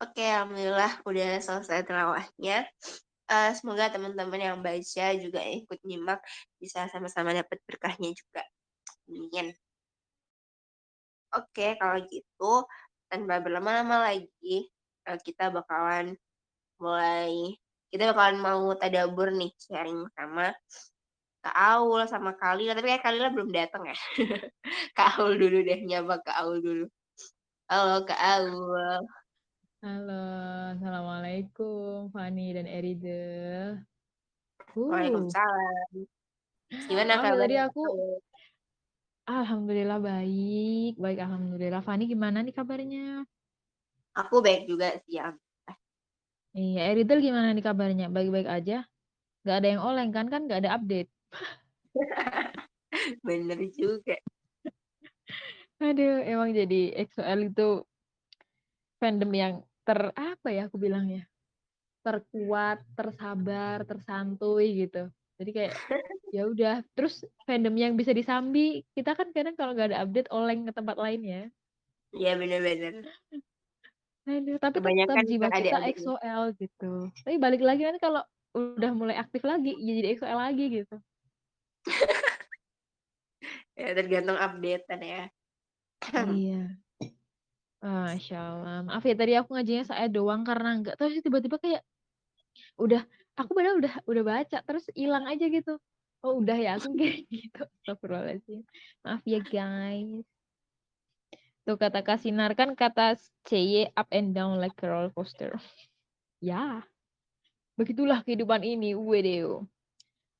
Oke, alhamdulillah udah selesai tilawahnya. Semoga teman-teman yang baca juga ikut nyimak bisa sama-sama dapat berkahnya juga. Amin. Oke, kalau gitu tanpa berlama-lama lagi, kita bakalan mulai kita bakalan mau tadabbur nih sharing sama Kak Aul sama Kak Lila, tapi kayak Kak Lila belum datang ya. Kak Aul dulu deh, nyapa Kak Aul dulu. Halo Kak Aul. Halo, Assalamualaikum Fani dan Eride. Uh, Waalaikumsalam. Gimana maaf ya tadi kabarnya Kak aku, Aul? Alhamdulillah baik, baik Alhamdulillah. Fani gimana nih kabarnya? Aku baik juga sih ya. Iya, Eridel gimana nih kabarnya? Baik-baik aja? Gak ada yang oleng kan gak ada update. Bener juga. Aduh, emang jadi EXO-L itu fandom yang apa ya aku bilangnya? Terkuat, tersabar, tersantuy gitu. Jadi kayak ya udah, terus fandom yang bisa disambi, kita kan kadang kalau nggak ada update oleng ke tempat lain ya. Iya bener-bener. Aduh, tapi tetap Kebanyakan jiwa kan kita adik-adiknya. EXO-L gitu. Tapi balik lagi nanti kalau udah mulai aktif lagi, ya jadi EXO-L lagi gitu. Ya tergantung updatean ya. Iya. Masya Allah. Maaf ya tadi aku ngajinya saya doang karena nggak tahu sih tiba-tiba kayak udah aku padahal udah baca terus hilang aja gitu. Oh udah ya aku kayak gitu. Astagfirullahaladzim. Maaf ya guys. Tuh kata Kasinar kan kata CY up and down like a roller coaster. Ya, begitulah kehidupan ini. Wedeo.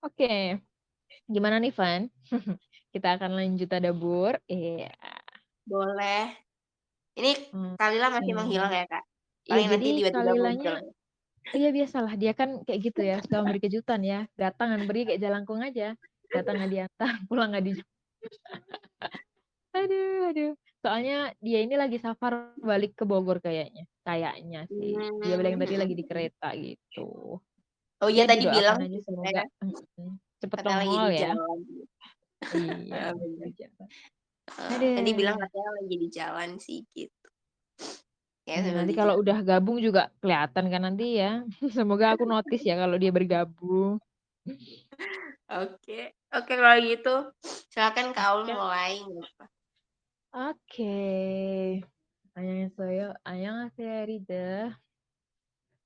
Oke, gimana nih Van? Kita akan lanjut tadabbur. Iya. Boleh. Ini Kalila Oke. masih menghilang ya Kak? Iya, Paling jadi nanti tiba-tiba Kalilanya, muncul. iya biasalah. Dia kan kayak gitu ya, suka memberi kejutan ya. Datang dan beri kayak jalangkung aja. Datang nggak diantar, pulang nggak di. Aduh. Soalnya dia ini lagi safar balik ke Bogor kayaknya. Kayaknya sih. Dia bilang tadi lagi di Hmm. kereta gitu. Oh iya Ya tadi bilang didoakan aja sih semoga katanya, cepet ke katanya lagi mall di ya. jalan. Iya, Bener. di jalan. Tadi bilang Aduh. katanya lagi di jalan sih gitu. Ya Iya, sambil nanti di kalau jalan. udah gabung juga kelihatan kan nanti ya. Semoga aku notice ya kalau dia bergabung. Oke. Oke kalau gitu silakan Kak Aul Oke. mulai. Oke. Annyeonghaseyo, annyeonghaseyo Rida.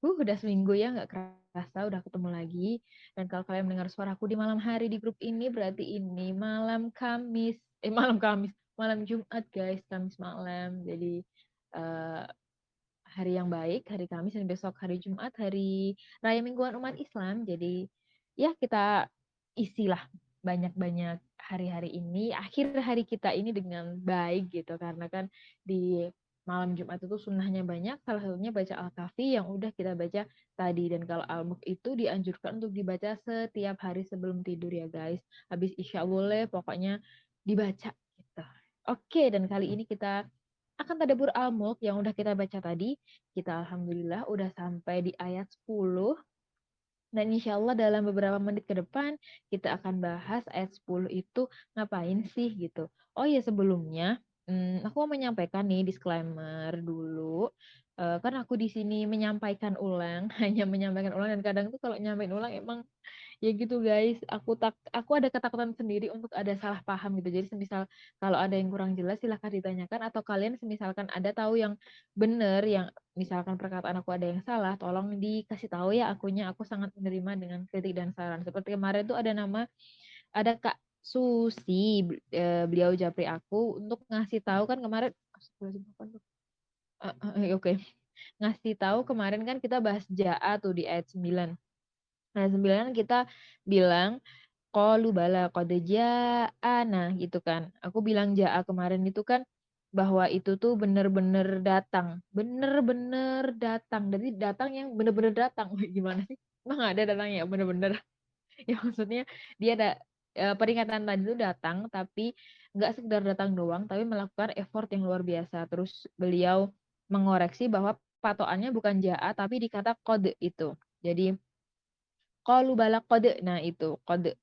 Udah seminggu ya nggak kerasa udah ketemu lagi. Dan kalau kalian mendengar suaraku di malam hari di grup ini berarti ini malam Kamis. Malam Kamis. Malam Jumat guys, Kamis malam. Jadi eh, hari yang baik, hari Kamis dan besok hari Jumat, hari Raya Mingguan umat Islam. Jadi ya kita isilah banyak-banyak hari-hari ini, akhir hari kita ini dengan baik gitu. Karena kan di malam Jumat itu sunnahnya banyak, salah satunya baca Al-Kahfi yang udah kita baca tadi. Dan kalau Al-Mulk itu dianjurkan untuk dibaca setiap hari sebelum tidur ya guys. Habis Isya boleh, pokoknya dibaca gitu. Oke, dan kali ini kita akan tadabbur Al-Mulk yang udah kita baca tadi. Kita alhamdulillah udah sampai di ayat 10. Dan insya Allah dalam beberapa menit ke depan kita akan bahas ayat 10 itu ngapain sih gitu. Oh ya sebelumnya aku mau menyampaikan nih disclaimer dulu. Kan aku di sini menyampaikan ulang, hanya menyampaikan ulang dan kadang tuh kalau nyampaikan ulang emang ya gitu guys, aku ada ketakutan sendiri untuk ada salah paham gitu. Jadi semisal kalau ada yang kurang jelas silahkan ditanyakan atau kalian semisalkan ada tahu yang bener yang misalkan perkataan aku ada yang salah tolong dikasih tahu ya akunya, aku sangat menerima dengan kritik dan saran. Seperti kemarin tuh ada Kak Susi, beliau japri aku untuk ngasih tahu kan kemarin. Astagfirullahaladzim, apaan tuh? Oke. Ngasih tahu kemarin kan kita bahas jaa tuh di ayat 9. Nah, 9 kita bilang qalu bala qad ja'ana gitu kan. Aku bilang ja'a kemarin itu kan bahwa itu tuh bener-bener datang. Bener-bener datang. Jadi datang yang bener-bener datang. Wih, gimana sih? Emang ada datang ya bener-bener. Ya maksudnya dia ada peringatan tadi itu datang tapi nggak sekedar datang doang tapi melakukan effort yang luar biasa. Terus beliau mengoreksi bahwa patokannya bukan ja'a tapi dikata kode itu. Jadi qalu bala kode. Nah, itu kode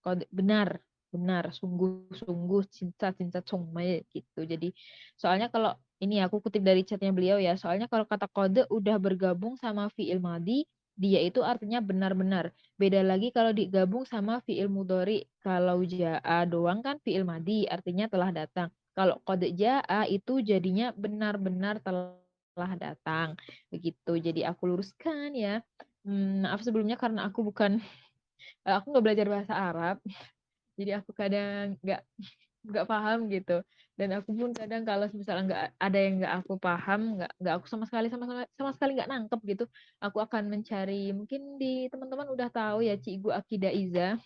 kode benar benar sungguh-sungguh cinta cinta congmai gitu. Jadi soalnya kalau Ini aku kutip dari chatnya beliau ya. Soalnya kalau kata kode udah bergabung sama fi'il madi, dia itu artinya benar-benar. Beda lagi kalau digabung sama fi'il mudhari. Kalau ja'a doang kan fi'il madi, artinya telah datang. Kalau kode ja'a itu jadinya benar-benar telah datang. Begitu. Jadi aku luruskan ya. Maaf sebelumnya karena aku nggak belajar bahasa Arab. Jadi aku kadang nggak paham gitu, dan aku pun kadang kalau misalnya nggak ada yang nggak aku paham, nggak aku sama sekali nggak nangkep gitu, aku akan mencari, mungkin di teman-teman udah tahu ya Cikgu Akida Iza.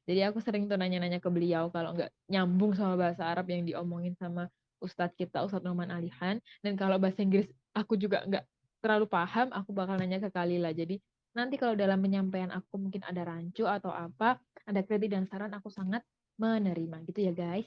Jadi aku sering tuh nanya-nanya ke beliau kalau nggak nyambung sama bahasa Arab yang diomongin sama Ustadz kita, Ustadz Noman Alihan. Dan kalau bahasa Inggris aku juga nggak terlalu paham, aku bakal nanya ke Kalila. Jadi nanti kalau dalam penyampaian aku mungkin ada rancu atau apa, ada kritik dan saran, aku sangat menerima gitu ya guys.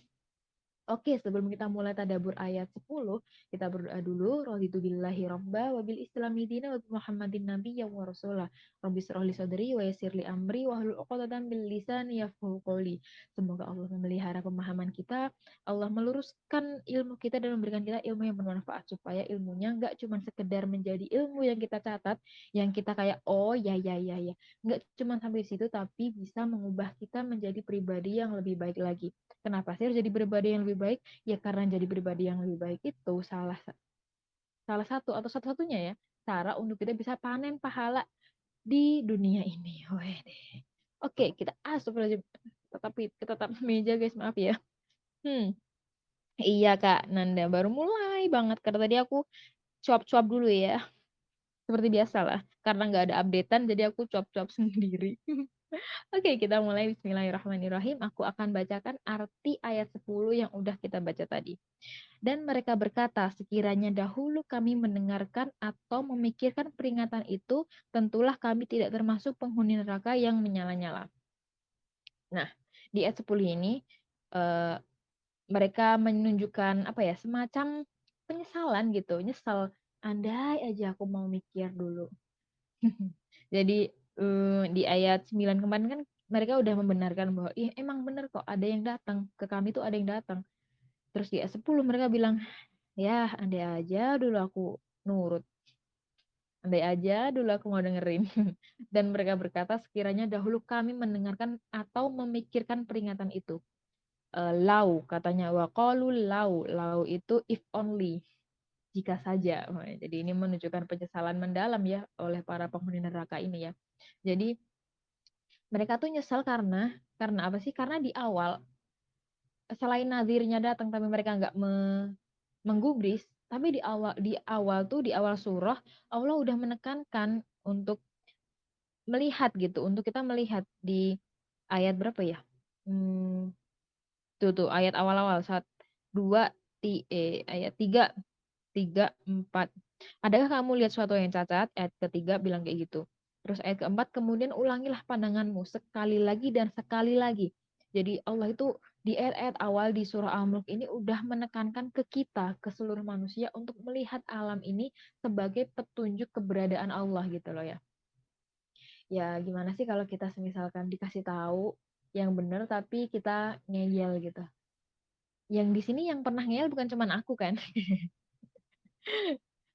Oke, sebelum kita mulai tadabbur ayat 10, kita berdoa dulu. Raditu billahi robba wa bil islami dina wa bi Muhammadin nabiyya wa rasulah. Rabbi shrah li sadri wa yassir li amri wa hlul 'uqdatam min lisani yafqahu qawli. Semoga Allah memelihara pemahaman kita, Allah meluruskan ilmu kita dan memberikan kita ilmu yang bermanfaat supaya ilmunya nggak cuma sekedar menjadi ilmu yang kita catat, yang kita kayak oh ya ya ya ya. Nggak cuma sampai situ tapi bisa mengubah kita menjadi pribadi yang lebih baik lagi. Kenapa sih harus jadi pribadi yang lebih baik? Ya karena jadi pribadi yang lebih baik itu salah salah satu atau satu-satunya ya cara untuk kita bisa panen pahala di dunia ini. Wede. Oke, kita astagfirullahaladzim. Tetapi tetap meja guys, maaf ya. Hmm, iya Kak Nanda baru mulai banget karena tadi aku cuap-cuap dulu ya. Seperti biasa lah. Karena nggak ada updatean jadi aku cuap-cuap sendiri. Oke, kita mulai. Bismillahirrahmanirrahim. Aku akan bacakan arti ayat 10 yang udah kita baca tadi. Dan mereka berkata, sekiranya dahulu kami mendengarkan atau memikirkan peringatan itu, tentulah kami tidak termasuk penghuni neraka yang menyala-nyala. Nah, di ayat 10 ini, eh, mereka menunjukkan apa ya, semacam penyesalan gitu. Nyesal, andai aja aku mau mikir dulu. Jadi di ayat 9 kemarin kan mereka udah membenarkan bahwa iya emang bener kok ada yang datang ke kami tuh, ada yang datang. Terus di ayat 10 mereka bilang, ya andai aja dulu aku nurut, andai aja dulu aku mau dengerin. Dan mereka berkata sekiranya dahulu kami mendengarkan atau memikirkan peringatan itu. Lau katanya, waqalu lau, lau itu if only, jika saja. Jadi ini menunjukkan penyesalan mendalam ya oleh para penghuni neraka ini ya. Jadi mereka tuh nyesal karena apa sih? Karena di awal selain nazirnya datang tapi mereka nggak menggubris, tapi di awal tuh di awal surah Allah udah menekankan untuk melihat gitu, untuk kita melihat di ayat berapa ya? Hmm, tuh ayat awal-awal saat dua ayat tiga, tiga, empat. Adakah kamu lihat sesuatu yang cacat? Ayat ketiga bilang kayak gitu. Terus ayat keempat, kemudian ulangilah pandanganmu sekali lagi dan sekali lagi. Jadi Allah itu di ayat-ayat awal di surah Al-Mulk ini udah menekankan ke kita, ke seluruh manusia untuk melihat alam ini sebagai petunjuk keberadaan Allah gitu loh ya. Ya gimana sih kalau kita misalkan dikasih tahu yang benar tapi kita ngeyel gitu. Yang di sini yang pernah ngeyel bukan cuma aku kan.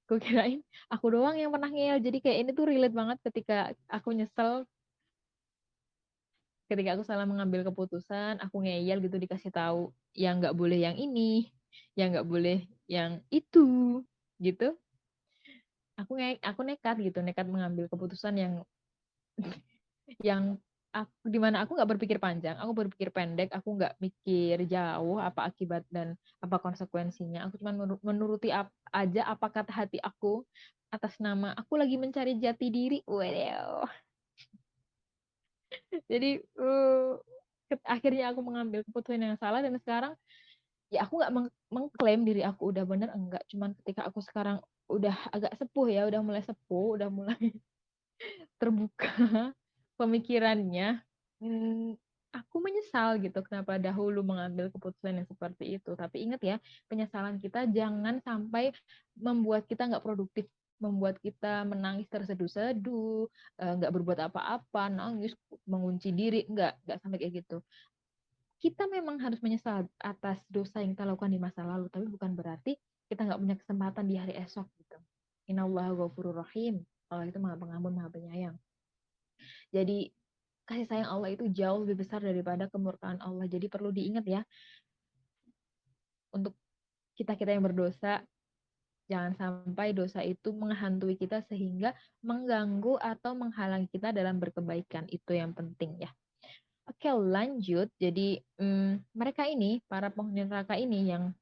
Gue kirain aku doang yang pernah ngeyel. Jadi kayak ini tuh relate banget ketika aku nyesel, ketika aku salah mengambil keputusan, aku ngeyel gitu dikasih tahu yang nggak boleh yang ini, yang nggak boleh yang itu, gitu. Aku nekat gitu, nekat mengambil keputusan yang dimana aku nggak berpikir panjang, aku berpikir pendek, aku nggak mikir jauh apa akibat dan apa konsekuensinya. Aku cuma menuruti aja apa kata hati aku atas nama aku lagi mencari jati diri. Wow. Jadi akhirnya aku mengambil keputusan yang salah dan sekarang ya aku nggak mengklaim diri aku udah bener, enggak. Cuman ketika aku sekarang udah agak sepuh ya, udah mulai sepuh, udah mulai terbuka pemikirannya, hmm, aku menyesal gitu kenapa dahulu mengambil keputusan yang seperti itu. Tapi ingat ya, penyesalan kita jangan sampai membuat kita nggak produktif, membuat kita menangis terseduh-seduh, nggak berbuat apa-apa, nangis, mengunci diri, nggak sampai kayak gitu. Kita memang harus menyesal atas dosa yang kita lakukan di masa lalu, tapi bukan berarti kita nggak punya kesempatan di hari esok gitu. Innallaha ghafurur rahim. Allah itu Maha Pengampun, Maha Penyayang. Jadi kasih sayang Allah itu jauh lebih besar daripada kemurkaan Allah. Jadi perlu diingat ya, untuk kita-kita yang berdosa, jangan sampai dosa itu menghantui kita sehingga mengganggu atau menghalangi kita dalam berkebaikan. Itu yang penting ya. Oke, lanjut. Jadi mereka ini, para penghuni neraka ini yang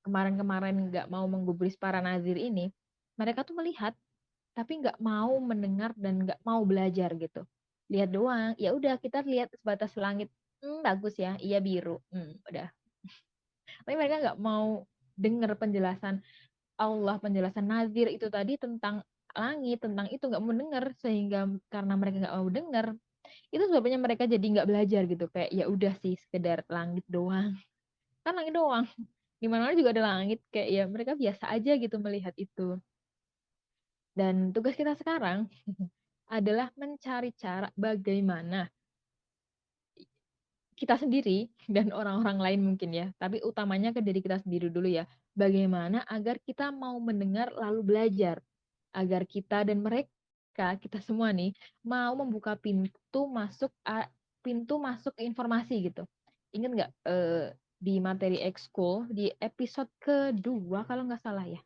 kemarin-kemarin nggak mau menggubris para nazir ini, mereka tuh melihat tapi nggak mau mendengar dan nggak mau belajar gitu. Lihat doang, ya udah kita lihat sebatas langit, bagus ya, iya biru, udah. Tapi mereka nggak mau dengar penjelasan Allah, penjelasan nazir itu tadi tentang langit, tentang itu nggak mau dengar, sehingga karena mereka nggak mau dengar, itu sebabnya mereka jadi nggak belajar gitu. Kayak ya udah sih, sekedar langit doang, kan langit doang, di mana juga ada langit, kayak ya mereka biasa aja gitu melihat itu. Dan tugas kita sekarang adalah mencari cara bagaimana kita sendiri dan orang-orang lain mungkin ya, tapi utamanya ke diri kita sendiri dulu ya. Bagaimana agar kita mau mendengar lalu belajar, agar kita dan mereka, kita semua nih, mau membuka pintu masuk informasi gitu. Ingat nggak di materi ekskul di episode kedua kalau nggak salah ya.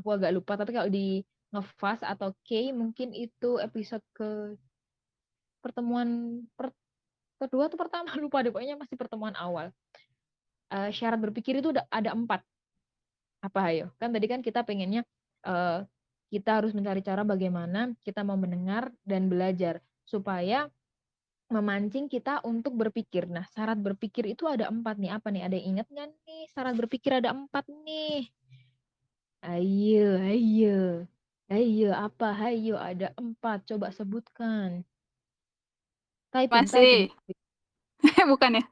Aku agak lupa, tapi kalau di ngefas atau K mungkin itu episode pertemuan kedua atau pertama, lupa deh, pokoknya masih pertemuan awal. Syarat berpikir itu ada 4. Apa ayo? Kan tadi kan kita pengennya uh, kita harus mencari cara bagaimana kita mau mendengar dan belajar supaya memancing kita untuk berpikir. Nah, syarat berpikir itu ada 4 nih. Apa nih? Ada yang ingat nggak nih? Syarat berpikir ada 4 nih. Ayo, ayo. Ayo, apa? Ayo, ada 4. Coba sebutkan. Typing, typing. Masih. Bukan ya?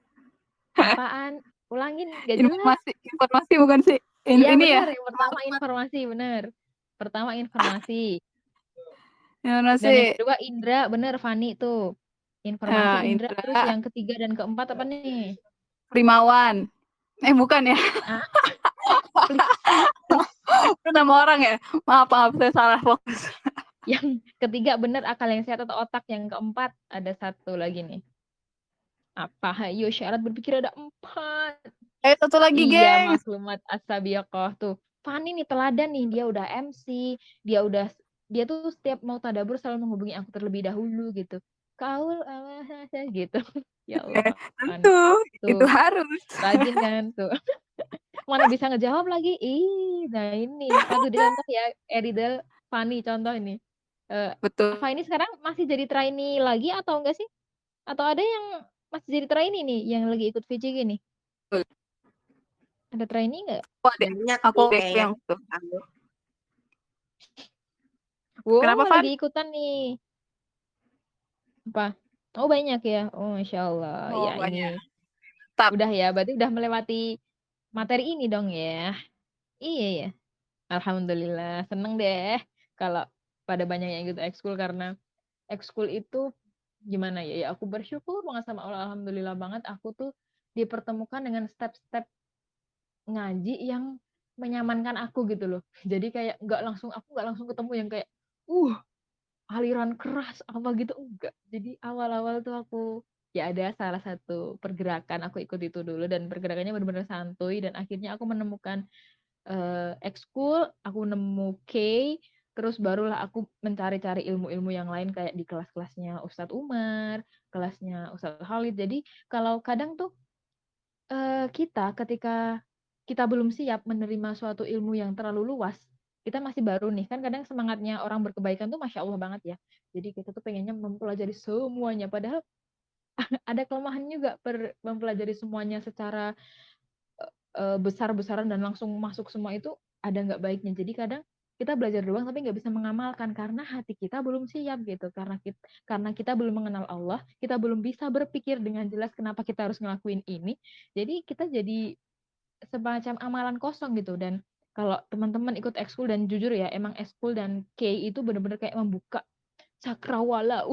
Apaan? Ulangin, gak jelas. Informasi bukan sih? Iya Ini ya? benar, yang pertama informasi, benar. Pertama informasi. Dan yang Informasi. kedua indra, benar Fani tuh. Informasi indra, terus Indra. yang ketiga dan keempat apa nih? Primawan. Bukan ya? Ah, please, please. Itu nama orang ya? Maaf, saya salah fokus. Yang ketiga benar akal yang sehat atau otak. Yang keempat ada satu lagi nih. Apa? Ayo, syarat berpikir ada 4. Satu lagi, Iya, geng. maklumat as-sabiqah tuh. Fani nih teladan nih, dia udah MC, dia tuh setiap mau tadabbur selalu menghubungi aku terlebih dahulu gitu. Kaul gitu. Ya Allah, Fani. Tentu, itu Tuh, harus. rajin kan tuh. Mana bisa ngejawab lagi? Nah ini patut dicontoh ya, Eridel, Fani contoh ini. Eh, Betul. Fani sekarang masih jadi trainee lagi atau enggak sih? Atau ada yang masih jadi trainee nih yang lagi ikut VCG nih? Ada trainee nggak? Banyak Aku sih itu kayaknya yang tuh. aku. Kenapa, Wow, Van? lagi ikutan nih. Apa? Oh, banyak ya. Oh, Masya Allah. Ya, Oh, ini banyak. Tap. udah ya. Berarti udah melewati materi ini dong ya. Iya ya. Alhamdulillah. Seneng deh kalau pada banyak yang ikut ekskul, karena ekskul itu gimana ya? Ya, aku bersyukur banget sama Allah. Alhamdulillah banget aku tuh dipertemukan dengan step-step ngaji yang menyamankan aku gitu loh. Jadi kayak aku nggak langsung ketemu yang kayak uh aliran keras apa gitu, enggak. Jadi awal-awal tuh aku ya ada salah satu pergerakan aku ikut itu dulu, dan pergerakannya benar-benar santuy, dan akhirnya aku menemukan ekskul, aku nemu K, terus barulah aku mencari-cari ilmu-ilmu yang lain kayak di kelas-kelasnya Ustadz Umar, kelasnya Ustadz Khalid. Jadi kalau kadang tuh kita ketika kita belum siap menerima suatu ilmu yang terlalu luas, kita masih baru nih kan, kadang semangatnya orang berkebaikan tuh masya Allah banget ya. Jadi kita tuh pengennya mempelajari semuanya, padahal ada kelemahan juga mempelajari semuanya secara besar-besaran dan langsung masuk semua itu, ada nggak baiknya. Jadi kadang kita belajar doang tapi nggak bisa mengamalkan karena hati kita belum siap gitu, karena kita belum mengenal Allah, kita belum bisa berpikir dengan jelas kenapa kita harus ngelakuin ini. Jadi kita jadi semacam amalan kosong gitu. Dan kalau teman-teman ikut ekskul, dan jujur ya emang ekskul dan K itu bener-bener kayak membuka cakrawala,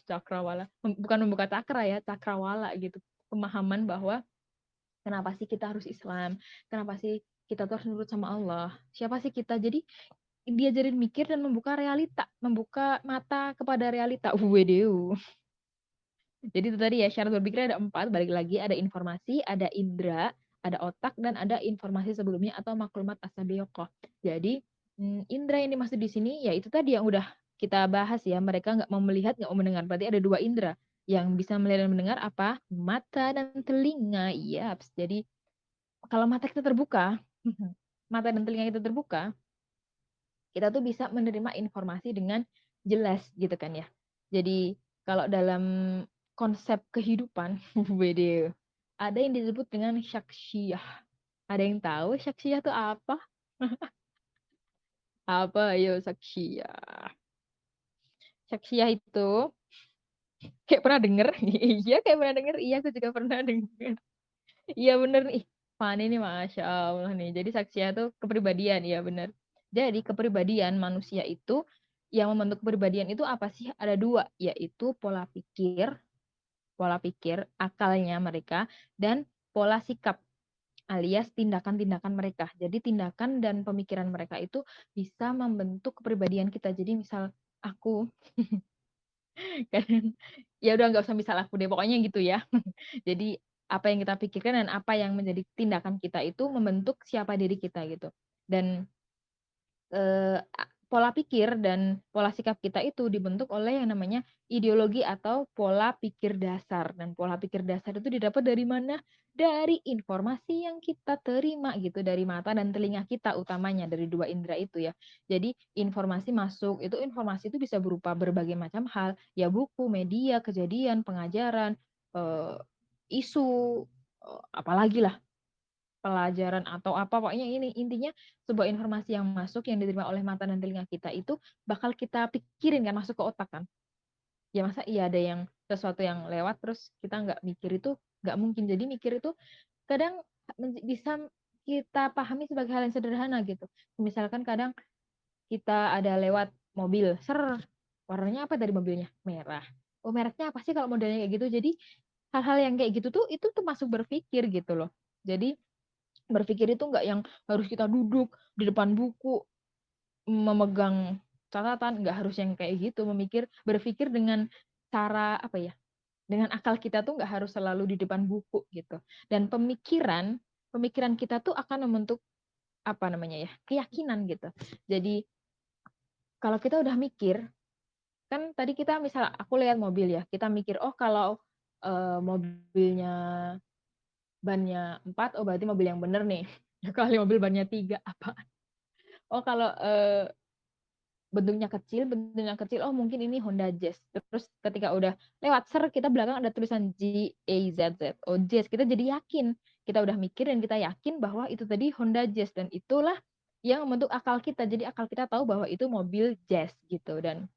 cakrawala, bukan membuka cakra ya, cakrawala gitu, pemahaman bahwa kenapa sih kita harus Islam, kenapa sih kita tuh harus nurut sama Allah. Siapa sih kita? Jadi diajarin mikir dan membuka realita, membuka mata kepada realita. Wedeu. Jadi itu tadi ya, syarat berpikir ada 4, balik lagi ada informasi, ada indera, ada otak, dan ada informasi sebelumnya atau maklumat asabiyokoh. Jadi indera yang dimaksud di sini ya itu tadi yang udah kita bahas ya, mereka nggak mau melihat, nggak mau mendengar. Berarti ada 2 indera yang bisa melihat dan mendengar apa? Mata dan telinga. Yaps. Jadi kalau mata kita terbuka, mata dan telinga kita terbuka, kita tuh bisa menerima informasi dengan jelas gitu kan ya. Jadi kalau dalam konsep kehidupan, beda. Ada yang disebut dengan syaksiyah. Ada yang tahu syaksiyah itu apa? Apa ayo syaksiyah? Syaksiyah itu kayak pernah denger. Iya kayak pernah denger. Iya aku juga pernah denger. Iya bener nih. Fani nih Masya Allah nih. Jadi syaksiyah itu kepribadian. Iya bener. Jadi kepribadian manusia itu yang membentuk kepribadian itu apa sih? Ada 2, yaitu pola pikir, akalnya mereka, dan pola sikap alias tindakan-tindakan mereka. Jadi tindakan dan pemikiran mereka itu bisa membentuk kepribadian kita. Jadi misal aku, kan, ya udah nggak usah misal aku deh, pokoknya gitu ya. Jadi apa yang kita pikirkan dan apa yang menjadi tindakan kita itu membentuk siapa diri kita gitu. Dan pola pikir dan pola sikap kita itu dibentuk oleh yang namanya ideologi atau pola pikir dasar. Dan pola pikir dasar itu didapat dari mana? Dari informasi yang kita terima gitu, dari mata dan telinga kita utamanya, dari 2 indera itu ya. Jadi informasi masuk, informasi itu bisa berupa berbagai macam hal, ya buku, media, kejadian, pengajaran, isu, apalagi lah pelajaran atau apa, pokoknya ini intinya sebuah informasi yang masuk yang diterima oleh mata dan telinga kita itu bakal kita pikirin kan, masuk ke otak kan. Ya masa iya ada yang sesuatu yang lewat terus kita nggak mikir, itu nggak mungkin. Jadi mikir itu kadang bisa kita pahami sebagai hal yang sederhana gitu. Misalkan kadang kita ada lewat mobil, warnanya apa dari mobilnya? Merah. Oh mereknya apa sih kalau modelnya kayak gitu? Jadi hal-hal yang kayak gitu tuh itu tuh masuk berpikir gitu loh. Jadi berpikir itu nggak yang harus kita duduk di depan buku memegang catatan, nggak harus yang kayak gitu. Berpikir dengan cara apa ya, dengan akal kita tuh nggak harus selalu di depan buku gitu. Dan pemikiran kita tuh akan membentuk apa namanya ya, keyakinan gitu. Jadi kalau kita udah mikir, kan tadi kita misal aku lihat mobil ya, kita mikir oh kalau mobilnya bannya 4, oh berarti mobil yang bener nih. Kali mobil bannya 3 apa? Oh kalau bentuknya kecil, oh mungkin ini Honda Jazz. Terus ketika udah lewat kita belakang ada tulisan JAZZ, oh Jazz, kita jadi yakin, kita udah mikir dan kita yakin bahwa itu tadi Honda Jazz, dan itulah yang membentuk akal kita. Jadi akal kita tahu bahwa itu mobil Jazz gitu. Dan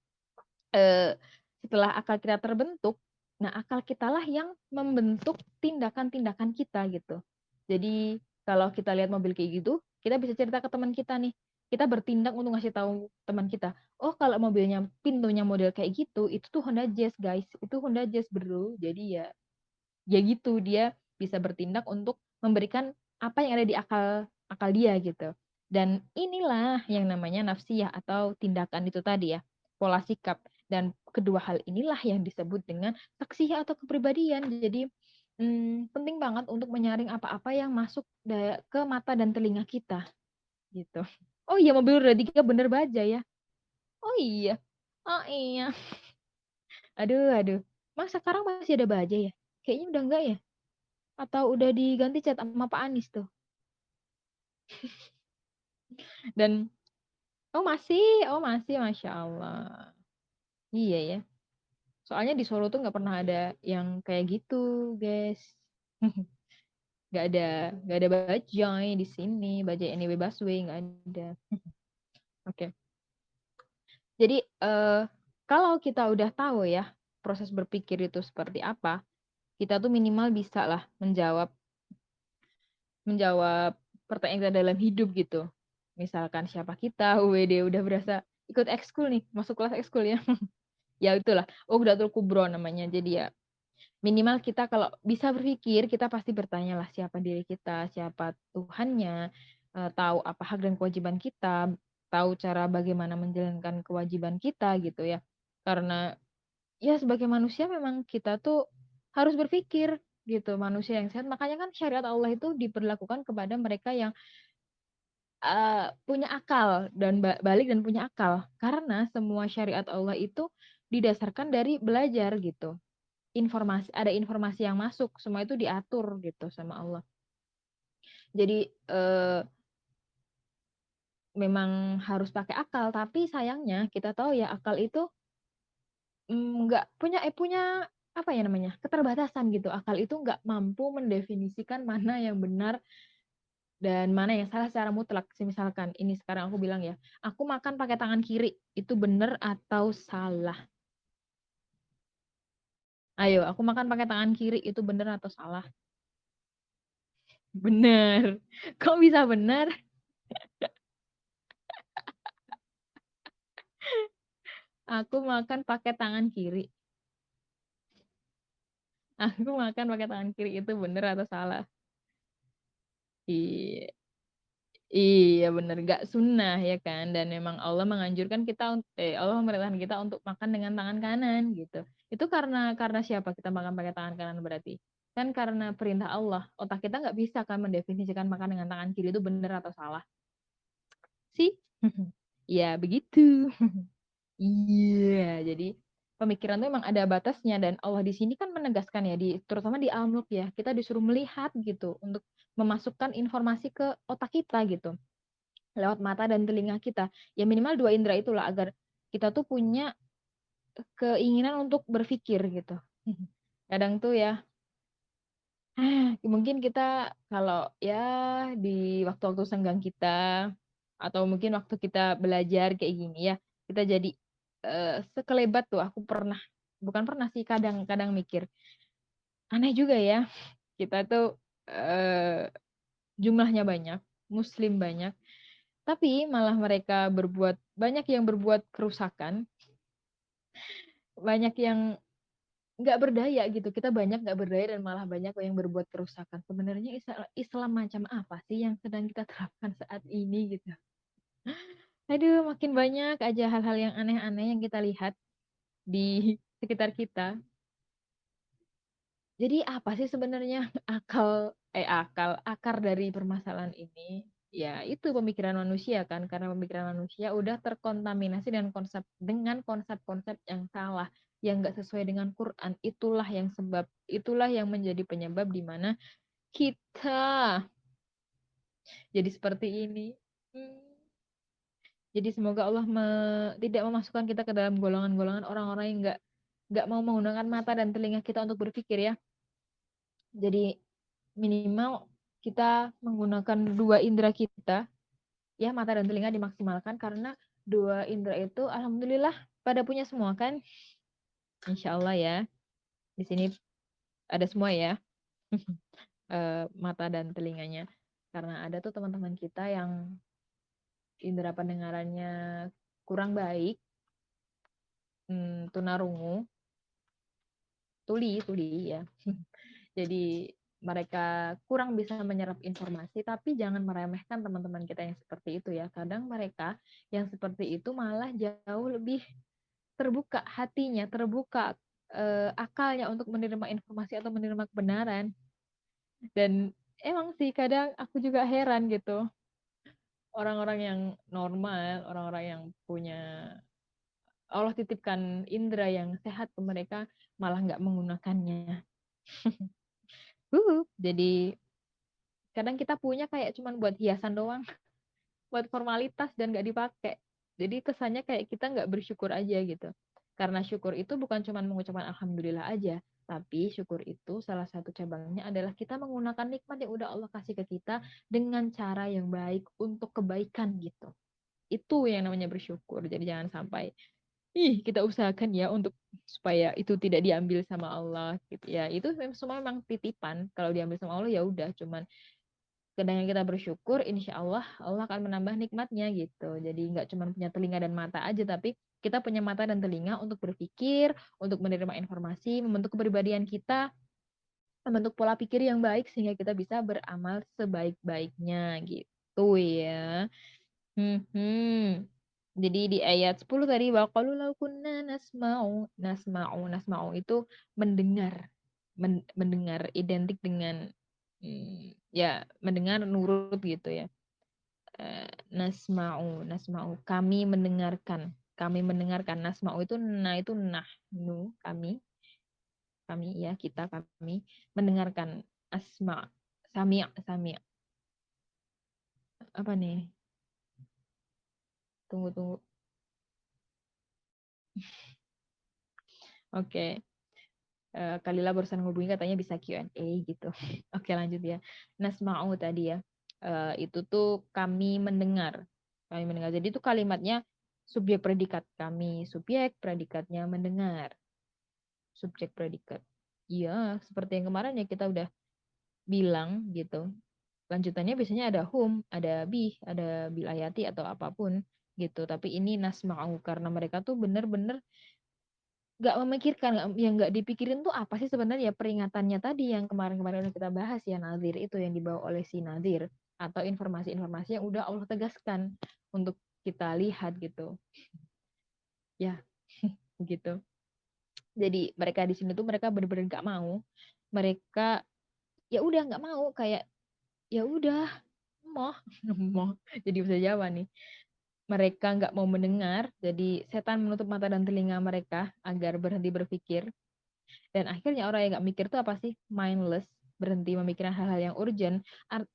setelah akal kita terbentuk, nah akal kitalah yang membentuk tindakan-tindakan kita gitu. Jadi kalau kita lihat mobil kayak gitu, kita bisa cerita ke teman kita nih, kita bertindak untuk ngasih tahu teman kita, oh kalau mobilnya pintunya model kayak gitu, itu tuh Honda Jazz guys, itu Honda Jazz bro. Jadi ya gitu, dia bisa bertindak untuk memberikan apa yang ada di akal dia gitu. Dan inilah yang namanya nafsiyah atau tindakan itu tadi ya, pola sikap. Dan kedua hal inilah yang disebut dengan saksiyah atau kepribadian. Jadi penting banget untuk menyaring apa-apa yang masuk ke mata dan telinga kita gitu. Oh iya, mobil roda 3 bener baja ya. Oh iya. Oh iya. Aduh. Mas sekarang masih ada baja ya? Kayaknya udah enggak ya? Atau udah diganti cat sama Pak Anies tuh? Dan oh masih, Masya Allah. Iya ya. Soalnya di Solo tuh nggak pernah ada yang kayak gitu, guys. Nggak ada bajai di sini, bajai anyway busway nggak ada. Oke. Jadi kalau kita udah tahu ya proses berpikir itu seperti apa, kita tuh minimal bisa lah menjawab pertanyaan kita dalam hidup gitu. Misalkan siapa kita, WD udah berasa ikut ekskul nih, masuk kelas ekskul ya. Ya itulah, Uqdatul Kubro namanya. Jadi ya minimal kita kalau bisa berpikir, kita pasti bertanya lah siapa diri kita, siapa Tuhannya, tahu apa hak dan kewajiban kita, tahu cara bagaimana menjalankan kewajiban kita gitu ya. Karena ya sebagai manusia memang kita tuh harus berpikir gitu, manusia yang sehat. Makanya kan syariat Allah itu diberlakukan kepada mereka yang punya akal dan balik dan punya akal. Karena semua syariat Allah itu didasarkan dari belajar gitu. Ada informasi yang masuk, semua itu diatur gitu sama Allah. Jadi memang harus pakai akal, tapi sayangnya kita tahu ya akal itu nggak punya apa ya namanya, keterbatasan gitu. Akal itu nggak mampu mendefinisikan mana yang benar dan mana yang salah secara mutlak. Misalkan ini sekarang aku bilang ya, aku makan pakai tangan kiri, itu benar atau salah? Ayo, aku makan pakai tangan kiri, itu benar atau salah? Benar. Kok bisa benar? Aku makan pakai tangan kiri. Aku makan pakai tangan kiri, itu benar atau salah? Iya. Iya bener, gak sunnah ya kan. Dan memang Allah menganjurkan kita, Allah memerintahkan kita untuk makan dengan tangan kanan gitu. Itu karena siapa kita makan pakai tangan kanan berarti? Kan karena perintah Allah. Otak kita nggak bisa kan mendefinisikan makan dengan tangan kiri itu bener atau salah sih. Ya begitu. Iya, jadi pemikiran itu memang ada batasnya dan Allah di sini kan menegaskan ya, terutama di Al-Mulk ya, kita disuruh melihat gitu untuk memasukkan informasi ke otak kita gitu lewat mata dan telinga kita. Ya minimal dua indera itulah agar kita tuh punya keinginan untuk berpikir gitu. Kadang tuh ya, mungkin kita kalau ya di waktu-waktu senggang kita atau mungkin waktu kita belajar kayak gini ya, kita jadi sekelebat tuh aku bukan pernah sih kadang-kadang mikir aneh juga ya kita tuh eh, jumlahnya banyak, muslim banyak, tapi malah mereka banyak yang berbuat kerusakan, banyak yang nggak berdaya gitu. Kita banyak nggak berdaya dan malah banyak yang berbuat kerusakan. Sebenarnya Islam macam apa sih yang sedang kita terapkan saat ini gitu? Aduh, makin banyak aja hal-hal yang aneh-aneh yang kita lihat di sekitar kita. Jadi apa sih sebenarnya akar dari permasalahan ini? Ya itu pemikiran manusia kan, karena pemikiran manusia udah terkontaminasi dengan konsep-konsep yang salah, yang nggak sesuai dengan Quran. Itulah yang menjadi penyebab di mana kita jadi seperti ini. Hmm. Jadi semoga Allah tidak memasukkan kita ke dalam golongan-golongan orang-orang yang nggak mau menggunakan mata dan telinga kita untuk berpikir ya. Jadi minimal kita menggunakan dua indera kita, ya mata dan telinga dimaksimalkan karena dua indera itu alhamdulillah pada punya semua kan. Insya Allah ya. Di sini ada semua ya. Mata dan telinganya. Karena ada tuh teman-teman kita yang indera pendengarannya kurang baik, tunarungu, tuli ya. Jadi mereka kurang bisa menyerap informasi, tapi jangan meremehkan teman-teman kita yang seperti itu ya. Kadang mereka yang seperti itu malah jauh lebih terbuka hatinya, terbuka akalnya untuk menerima informasi atau menerima kebenaran. Dan emang sih kadang aku juga heran gitu. Orang-orang yang normal, orang-orang yang punya Allah titipkan indera yang sehat ke mereka malah nggak menggunakannya. Jadi kadang kita punya kayak cuman buat hiasan doang, buat formalitas dan nggak dipakai. Jadi kesannya kayak kita nggak bersyukur aja gitu. Karena syukur itu bukan cuman mengucapkan alhamdulillah aja, tapi syukur itu salah satu cabangnya adalah kita menggunakan nikmat yang udah Allah kasih ke kita dengan cara yang baik untuk kebaikan gitu. Itu yang namanya bersyukur. Jadi jangan sampai kita usahakan ya untuk supaya itu tidak diambil sama Allah gitu ya. Itu semua memang titipan. Kalau diambil sama Allah ya udah cuman dengan kita bersyukur, insya Allah Allah akan menambah nikmatnya gitu. Jadi nggak cuma punya telinga dan mata aja, tapi kita punya mata dan telinga untuk berpikir, untuk menerima informasi, membentuk kepribadian kita, membentuk pola pikir yang baik sehingga kita bisa beramal sebaik-baiknya gitu. gitu ya. Jadi di ayat 10 tadi waqalu law kunna nasma'u itu mendengar. Mendengar identik dengan ya mendengar nurut gitu ya. Nasma'u kami mendengarkan nasma'u itu nahnu kami ya kita kami mendengarkan asma sami' apa nih, tunggu oke. Kalila barusan ngubungin katanya bisa Q&A gitu. Oke lanjut ya. Nasma'u tadi ya. Itu tuh kami mendengar. Kami mendengar. Jadi itu kalimatnya subjek predikat kami. Subjek predikatnya mendengar. Subjek predikat. Iya, seperti yang kemarin ya kita udah bilang gitu. Lanjutannya biasanya ada ada ada bil ayati atau apapun gitu. Tapi ini nasma'u karena mereka tuh bener-bener nggak memikirkan, yang nggak dipikirin tuh apa sih sebenarnya peringatannya tadi yang kemarin-kemarin udah kita bahas ya, nazir itu yang dibawa oleh si nazir atau informasi-informasi yang udah Allah tegaskan untuk kita lihat gitu ya. Gitu. Jadi mereka di sini tuh mereka bener-bener nggak mau, mereka ya udah nggak mau, kayak ya udah mau mau jadi bisa Jawa nih, mereka nggak mau mendengar, jadi setan menutup mata dan telinga mereka agar berhenti berpikir. Dan akhirnya orang yang nggak mikir itu apa sih? Mindless, berhenti memikirkan hal-hal yang urgent.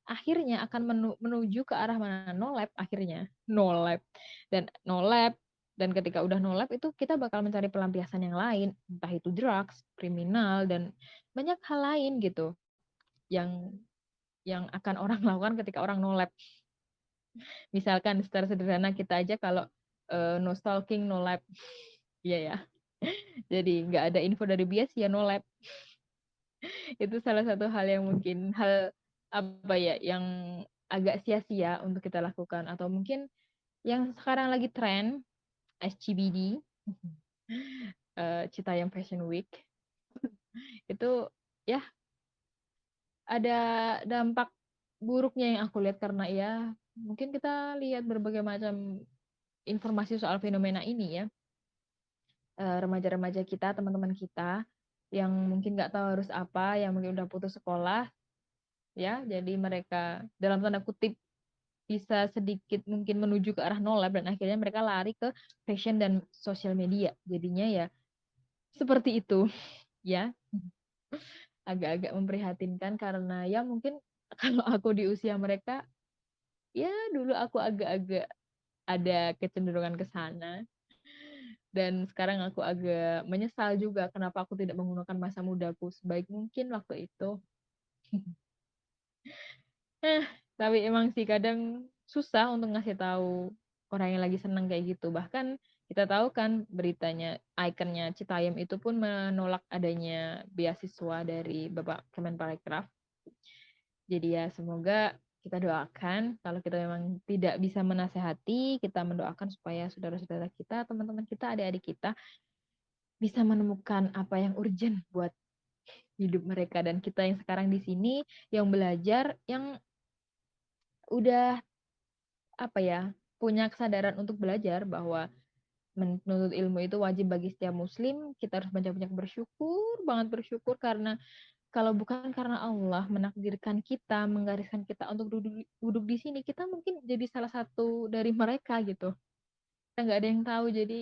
Akhirnya akan menuju ke arah mana? No lab akhirnya. No lab. Dan no lab. Dan ketika udah no lab itu kita bakal mencari pelampiasan yang lain. Entah itu drugs, kriminal, dan banyak hal lain gitu. Yang akan orang lakukan ketika orang no lab. Misalkan secara sederhana kita aja kalau no stalking, no lab. Iya ya. Jadi nggak ada info dari bias ya no lab. Itu salah satu hal yang mungkin hal apa ya yang agak sia-sia untuk kita lakukan, atau mungkin yang sekarang lagi tren SCBD, Citayam Fashion Week itu ya ada dampak buruknya yang aku lihat, karena ya mungkin kita lihat berbagai macam informasi soal fenomena ini ya. Remaja-remaja kita, teman-teman kita yang mungkin nggak tahu harus apa, yang mungkin udah putus sekolah ya, jadi mereka dalam tanda kutip bisa sedikit mungkin menuju ke arah no lab, dan akhirnya mereka lari ke fashion dan sosial media. Jadinya ya seperti itu ya. Agak-agak memprihatinkan karena ya mungkin kalau aku di usia mereka, ya dulu aku agak-agak ada kecenderungan ke sana, dan sekarang aku agak menyesal juga kenapa aku tidak menggunakan masa mudaku sebaik mungkin waktu itu. Eh, tapi emang sih kadang susah untuk ngasih tahu orang yang lagi seneng kayak gitu. Bahkan kita tahu kan beritanya, ikonnya Citayam itu pun menolak adanya beasiswa dari Bapak Kemenparekraf. Jadi ya semoga kita doakan, kalau kita memang tidak bisa menasehati, kita mendoakan supaya saudara-saudara kita, teman-teman kita, adik-adik kita bisa menemukan apa yang urgent buat hidup mereka. Dan kita yang sekarang di sini, yang belajar, yang udah apa ya, punya kesadaran untuk belajar bahwa menuntut ilmu itu wajib bagi setiap muslim, kita harus banyak-banyak bersyukur, banget bersyukur, karena kalau bukan karena Allah menakdirkan kita, menggariskan kita untuk duduk di sini, kita mungkin jadi salah satu dari mereka gitu. Kita nggak ada yang tahu. Jadi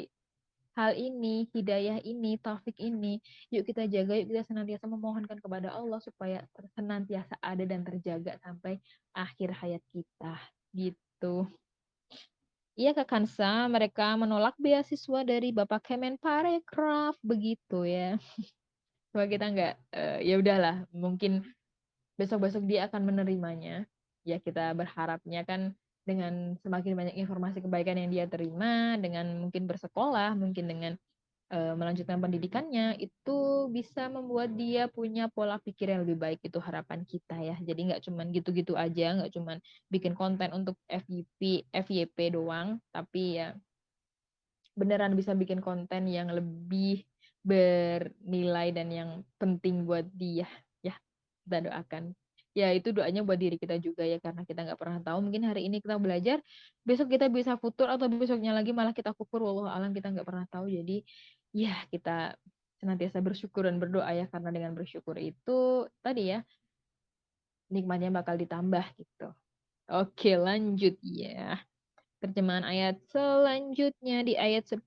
hal ini, hidayah ini, taufik ini, yuk kita jaga, yuk kita senantiasa memohonkan kepada Allah supaya senantiasa ada dan terjaga sampai akhir hayat kita gitu. Iya Kak Kansa, mereka menolak beasiswa dari Bapak Kemenparekraf begitu ya. Coba kita nggak, ya udahlah, mungkin besok-besok dia akan menerimanya. Ya kita berharapnya kan dengan semakin banyak informasi kebaikan yang dia terima, dengan mungkin bersekolah, mungkin dengan melanjutkan pendidikannya, itu bisa membuat dia punya pola pikir yang lebih baik. Itu harapan kita ya. Jadi nggak cuman gitu-gitu aja, nggak cuman bikin konten untuk FYP doang, tapi ya beneran bisa bikin konten yang lebih bernilai dan yang penting buat dia ya. Kita doakan. ya itu doanya buat diri kita juga ya, karena kita nggak pernah tahu, mungkin hari ini kita belajar, besok kita bisa futur atau besoknya lagi malah kita kufur, wallahu alam, kita nggak pernah tahu. Jadi ya kita senantiasa bersyukur dan berdoa ya, karena dengan bersyukur itu tadi ya nikmatnya bakal ditambah gitu. Oke, lanjut ya. Terjemahan ayat selanjutnya di ayat 10.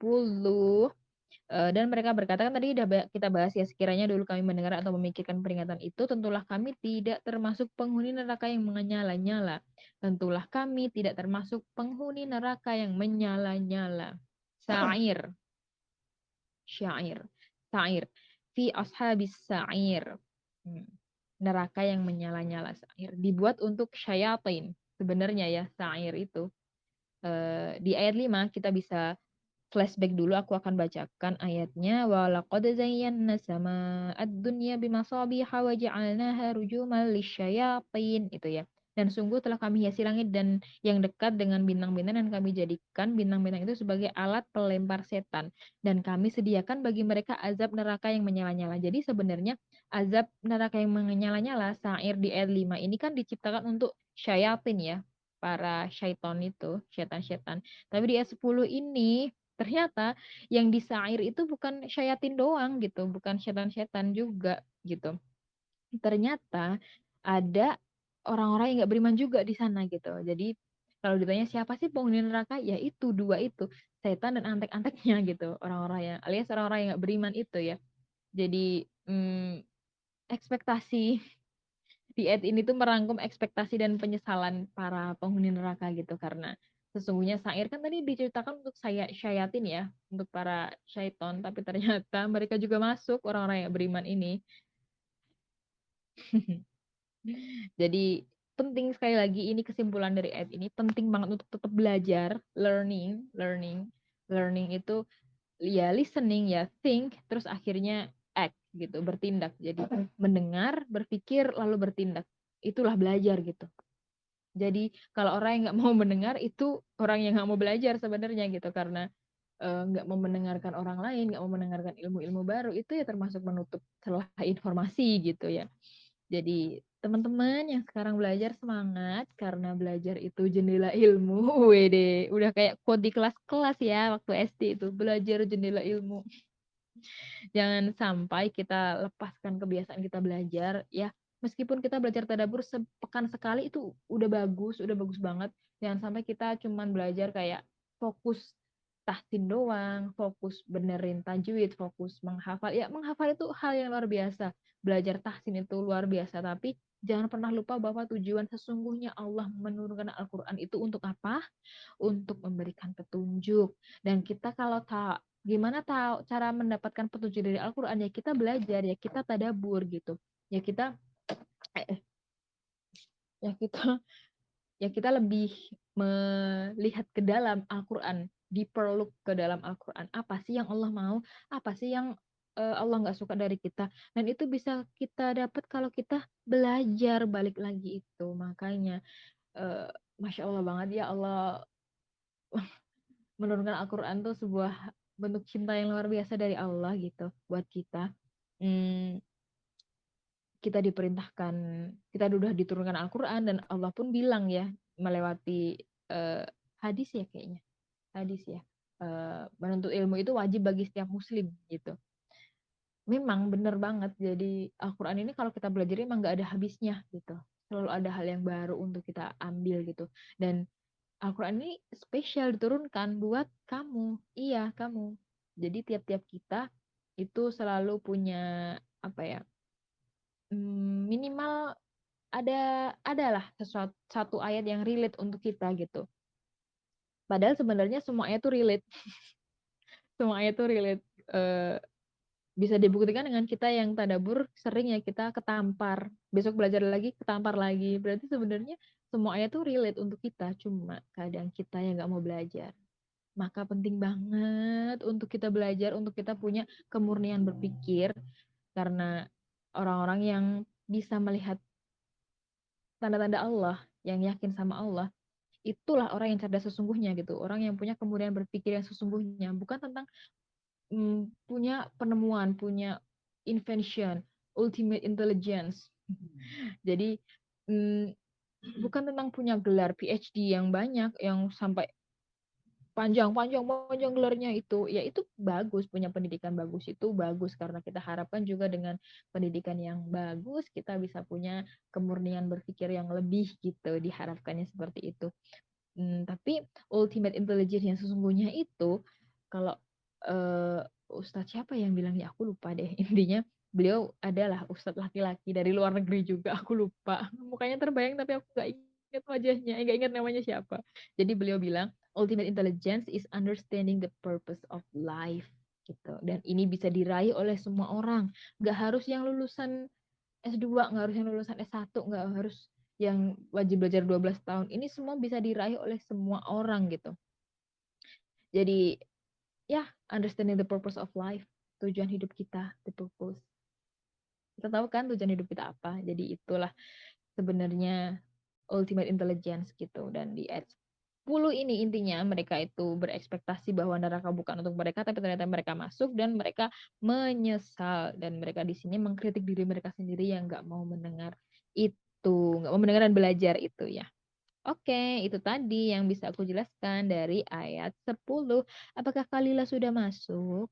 Dan mereka berkata, kan tadi udah kita bahas ya, sekiranya dulu kami mendengar atau memikirkan peringatan itu, tentulah kami tidak termasuk penghuni neraka yang menyala-nyala. Tentulah kami tidak termasuk penghuni neraka yang menyala-nyala. Sa'ir. Syair. Sa'ir. Fi ashabis sa'ir. Neraka yang menyala-nyala, sa'ir. Dibuat untuk syayatin. Sebenarnya ya, sa'ir itu. Di ayat 5 kita bisa flashback dulu, aku akan bacakan ayatnya. Walaqad zayyana sama'ad dunya bimasabiha wa ja'alnaha rujuman lisyayatin, itu ya. Dan sungguh telah kami hiasi langit dan yang dekat dengan bintang-bintang, dan kami jadikan bintang-bintang itu sebagai alat pelempar setan, dan kami sediakan bagi mereka azab neraka yang menyala-nyala. Jadi sebenarnya azab neraka yang menyala-nyala, sa'ir di ayat 5 ini kan diciptakan untuk syayatin ya, para syaiton itu, setan-setan. Tapi di ayat 10 ini ternyata yang di Sa'ir itu bukan syayatin doang gitu, bukan setan-setan juga gitu. Ternyata ada orang-orang yang nggak beriman juga di sana gitu. Jadi kalau ditanya siapa sih penghuni neraka, ya itu dua itu, setan dan antek-anteknya gitu, orang-orang yang alias orang-orang yang nggak beriman itu ya. Jadi ekspektasi di ayat ini tuh merangkum ekspektasi dan penyesalan para penghuni neraka gitu, karena sesungguhnya Sa'ir kan tadi diceritakan untuk syayatin ya, untuk para syaiton, tapi ternyata mereka juga masuk, orang-orang yang beriman ini. Jadi penting, sekali lagi ini kesimpulan dari ayat ini, penting banget untuk tetap belajar, learning itu ya listening ya, think, terus akhirnya act gitu, bertindak. Jadi mendengar, berpikir, lalu bertindak. Itulah belajar gitu. Jadi kalau orang yang nggak mau mendengar itu orang yang nggak mau belajar sebenarnya gitu, karena nggak mau mendengarkan orang lain, nggak mau mendengarkan ilmu-ilmu baru, itu ya termasuk menutup celah informasi gitu ya. Jadi teman-teman yang sekarang belajar, semangat, karena belajar itu jendela ilmu. Wede, udah kayak quote di kelas-kelas ya waktu SD itu, belajar jendela ilmu. Jangan sampai kita lepaskan kebiasaan kita belajar ya. Meskipun kita belajar tadabbur sepekan sekali itu udah bagus banget. Jangan sampai kita cuman belajar kayak fokus tahsin doang, fokus benerin tajwid, fokus menghafal. Ya menghafal itu hal yang luar biasa. Belajar tahsin itu luar biasa, tapi jangan pernah lupa bahwa tujuan sesungguhnya Allah menurunkan Al-Quran itu untuk apa? Untuk memberikan petunjuk. Dan kita kalau gimana tahu cara mendapatkan petunjuk dari Al-Quran, ya kita belajar, ya kita tadabur gitu, ya kita ya kita ya kita lebih melihat ke dalam Al-Quran, deeper look ke dalam Al-Quran, apa sih yang Allah mau, apa sih yang Allah nggak suka dari kita, dan itu bisa kita dapat kalau kita belajar, balik lagi itu. Makanya Masya Allah banget ya, Allah menurunkan Al-Quran tuh sebuah bentuk cinta yang luar biasa dari Allah gitu buat kita. Hmm, kita diperintahkan, kita udah diturunkan Al-Quran, dan Allah pun bilang ya melewati eh, hadis ya, kayaknya hadis ya, menuntut ilmu itu wajib bagi setiap muslim gitu. Memang bener banget, jadi Al-Quran ini kalau kita belajar emang gak ada habisnya gitu, selalu ada hal yang baru untuk kita ambil gitu. Dan Al-Quran ini spesial diturunkan buat kamu. Iya, kamu. Jadi tiap-tiap kita itu selalu punya apa ya? Minimal adalah sesuatu satu ayat yang relate untuk kita gitu. Padahal sebenarnya semua ayat tuh relate. Semua ayat tuh relate. Eh, Bisa dibuktikan dengan kita yang tadabur sering ya, kita ketampar. Besok belajar lagi, ketampar lagi. Berarti sebenarnya semua ayat tuh relate untuk kita. Cuma kadang kita yang nggak mau belajar. Maka penting banget untuk kita belajar, untuk kita punya kemurnian berpikir, karena orang-orang yang bisa melihat tanda-tanda Allah, yang yakin sama Allah, itulah orang yang cerdas sesungguhnya gitu. Orang yang punya kemurnian berpikir yang sesungguhnya, bukan tentang punya penemuan, punya invention, ultimate intelligence. Jadi bukan tentang punya gelar PhD yang banyak, yang sampai panjang gelarnya itu. Ya itu bagus, punya pendidikan bagus itu bagus, karena kita harapkan juga dengan pendidikan yang bagus kita bisa punya kemurnian berpikir yang lebih gitu, diharapkannya seperti itu. Tapi ultimate intelligence yang sesungguhnya itu, kalau Ustadz siapa yang bilangnya, aku lupa deh. Intinya beliau adalah Ustadz laki-laki dari luar negeri juga, aku lupa. Mukanya terbayang tapi aku gak ingat wajahnya, gak ingat namanya siapa. Jadi beliau bilang, ultimate intelligence is understanding the purpose of life. Gitu. Dan ini bisa diraih oleh semua orang. Gak harus yang lulusan S2, nggak harus yang lulusan S1, nggak harus yang wajib belajar 12 tahun. Ini semua bisa diraih oleh semua orang gitu. Jadi ya, understanding the purpose of life, tujuan hidup kita, the purpose. Kita tahu kan tujuan hidup kita apa. Jadi itulah sebenarnya ultimate intelligence gitu. Dan di ayat 10 ini intinya mereka itu berekspektasi bahwa neraka bukan untuk mereka, tapi ternyata mereka masuk dan mereka menyesal, dan mereka di sini mengkritik diri mereka sendiri yang nggak mau mendengar itu, nggak mau mendengar dan belajar itu ya. Oke, itu tadi yang bisa aku jelaskan dari ayat 10. Apakah Kalila sudah masuk?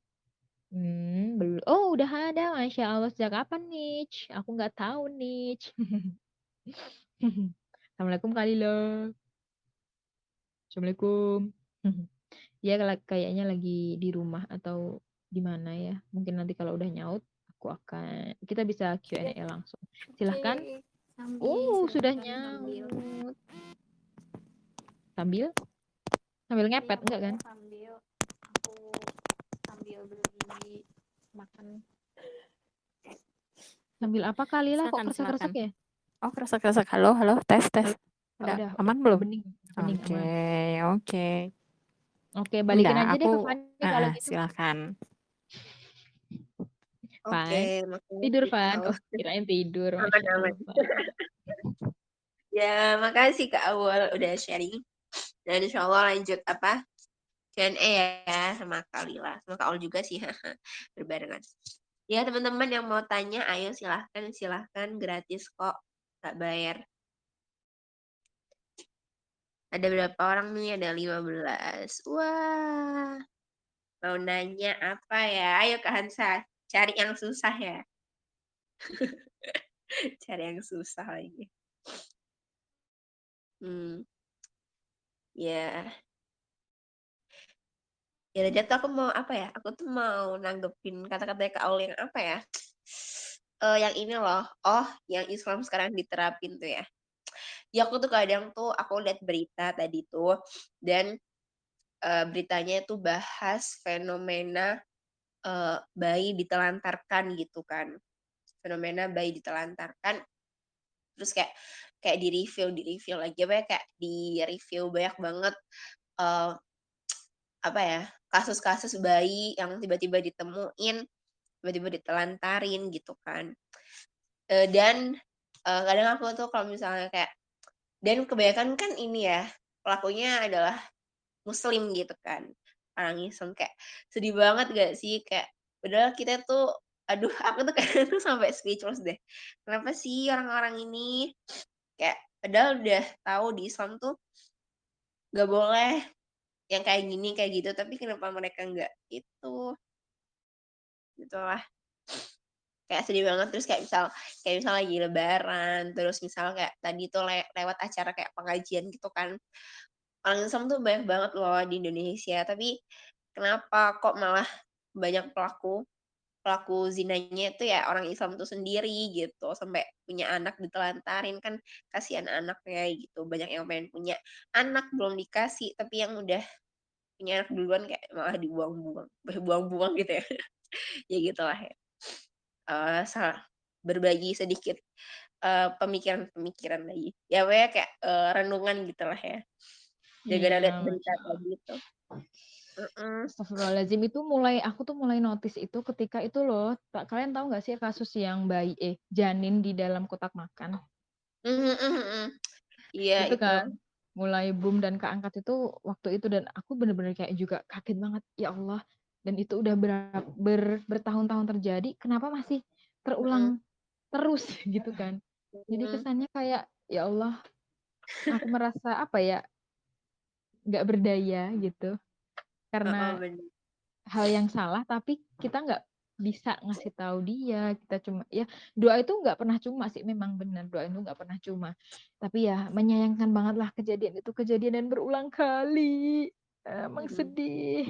Belum. Oh, udah ada. Masya Allah. Sejak kapan, Nich? Aku nggak tahu, Nich. Assalamualaikum, Kalila. Assalamualaikum. Ya, kayaknya lagi di rumah atau di mana ya. Mungkin nanti kalau udah nyaut, kita bisa Q&A langsung. Silahkan. Sudah nyaut. Sambil ngepet, enggak kan? Sambil beli makan. Sambil apa kali lah, kok Silakan, kresek-kresek ya? Oh, kresek-kresek. Halo, tes. Udah aman belum? Bening, Oke, aman. oke. Oke, balikin Enggak, aja deh ke Fanny kalau gitu. silakan. Oke, Fan. makasih Tidur, Kak Fan. Awal. Oh, kirain tidur. Aman, Masya aman. Allah. Ya, makasih Kak Awal udah sharing. Dan insya Allah lanjut Q&A ya sama Kak Lila. Sama Kak Awal juga sih. Berbarengan. Ya, teman-teman yang mau tanya, ayo silahkan. Gratis kok. Gak bayar. Ada berapa orang nih? Ada 15. Wah. Mau nanya apa ya? Ayo Kak Hansa. Cari yang susah ya. Cari yang susah lagi. Ya. Ya, tadi tuh aku mau apa ya? Aku tuh mau nanggepin kata-kata Kak Aul yang apa ya? Yang ini loh. Oh, yang Islam sekarang diterapin tuh ya. Ya aku tuh kadang tuh aku lihat berita tadi tuh, dan beritanya itu bahas fenomena bayi ditelantarkan gitu kan. Fenomena bayi ditelantarkan. Terus kayak di-review lagi apa ya, kayak di-review banyak banget apa ya, kasus-kasus bayi yang tiba-tiba ditemuin, tiba-tiba ditelantarin gitu kan. Dan kadang aku tuh kalau misalnya kayak, dan kebanyakan kan ini ya, pelakunya adalah muslim gitu kan, orang Islam. Kayak sedih banget gak sih, kayak padahal kita tuh, aduh aku tuh kadang tuh sampai speechless deh. Kenapa sih orang-orang ini kayak padahal udah tahu di Islam tuh gak boleh yang kayak gini kayak gitu, tapi kenapa mereka nggak itu, gitulah. Kayak sedih banget. Terus kayak misal lagi lebaran, terus misal kayak tadi tuh lewat acara kayak pengajian gitu kan, orang Islam tuh banyak banget loh di Indonesia, tapi kenapa kok malah banyak pelaku zinanya itu ya orang Islam tuh sendiri gitu, sampai punya anak ditelantarin. Kan kasihan anaknya gitu, banyak yang pengen punya anak belum dikasih, tapi yang udah punya anak duluan kayak malah dibuang-buang gitu ya. Ya gitulah ya. Berbagi sedikit pemikiran-pemikiran lagi. Ya pokoknya kayak renungan gitulah ya. Gara-gara lihat berita tadi itu. Astagfirullahaladzim, itu aku tuh mulai notice itu ketika itu loh. Kalian tahu nggak sih kasus yang janin di dalam kotak makan? Iya Itu itu. kan mulai boom dan keangkat itu waktu itu, dan aku bener-bener kayak juga kaget banget, ya Allah. Dan itu udah bertahun-tahun terjadi, kenapa masih terulang terus gitu kan? Jadi kesannya kayak Ya Allah, aku merasa apa ya, nggak berdaya gitu. Heeh, Karena bener. hal yang salah tapi kita nggak bisa ngasih tahu dia, kita cuma ya doa itu nggak pernah cuma sih, memang benar doa itu nggak pernah cuma. Tapi ya menyayangkan banget lah kejadian itu kejadian dan berulang kali. Emang Mhm. sedih.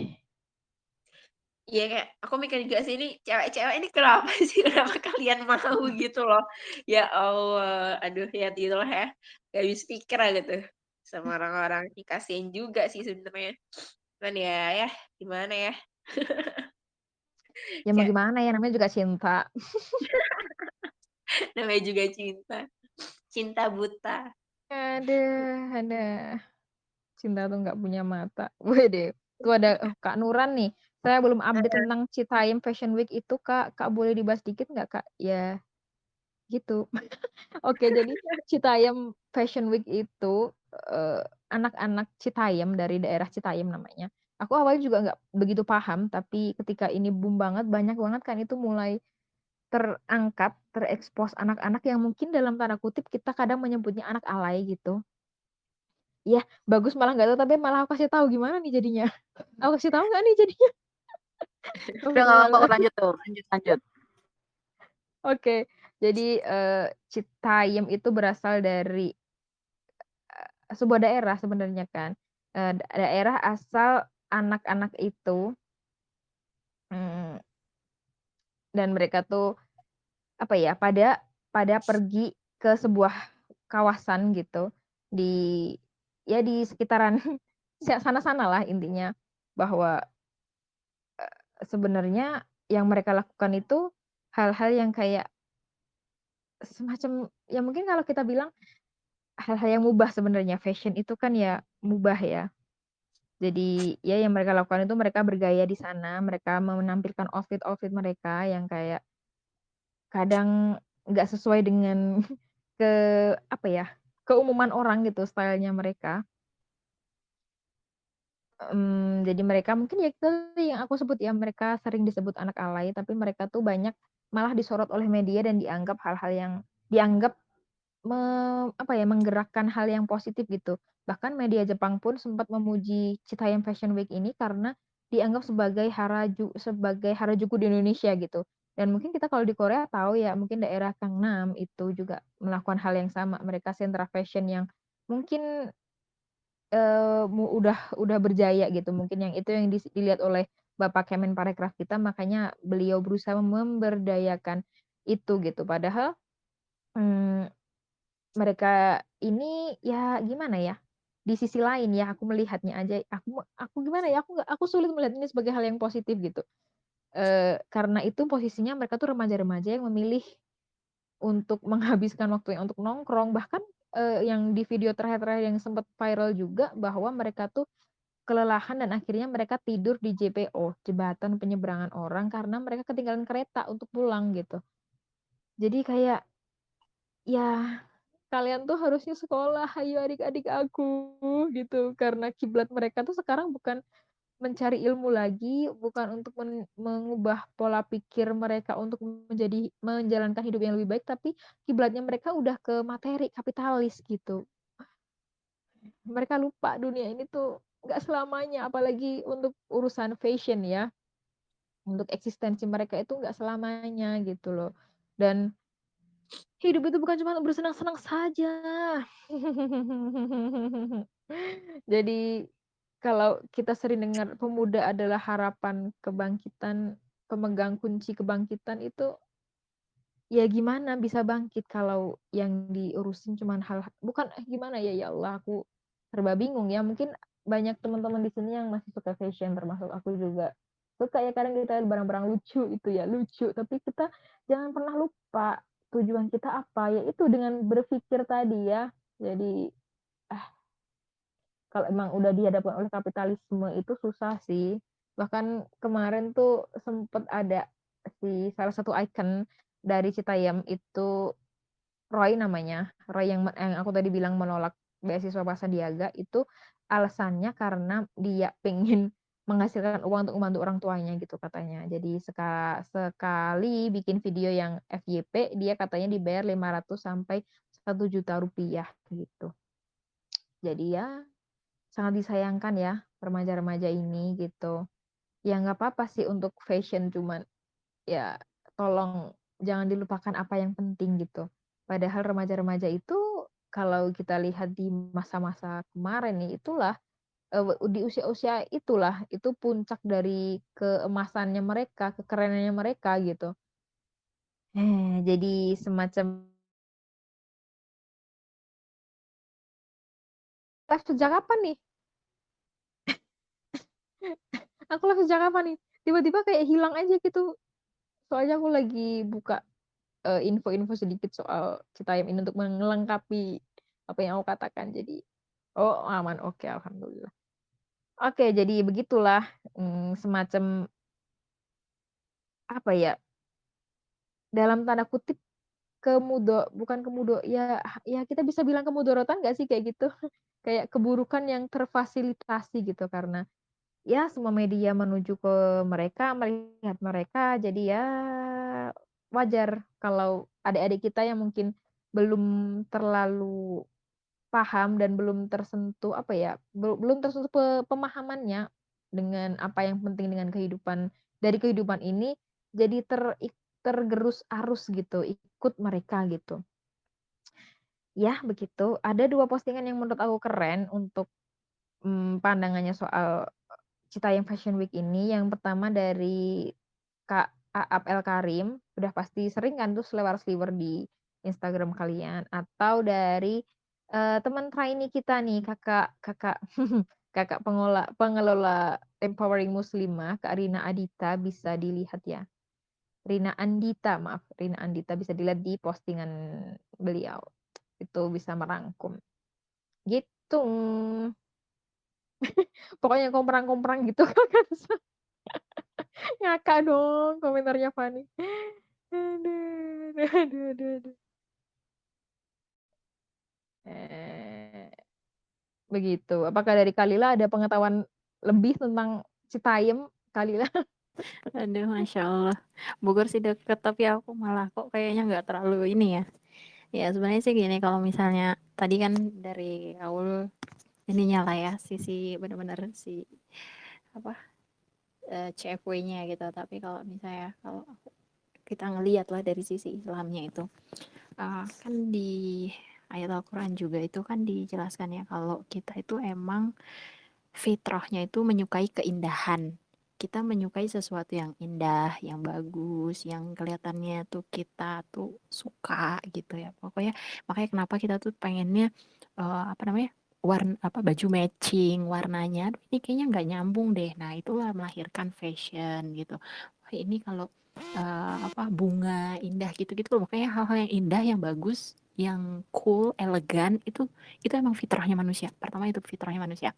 Iya, kayak aku mikir juga sih, ini cewek-cewek ini kenapa sih, kenapa kalian mau gitu loh. Ya Allah, aduh ya gitulah ya, gak habis pikir lah gitu sama orang-orang. Ih, kasihan juga sih sebenarnya. Cuman ya gimana ya, Ya mau kayak gimana ya, namanya juga cinta. namanya juga cinta, cinta buta. Ada. Cinta tuh nggak punya mata. Wede, tuh ada Kak Nuran nih. Saya belum update Heeh. tentang Citayam Fashion Week itu, Kak. Kak boleh dibahas dikit nggak, Kak? Ya, gitu. Oke, jadi Citayam Fashion Week itu anak-anak Citayam dari daerah Citayam namanya. Aku awalnya juga nggak begitu paham, tapi ketika ini boom banget, banyak banget kan itu mulai terangkat, terekspos anak-anak yang mungkin dalam tanda kutip kita kadang menyebutnya anak alay gitu. Iya, bagus malah nggak tahu, tapi malah aku kasih tahu gimana nih jadinya. Aku kasih tahu nggak nih jadinya? Udah nggak apa-apa, Astagfirullahaladzim. lanjut tuh, lanjut. Oke, jadi Citayam itu berasal dari sebuah daerah sebenarnya kan. Daerah asal anak-anak itu, mm, dan mereka tuh apa ya, pada pergi ke sebuah kawasan gitu di ya di sekitaran sana-sana lah intinya, bahwa sebenarnya yang mereka lakukan itu hal-hal yang kayak semacam ya mungkin kalau kita bilang hal-hal yang mubah sebenarnya, fashion itu kan ya mubah ya. Jadi ya yang mereka lakukan itu mereka bergaya di sana, mereka menampilkan outfit-outfit mereka yang kayak kadang nggak sesuai dengan ke apa ya, keumuman orang gitu stylenya mereka. Jadi mereka mungkin ya itu yang aku sebut ya, mereka sering disebut anak alay, tapi mereka tuh banyak malah disorot oleh media dan dianggap hal-hal yang dianggap apa ya, menggerakkan hal yang positif gitu. Bahkan media Jepang pun sempat memuji Citayam Fashion Week ini karena dianggap sebagai Harajuku di Indonesia gitu. Dan mungkin kita kalau di Korea tahu ya, mungkin daerah Gangnam itu juga melakukan hal yang sama. Mereka sentra fashion yang mungkin udah berjaya gitu. Mungkin yang itu yang dilihat oleh Bapak Kemenparekraf kita, makanya beliau berusaha memberdayakan itu gitu. Padahal hmm, mereka ini ya gimana ya, di sisi lain ya aku melihatnya aja, aku gimana ya, aku sulit melihat ini sebagai hal yang positif gitu. Karena itu posisinya mereka tuh remaja-remaja yang memilih untuk menghabiskan waktunya untuk nongkrong, bahkan yang di video terakhir-terakhir yang sempat viral juga bahwa mereka tuh kelelahan dan akhirnya mereka tidur di JPO, jembatan penyeberangan orang, karena mereka ketinggalan kereta untuk pulang gitu. Jadi kayak ya kalian tuh harusnya sekolah, ayo adik-adik aku gitu. Karena kiblat mereka tuh sekarang bukan mencari ilmu lagi, bukan untuk mengubah pola pikir mereka untuk menjalankan hidup yang lebih baik, tapi kiblatnya mereka udah ke materi, kapitalis gitu. Mereka lupa dunia ini tuh nggak selamanya, apalagi untuk urusan fashion ya. Untuk eksistensi mereka itu nggak selamanya gitu loh. Dan hidup itu bukan cuma bersenang-senang saja. Jadi kalau kita sering dengar pemuda adalah harapan kebangkitan, pemegang kunci kebangkitan itu, ya gimana bisa bangkit kalau yang diurusin cuman hal bukan gimana ya, ya Allah aku serba bingung ya. Mungkin banyak teman-teman di sini yang masih suka fashion, termasuk aku juga. Suka ya kadang kita lihat barang-barang lucu itu ya, lucu, tapi kita jangan pernah lupa tujuan kita apa, yaitu dengan berpikir tadi ya. Jadi kalau emang udah dihadapkan oleh kapitalisme itu susah sih. Bahkan kemarin tuh sempet ada salah satu ikon dari Citayam itu Roy namanya. Roy yang aku tadi bilang menolak beasiswa Pasadiaga itu alasannya karena dia pengen menghasilkan uang untuk membantu orang tuanya gitu katanya. Jadi sekali bikin video yang FYP dia katanya dibayar 500 sampai Rp1 juta gitu. Jadi ya sangat disayangkan ya remaja-remaja ini gitu. Ya nggak apa-apa sih untuk fashion, cuman ya tolong jangan dilupakan apa yang penting gitu. Padahal remaja-remaja itu kalau kita lihat di masa-masa kemarin nih, itulah di usia-usia itulah, itu puncak dari keemasannya mereka, kekerenannya mereka gitu. Jadi semacam live sejak kapan nih? Aku live sejak kapan nih? Tiba-tiba kayak hilang aja gitu. Soalnya aku lagi buka info-info sedikit soal Citayam ini untuk melengkapi apa yang aku katakan. Jadi, oh aman, oke, alhamdulillah. Oke, jadi begitulah semacam apa ya? Dalam tanda kutip bukan ya ya kita bisa bilang kemudorotan nggak sih kayak gitu? Kayak keburukan yang terfasilitasi gitu karena ya semua media menuju ke mereka, melihat mereka, jadi ya wajar kalau adik-adik kita yang mungkin belum terlalu paham dan belum tersentuh apa ya, belum tersentuh pemahamannya dengan apa yang penting dengan dari kehidupan ini, jadi tergerus arus gitu, ikut mereka gitu. Ya begitu, ada 2 postingan yang menurut aku keren untuk, pandangannya soal Citayam Fashion Week ini. Yang pertama dari Kak Aap El Karim, udah pasti sering kan tuh seliwer-sliwer di Instagram kalian, atau dari, teman trainee kita nih Kakak Kakak Kakak pengelola Empowering Muslimah, Kak Rina Adita, bisa dilihat ya. Rina Andita, maaf, Rina Andita bisa dilihat di postingan beliau. Itu bisa merangkum. Gitu. Pokoknya komprang-komprang gitu kan. Ngakak dong komentarnya Fani. Aduh. Begitu. Apakah dari Kalila ada pengetahuan lebih tentang Citayam, Kalila? Aduh, Masya Allah. Bogor sih deket, tapi aku malah kok kayaknya nggak terlalu ini ya. Ya sebenarnya sih gini, kalau misalnya tadi kan dari Aul ininya lah ya, sisi benar-benar si apa CFW-nya gitu. Tapi kalau misalnya kalau kita ngelihat lah dari sisi Islamnya itu, kan di ayat Al-Quran juga itu kan dijelaskan ya kalau kita itu emang fitrahnya itu menyukai keindahan. Kita menyukai sesuatu yang indah, yang bagus, yang kelihatannya tuh kita tuh suka gitu ya. Pokoknya makanya kenapa kita tuh pengennya apa namanya? Warna apa baju matching warnanya. Aduh, ini kayaknya nggak nyambung deh. Nah, itulah melahirkan fashion gitu. Wah, ini kalau apa bunga indah gitu-gitu loh. Makanya hal-hal yang indah, yang bagus, yang cool, elegan itu emang fitrahnya manusia. Pertama itu fitrahnya manusia.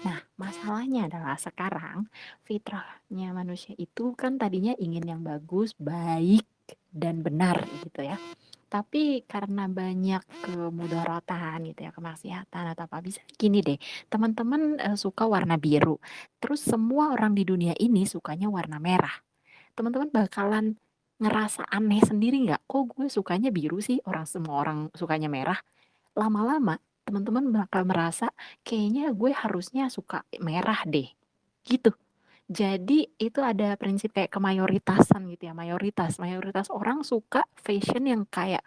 Nah, masalahnya adalah sekarang fitrahnya manusia itu kan tadinya ingin yang bagus, baik, dan benar gitu ya. Tapi karena banyak kemudaratan gitu ya, kemaksiatan atau apa, bisa gini deh, teman-teman suka warna biru. Terus semua orang di dunia ini sukanya warna merah. Teman-teman bakalan ngerasa aneh sendiri nggak? Kok gue sukanya biru sih, semua orang sukanya merah? Lama-lama teman-teman bakal merasa kayaknya gue harusnya suka merah deh gitu. Jadi itu ada prinsip kayak kemayoritasan gitu ya, mayoritas orang suka fashion yang kayak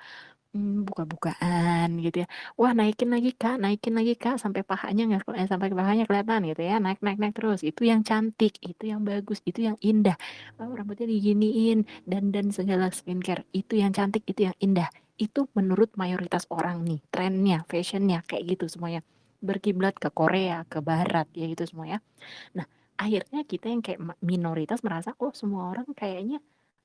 buka-bukaan gitu ya. Wah, naikin lagi kak sampai pahanya nggak sampai pahanya kelihatan gitu ya, naik naik naik terus. Itu yang cantik, itu yang bagus, itu yang indah. Oh, rambutnya diginiin dan segala skincare, itu yang cantik, itu yang indah. Itu menurut mayoritas orang nih, trennya, fashionnya kayak gitu semuanya. Berkiblat ke Korea, ke Barat ya gitu semuanya. Nah, akhirnya kita yang kayak minoritas merasa, oh semua orang kayaknya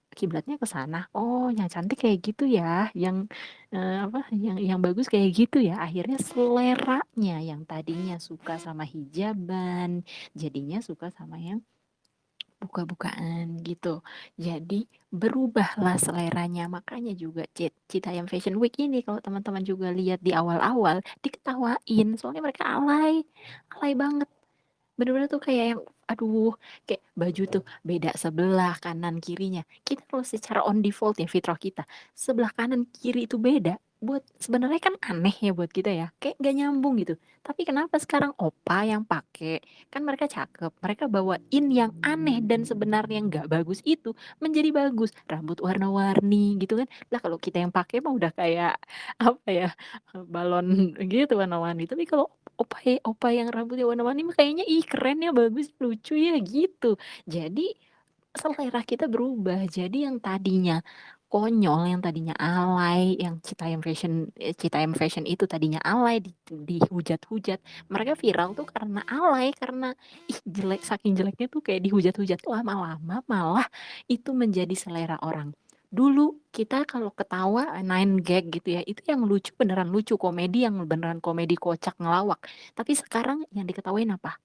kiblatnya ke sana. Oh, yang cantik kayak gitu ya, yang apa, yang bagus kayak gitu ya. Akhirnya seleranya yang tadinya suka sama hijaban, jadinya suka sama yang buka-bukaan gitu. Jadi berubahlah seleranya. Makanya juga Citayam Fashion Week ini kalau teman-teman juga lihat di awal-awal diketawain, soalnya mereka alay, alay banget. Bener-bener tuh kayak yang aduh, kayak baju tuh beda sebelah kanan kirinya. Kita kalau secara on default ya fitrah kita, sebelah kanan kiri itu beda. buat sebenarnya kan aneh ya buat kita ya, kayak gak nyambung gitu. Tapi kenapa sekarang opa yang pakai, kan mereka cakep, mereka bawain yang aneh dan sebenarnya nggak bagus itu menjadi bagus. Rambut warna-warni gitu kan. Lah kalau kita yang pakai mah udah kayak apa ya, balon gitu warna-warni. Tapi kalau opa yang rambutnya warna-warni mah kayaknya ih keren ya, bagus, lucu ya gitu. Jadi selera kita berubah. Jadi yang tadinya konyol, yang tadinya alay, yang Citayam Fashion itu tadinya alay, dihujat-hujat. Mereka viral tuh karena alay, karena ih jelek, saking jeleknya tuh kayak dihujat-hujat. Lama-lama malah itu menjadi selera orang. Dulu kita kalau ketawa nine gag gitu ya, itu yang lucu beneran lucu, komedi yang beneran komedi kocak ngelawak. Tapi sekarang yang diketawain apa?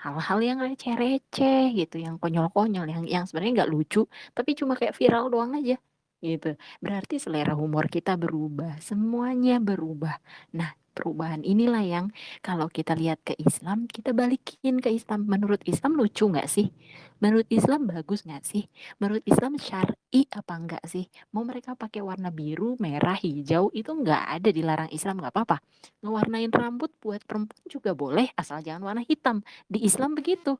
Hal-hal yang receh-receh gitu, yang konyol-konyol, yang sebenarnya nggak lucu, tapi cuma kayak viral doang aja gitu. Berarti selera humor kita berubah, semuanya berubah. Nah, perubahan inilah yang kalau kita lihat ke Islam, kita balikin ke Islam. Menurut Islam lucu nggak sih? Menurut Islam bagus nggak sih? Menurut Islam syar'i apa enggak sih? Mau mereka pakai warna biru, merah, hijau, itu nggak ada dilarang Islam, nggak apa-apa. Ngewarnain rambut buat perempuan juga boleh, asal jangan warna hitam. Di Islam begitu.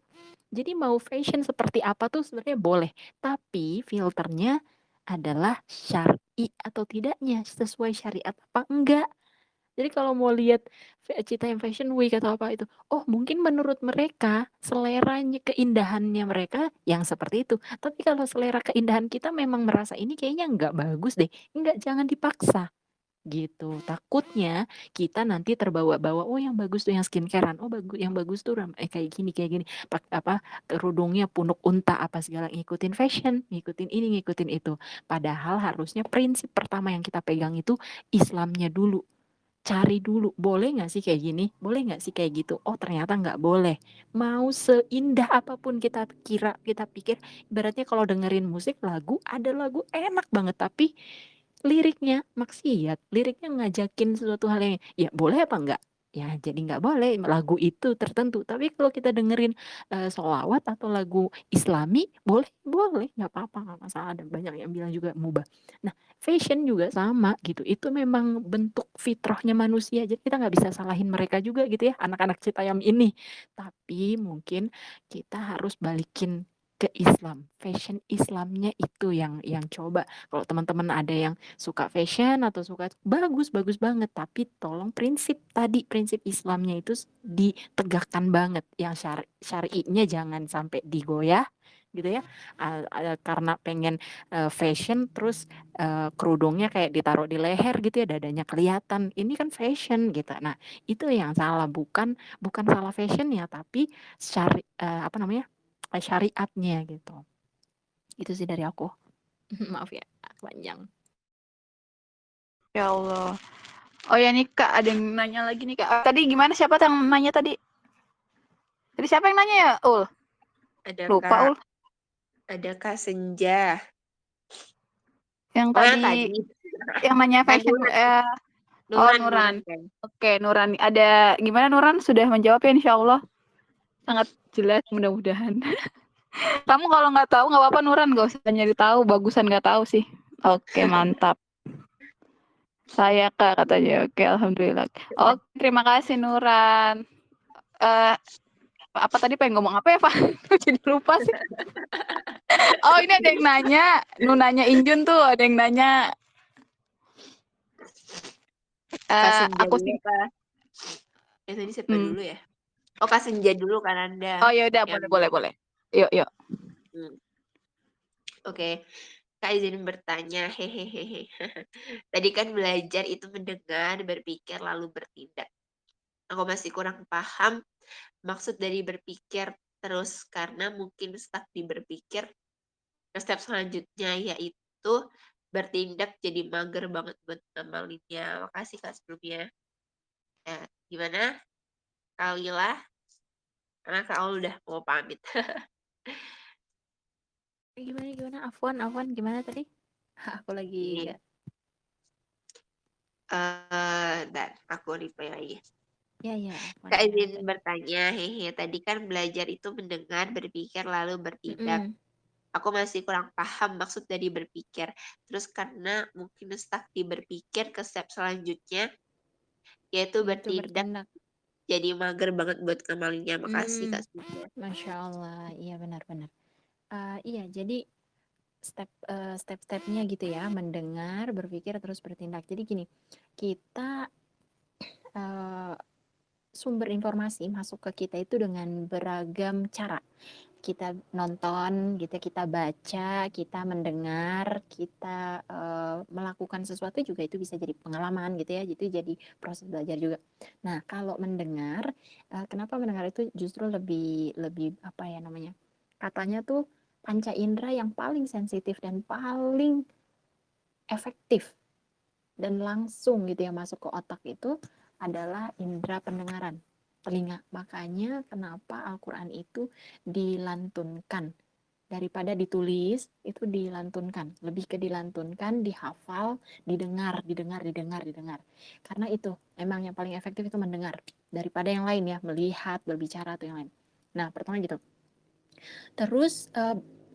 Jadi mau fashion seperti apa tuh sebenarnya boleh, tapi filternya adalah syar'i atau tidaknya, sesuai syariat apa enggak. Jadi kalau mau lihat Citayam Fashion Week atau apa itu, oh mungkin menurut mereka seleranya, keindahannya mereka yang seperti itu. Tapi kalau selera keindahan kita memang merasa ini kayaknya enggak bagus deh, enggak, jangan dipaksa gitu. Takutnya kita nanti terbawa-bawa, oh yang bagus tuh yang skincarean, oh bagus, yang bagus tuh kayak gini apa, kerudungnya punuk unta apa segala, ngikutin fashion, ngikutin ini, ngikutin itu. Padahal harusnya prinsip pertama yang kita pegang itu Islamnya dulu. Cari dulu, boleh nggak sih kayak gini, boleh nggak sih kayak gitu, oh ternyata nggak boleh. Mau seindah apapun kita kira, kita pikir, ibaratnya kalau dengerin musik, lagu, ada lagu enak banget tapi liriknya maksiat, liriknya ngajakin sesuatu hal yang ya boleh apa enggak? Ya jadi nggak boleh lagu itu tertentu. Tapi kalau kita dengerin sholawat atau lagu Islami, boleh, boleh, nggak apa-apa, nggak masalah. Ada banyak yang bilang juga mubah. Nah, fashion juga sama gitu. Itu memang bentuk fitrahnya manusia. Jadi kita nggak bisa salahin mereka juga gitu ya, anak-anak Citayam ini. Tapi mungkin kita harus balikin ke Islam, fashion Islamnya itu yang coba. Kalau teman-teman ada yang suka fashion atau suka, bagus bagus banget, tapi tolong prinsip tadi, prinsip Islamnya itu ditegakkan banget, yang syar'inya jangan sampai digoyah gitu ya. Karena pengen fashion terus kerudungnya kayak ditaruh di leher gitu ya, dadanya kelihatan, ini kan fashion gitu. Nah itu yang salah, bukan salah fashionnya, tapi apa namanya, syariatnya gitu. Itu sih dari aku. Maaf ya, panjang. Ya Allah. Oh ya nih Kak, ada yang nanya lagi nih Kak. Tadi gimana, siapa yang nanya tadi? Tadi siapa yang nanya ya? Ada Lupa Kak, Ul. ada Kak Senja. Yang Oh yang tadi tadi. yang nanya Kak fashion Nuran, Nuran. kan. Oke, Nuran. Ada gimana Nuran? Sudah menjawab ya insya Allah. Sangat jelas mudah-mudahan. Kamu kalau nggak tahu nggak apa-apa Nuran, nggak usah nyari tahu. Bagusan nggak tahu sih. Oke, mantap. Saya Kak katanya. Oke, alhamdulillah. Oke, terima kasih Nuran. Apa tadi pengen ngomong apa ya Pak? Jadi lupa sih. Oh ini ada yang nanya, Nunanya Injun tuh ada yang nanya. Kak Senja Aku dulu sih. Kak. Tadi siapa dulu ya? Oh Kak Senja dulu kan Anda. Oh ya udah, boleh. Yuk. Oke. Kak izin bertanya, hehehe. Tadi kan belajar itu mendengar, berpikir, lalu bertindak. Aku masih kurang paham maksud dari berpikir terus, karena mungkin stuck di berpikir. Step selanjutnya yaitu bertindak, jadi mager banget buat ngamalinnya. Makasih Kak sebelumnya. Ya, gimana Kak Lila? Karena Kak Aul udah mau pamit. Gimana? Afwan, gimana tadi? Aku lagi Ini, nggak. dan aku replay lagi. Ya, Afwan, Kak gimana izin tadi? bertanya, hehe. Tadi kan belajar itu mendengar, berpikir, lalu bertindak. aku masih kurang paham maksud dari berpikir. Terus karena mungkin stuck di berpikir ke step selanjutnya, yaitu Yaitu bertindak, bertindak. jadi mager banget buat ngamalinnya. Makasih Kak Hmm, Cynthia. Masya Allah, iya benar-benar. Iya, jadi step-stepnya gitu ya, mendengar, berpikir, terus bertindak. Jadi gini, kita eh, sumber informasi masuk ke kita itu dengan beragam cara. Kita nonton gitu, kita baca, kita mendengar, kita melakukan sesuatu juga itu bisa jadi pengalaman gitu ya, jadi proses belajar juga. Nah, kalau mendengar, kenapa mendengar itu justru lebih lebih apa ya namanya? Katanya tuh panca indera yang paling sensitif dan paling efektif dan langsung gitu ya masuk ke otak itu adalah indera pendengaran, telinga. Makanya kenapa Al-Quran itu dilantunkan daripada ditulis, itu dilantunkan, lebih ke dilantunkan, dihafal, didengar, didengar, didengar, didengar. Karena itu emang yang paling efektif itu mendengar daripada yang lain ya, melihat, berbicara atau yang lain. Nah, pertama gitu. Terus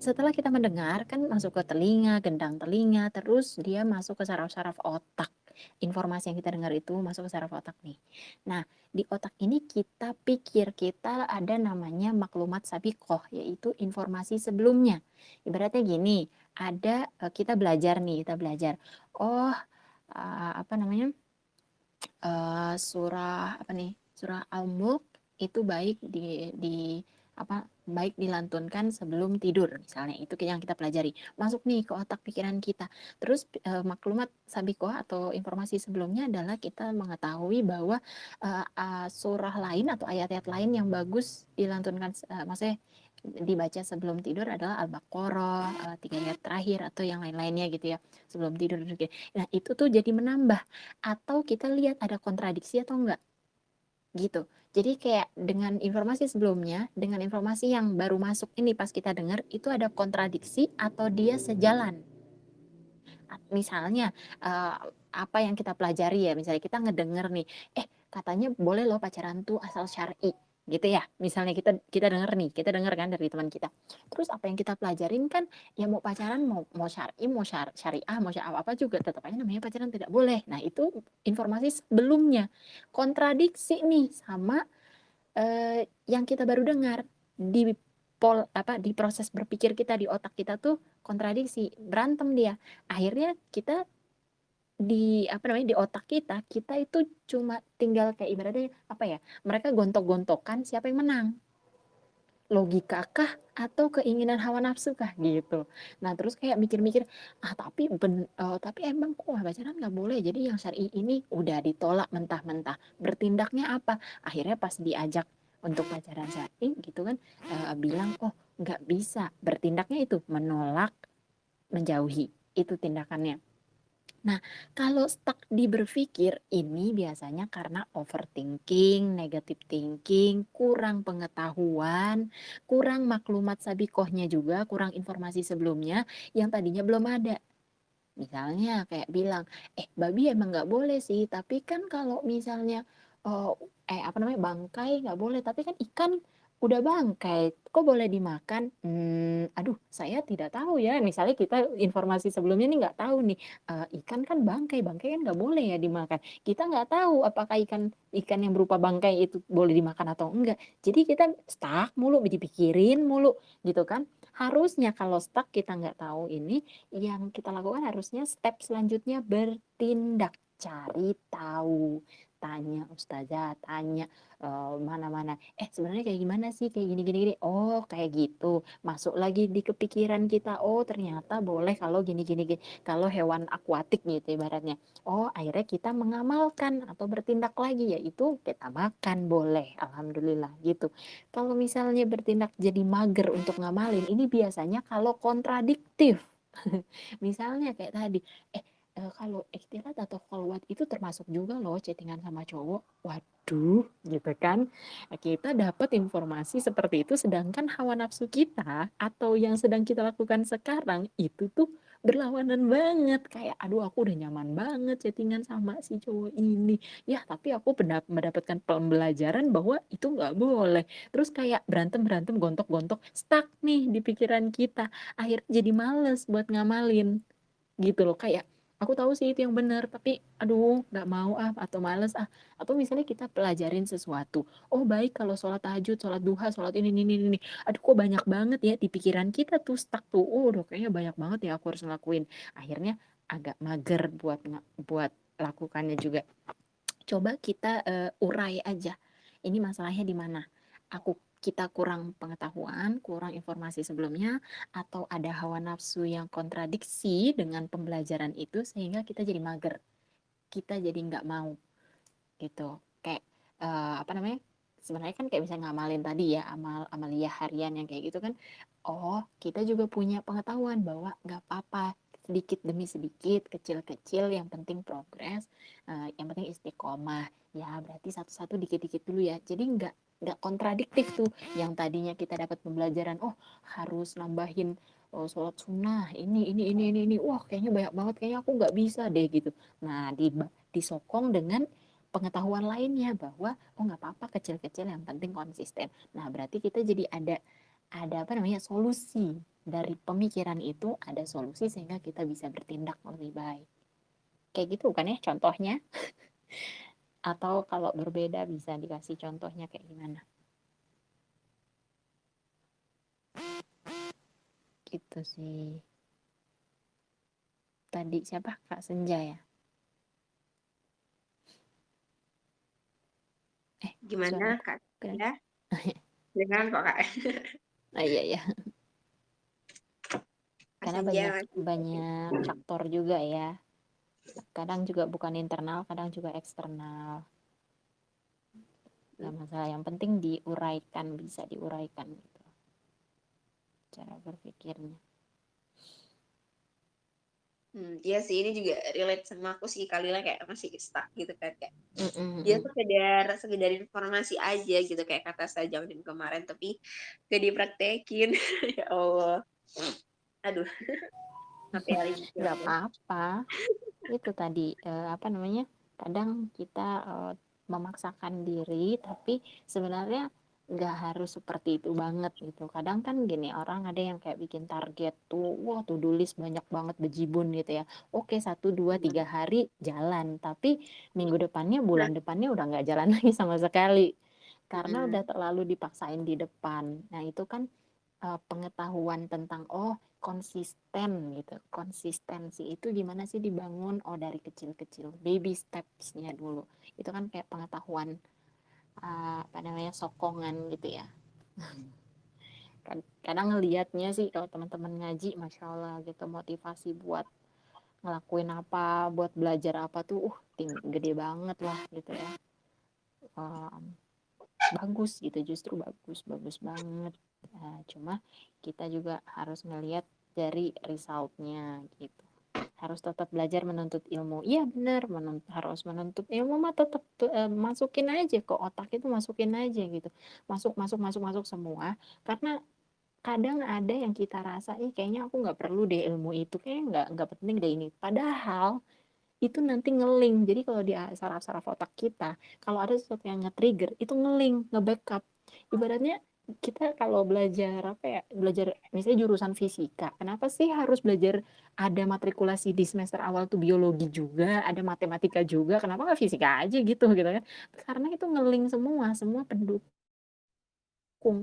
setelah kita mendengar kan masuk ke telinga, gendang telinga, terus dia masuk ke saraf-saraf otak. Informasi yang kita dengar itu masuk ke saraf otak nih. Nah, di otak ini kita pikir, kita ada namanya maklumat sabiqoh, yaitu informasi sebelumnya. Ibaratnya gini, ada kita belajar nih, kita belajar. Oh, apa namanya? Surah apa nih? Surah Al-Mulk itu baik di apa baik dilantunkan sebelum tidur misalnya, itu yang kita pelajari masuk nih ke otak pikiran kita. Terus maklumat sabiqoh atau informasi sebelumnya adalah kita mengetahui bahwa surah lain atau ayat-ayat lain yang bagus dilantunkan, maksudnya dibaca sebelum tidur adalah Al-Baqarah, 3 ayat terakhir atau yang lain-lainnya gitu ya sebelum tidur. Nah itu tuh jadi menambah, atau kita lihat ada kontradiksi atau enggak gitu. Jadi kayak dengan informasi sebelumnya, dengan informasi yang baru masuk ini pas kita dengar itu ada kontradiksi atau dia sejalan. Misalnya apa yang kita pelajari ya, misalnya kita ngedenger nih, katanya boleh loh pacaran tuh asal syar'i gitu ya. Misalnya kita denger nih, kita denger kan dari teman kita. Terus apa yang kita pelajarin kan ya mau pacaran mau syar'i, mau syariah, mau apa juga tetap aja namanya pacaran tidak boleh. Nah, itu informasi sebelumnya. Kontradiksi nih sama yang kita baru dengar di di proses berpikir kita di otak kita tuh kontradiksi, berantem dia. Akhirnya kita di apa namanya di otak kita itu cuma tinggal kayak ibaratnya apa ya, mereka gontok-gontokan siapa yang menang, logika kah atau keinginan hawa nafsu kah gitu. Nah terus kayak mikir-mikir, tapi emang kok pacaran nggak boleh, jadi yang syar'i ini udah ditolak mentah-mentah, bertindaknya apa. Akhirnya pas diajak untuk pacaran syar'i gitu kan, bilang oh nggak bisa, bertindaknya itu menolak, menjauhi, itu tindakannya. Nah, kalau stuck di berpikir, ini biasanya karena overthinking, negative thinking, kurang pengetahuan, kurang maklumat sabikohnya juga, kurang informasi sebelumnya yang tadinya belum ada. Misalnya kayak bilang, babi emang nggak boleh sih, tapi kan kalau misalnya oh, apa namanya bangkai nggak boleh, tapi kan ikan udah bangkai, kok boleh dimakan? Aduh, saya tidak tahu ya. Misalnya kita informasi sebelumnya nih nggak tahu nih, ikan kan bangkai, bangkai kan nggak boleh ya dimakan. Kita nggak tahu apakah ikan ikan yang berupa bangkai itu boleh dimakan atau enggak. Jadi kita stuck mulu, dipikirin mulu, gitu kan? Harusnya kalau stuck kita nggak tahu ini, yang kita lakukan harusnya step selanjutnya bertindak, cari tahu, tanya ustazah, tanya mana-mana, sebenarnya kayak gimana sih, kayak gini, oh kayak gitu, masuk lagi di kepikiran kita, oh ternyata boleh kalau gini, kalau hewan akuatik gitu ibaratnya, oh akhirnya kita mengamalkan atau bertindak lagi, yaitu kita makan boleh, alhamdulillah gitu. Kalau misalnya bertindak jadi mager untuk ngamalin, ini biasanya kalau kontradiktif. Misalnya kayak tadi, kalau ikhtilat atau kholwat itu termasuk juga loh chattingan sama cowok. Waduh, gitu kan. Kita dapat informasi seperti itu sedangkan hawa nafsu kita atau yang sedang kita lakukan sekarang itu tuh berlawanan banget. Kayak aduh aku udah nyaman banget chattingan sama si cowok ini. Ya, tapi aku mendapatkan pembelajaran bahwa itu nggak boleh. Terus kayak berantem-berantem, gontok-gontok, stuck nih di pikiran kita. Akhirnya jadi males buat ngamalin gitu loh. Kayak aku tahu sih itu yang benar tapi aduh nggak mau atau males atau misalnya kita pelajarin sesuatu, oh baik kalau sholat tahajud, sholat duha, sholat ini, aduh kok banyak banget ya di pikiran kita tuh stuck tuh, oh udah kayaknya banyak banget ya aku harus ngelakuin, akhirnya agak mager buat lakukannya juga. Coba kita urai aja ini masalahnya di mana, kita kurang pengetahuan, kurang informasi sebelumnya, atau ada hawa nafsu yang kontradiksi dengan pembelajaran itu sehingga kita jadi mager, kita jadi nggak mau gitu. Kayak apa namanya? Sebenarnya kan kayak bisa ngamalin tadi ya, amaliyah harian yang kayak gitu kan. Oh, kita juga punya pengetahuan bahwa nggak apa-apa, sedikit demi sedikit, kecil-kecil, yang penting progres, yang penting istiqomah. Ya, berarti satu-satu dikit-dikit dulu ya. Jadi nggak kontradiktif tuh. Yang tadinya kita dapat pembelajaran, oh harus nambahin sholat sunnah, ini. Wah, kayaknya banyak banget, kayaknya aku nggak bisa deh gitu. Nah, disokong dengan pengetahuan lainnya bahwa oh nggak apa-apa kecil-kecil yang penting konsisten. Nah berarti kita jadi ada apa namanya solusi dari pemikiran itu, ada solusi sehingga kita bisa bertindak lebih baik. Kayak gitu kan ya contohnya? Atau kalau berbeda bisa dikasih contohnya kayak gimana? Gitu sih. Tadi siapa? Kak Senja ya? Gimana Suaraku Kak? keren. Ya, dengan kok Kak. Iya ya. Kak Karena Senja banyak masih. banyak faktor juga ya. Kadang juga bukan internal, kadang juga eksternal. Gak masalah, yang penting diuraikan, bisa diuraikan gitu cara berpikirnya. Iya sih ini juga relate sama aku sih Kalila kayak masih stuck gitu kan kayak dia Mm-mm. sekedar informasi aja gitu kayak kata saya jauhin kemarin tapi gak dipraktekin. Ya Allah, aduh sampai hari ini Nggak apa-apa, itu tadi apa namanya, kadang kita memaksakan diri tapi sebenarnya nggak harus seperti itu banget gitu. Kadang kan gini, orang ada yang kayak bikin target tuh, wah to do list banyak banget bejibun gitu ya, oke 1 2 3 hari jalan tapi minggu depannya, nah, bulan depannya udah nggak jalan lagi sama sekali karena mm, udah terlalu dipaksain di depan. Nah itu kan pengetahuan tentang oh konsisten gitu. Konsistensi itu gimana sih dibangun? Oh dari kecil-kecil, baby steps-nya dulu. Itu kan kayak pengetahuan apa namanya sokongan gitu ya. Kadang ngelihatnya sih kalau teman-teman ngaji, masya Allah gitu, motivasi buat ngelakuin apa, buat belajar apa tuh, gede banget lah gitu ya. Um, Bagus gitu, justru bagus bagus banget. Cuma kita juga harus ngelihat dari resultnya gitu, harus tetap belajar menuntut ilmu, iya benar, harus menuntut ilmu mah tetap masukin aja ke otak, itu masukin aja gitu, masuk masuk masuk masuk semua, karena kadang ada yang kita rasa kayaknya aku nggak perlu deh ilmu itu, kayaknya nggak penting deh ini, padahal itu nanti ngeling. Jadi kalau di saraf-saraf otak kita, kalau ada sesuatu yang nge-trigger, itu ngeling, nge-backup. Ibaratnya kita kalau belajar apa ya, belajar misalnya jurusan fisika, kenapa sih harus belajar, ada matrikulasi di semester awal tuh biologi juga, ada matematika juga, kenapa nggak fisika aja gitu kan? Karena itu ngeling semua pendukung,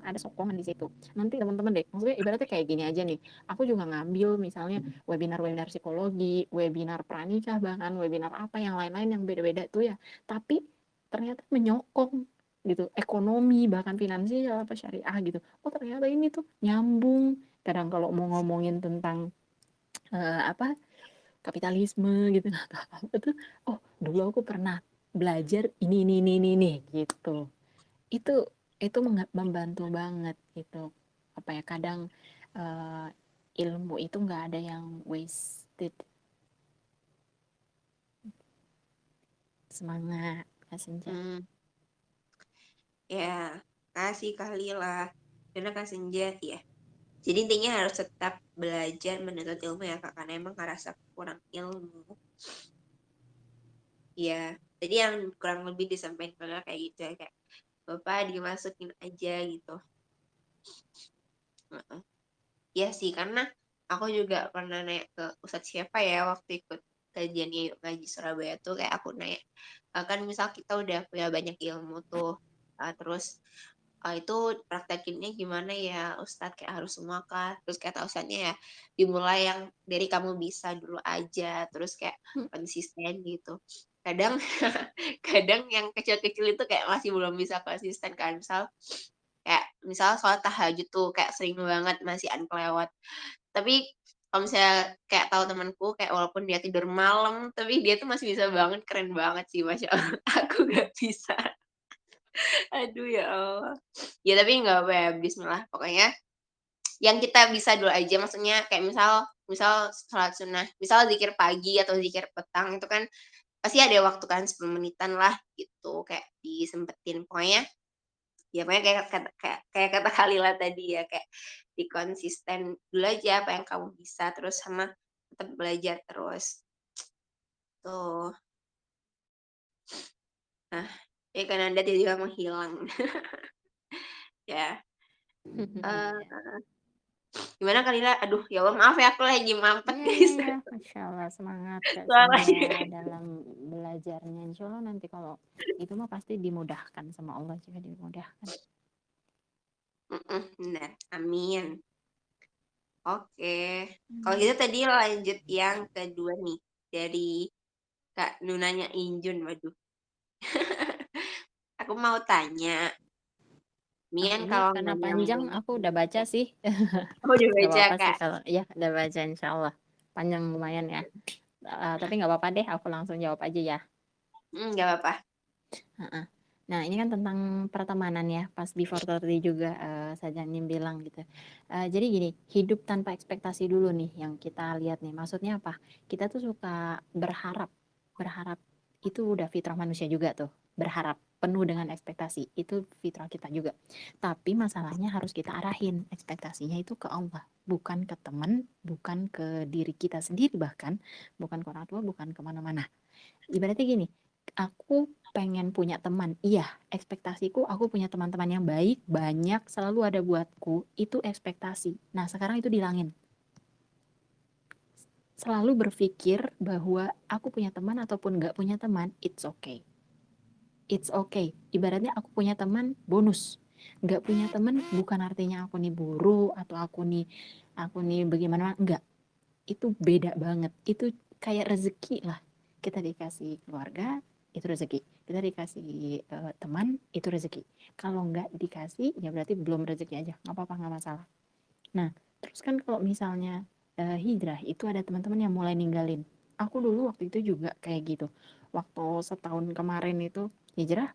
ada sokongan di situ. Nanti teman-teman deh, maksudnya ibaratnya kayak gini aja nih. Aku juga ngambil misalnya webinar-webinar psikologi, webinar pranikah, bahkan webinar apa yang lain-lain yang beda-beda tuh ya. Tapi ternyata menyokong gitu, ekonomi bahkan finansial apa syariah gitu. Oh ternyata ini tuh nyambung. Kadang kalau mau ngomongin tentang apa kapitalisme gitu, itu oh dulu aku pernah belajar ini gitu. Itu membantu banget gitu, apa ya, kadang eh, ilmu itu nggak ada yang wasted Semangat Kak Senja. Ya, kasih Kak Lila. Karena Kak Senja ya. Jadi intinya harus tetap belajar menuntut ilmu ya Kak, karena emang ngerasa kurang ilmu. Ya, jadi yang kurang lebih disampaikan ke Lila kayak gitu ya, kayak Bapak dimasukin aja gitu. Heeh. Iya sih, karena aku juga pernah nanya ke Ustadz siapa ya waktu ikut kajian Yuk Ngaji Surabaya tuh, kayak aku nanya, kan misal kita udah punya banyak ilmu tuh, terus itu praktekinnya gimana ya Ustadz, kayak harus semua kah? Terus kata Ustadznya ya dimulai yang dari kamu bisa dulu aja, terus kayak konsisten gitu. Kadang kadang yang kecil-kecil itu kayak masih belum bisa konsisten kan, misal sholat tahajud tuh kayak sering banget masih kelewat. Tapi kalau misalnya kayak tahu temanku kayak walaupun dia tidur malam, tapi dia tuh masih bisa banget, keren banget sih, Masya Allah. Aku nggak bisa. Aduh ya Allah. Ya tapi nggak apa ya, bismillah. Pokoknya yang kita bisa dulu aja, maksudnya kayak misal misal sholat sunnah, misal zikir pagi atau zikir petang itu kan pasti ada waktu kan 10 menitan lah gitu, kayak disempetin. Pokoknya ya pokoknya kayak kata Khalila tadi ya, kayak dikonsisten dulu aja apa yang kamu bisa, terus sama tetap belajar terus. Tuh. Nah, ya kan Anda tiba-tiba menghilang. Ya. Eh, Iya. gimana Khalila? Aduh, ya Allah maaf ya aku lagi mampet guys. Iya. Masya Allah, semangat Kak Suaranya. Senja dalam belajarnya. Insya Allah nanti kalau itu mah pasti dimudahkan sama Allah juga dimudahkan. Benar. Amin. Oke. Kalau gitu tadi lanjut yang kedua nih dari Kak Nunanya Injun. Waduh. Aku mau tanya, Mian Ini kalau karena nggak panjang nyambung, aku udah baca sih. aku udah Gak baca apa-apa sih Kak. kalau ya udah baca insya Allah. Panjang lumayan ya. Tapi nggak apa-apa deh, aku langsung jawab aja ya. Nggak apa-apa. Heeh. Nah, ini kan tentang pertemanan ya. Pas before 30 juga Sajanim bilang gitu. Jadi gini, hidup tanpa ekspektasi dulu nih yang kita lihat nih. Maksudnya apa? Kita tuh suka berharap. Berharap itu udah fitrah manusia juga tuh. Berharap penuh dengan ekspektasi. Itu fitrah kita juga. Tapi masalahnya harus kita arahin ekspektasinya itu ke Allah. Bukan ke teman, bukan ke diri kita sendiri bahkan. Bukan ke orang tua, bukan kemana-mana. Ibaratnya gini, aku pengen punya teman. Iya, ekspektasiku aku punya teman-teman yang baik, banyak, selalu ada buatku. Itu ekspektasi. Nah, sekarang itu dilangin. Selalu berpikir bahwa aku punya teman ataupun nggak punya teman, it's okay. It's okay. Ibaratnya aku punya teman, bonus. Nggak punya teman bukan artinya aku nih buruk atau aku nih bagaimana, enggak. Itu beda banget. Itu kayak rezeki lah. Kita dikasih keluarga, itu rezeki. Kita dikasih teman, itu rezeki. Kalau nggak dikasih, ya berarti belum rezeki aja. Nggak apa-apa, nggak masalah. Nah, terus kan kalau misalnya hijrah, itu ada teman-teman yang mulai ninggalin. Aku dulu waktu itu juga kayak gitu. Waktu setahun kemarin itu hijrah,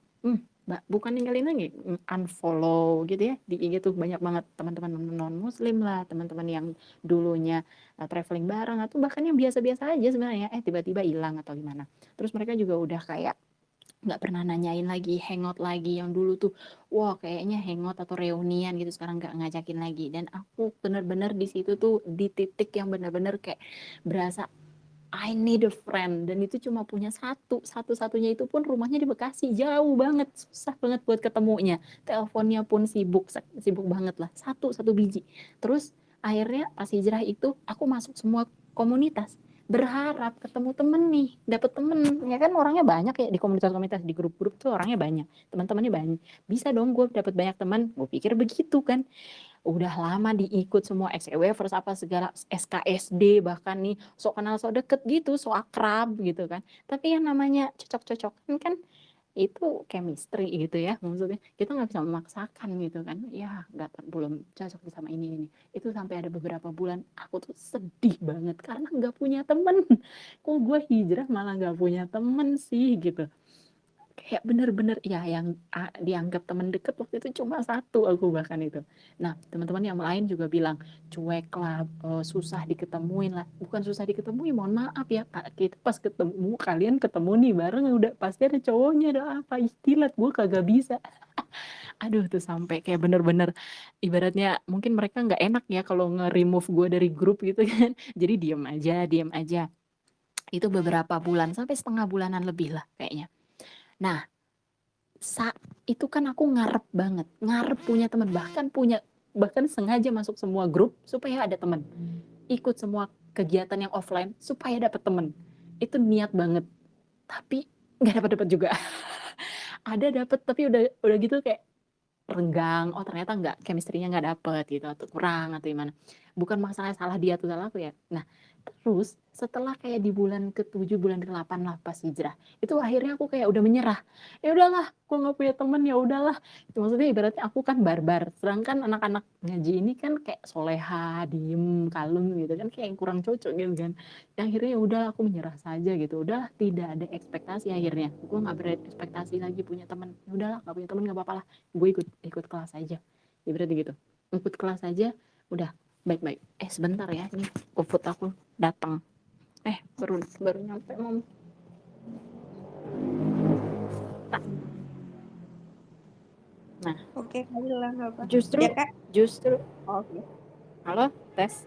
bukan ninggalin lagi, unfollow gitu ya. Di IG tuh banyak banget teman-teman non-muslim lah, teman-teman yang dulunya traveling bareng, atau bahkan yang biasa-biasa aja sebenarnya, tiba-tiba hilang atau gimana. Terus mereka juga udah kayak nggak pernah nanyain lagi, hangout lagi yang dulu tuh, wah kayaknya hangout atau reunian gitu, sekarang nggak ngajakin lagi. Dan aku bener-bener di situ tuh di titik yang bener-bener kayak berasa I need a friend, dan itu cuma punya satu-satunya itu pun rumahnya di Bekasi, jauh banget, susah banget buat ketemunya, teleponnya pun sibuk banget lah, satu biji. Terus akhirnya pas hijrah itu aku masuk semua komunitas, berharap ketemu temen nih, dapet temen, ya kan orangnya banyak ya di komunitas-komunitas, di grup-grup tuh orangnya banyak, teman-temannya banyak, bisa dong gue dapet banyak teman, gue pikir begitu kan. Udah lama diikut semua XEWverse apa segala, SKSD, bahkan nih sok kenal sok deket gitu, sok akrab gitu kan. Tapi yang namanya cocok-cocokan kan itu chemistry gitu ya, maksudnya kita nggak bisa memaksakan gitu kan, ya belum cocok sama ini. Itu sampai ada beberapa bulan aku tuh sedih banget karena nggak punya temen. Kok gue hijrah malah nggak punya temen sih gitu. kayak bener-bener ya yang dianggap teman deket waktu itu cuma satu aku bahkan itu. Nah teman-teman yang lain juga bilang cuek lah, susah diketemuin lah. Bukan susah diketemuin, mohon maaf ya Kak, kita pas ketemu kalian ketemu nih bareng udah pasti ada cowoknya, ada apa istilah gue kagak bisa. Aduh tuh sampai kayak bener-bener ibaratnya mungkin mereka nggak enak ya kalau nge-remove gue dari grup gitu kan. Jadi diem aja. Itu beberapa bulan sampai setengah bulanan lebih lah kayaknya. Nah itu kan aku ngarep punya teman, bahkan sengaja masuk semua grup supaya ada teman, ikut semua kegiatan yang offline supaya dapat teman. Itu niat banget, tapi nggak dapat juga. Ada dapat tapi udah gitu kayak renggang, oh ternyata nggak, chemistry-nya nggak dapet gitu atau kurang atau gimana. Bukan masalah salah dia atau salah aku ya. Nah terus setelah kayak di bulan ke-7 bulan ke-8 lah pas hijrah itu akhirnya aku kayak udah menyerah, ya udahlah aku nggak punya temen, ya udahlah. Itu maksudnya ibaratnya aku kan barbar, sedangkan anak-anak ngaji ini kan kayak soleha, diem, kalem gitu kan, kayak yang kurang cocok gitu kan. Yang akhirnya ya udah aku menyerah saja gitu, udah tidak ada ekspektasi, akhirnya gue nggak berekspektasi lagi punya teman, ya udahlah nggak punya teman nggak apa-apa lah, gue ikut kelas aja, ya berarti gitu, ikut kelas aja udah baik-baik. Sebentar ya, ini GoFood aku datang. Baru nyampe Mom. Nah, Oke, kali lah nggak apa. justru Ya Kak. Oke. Halo, tes.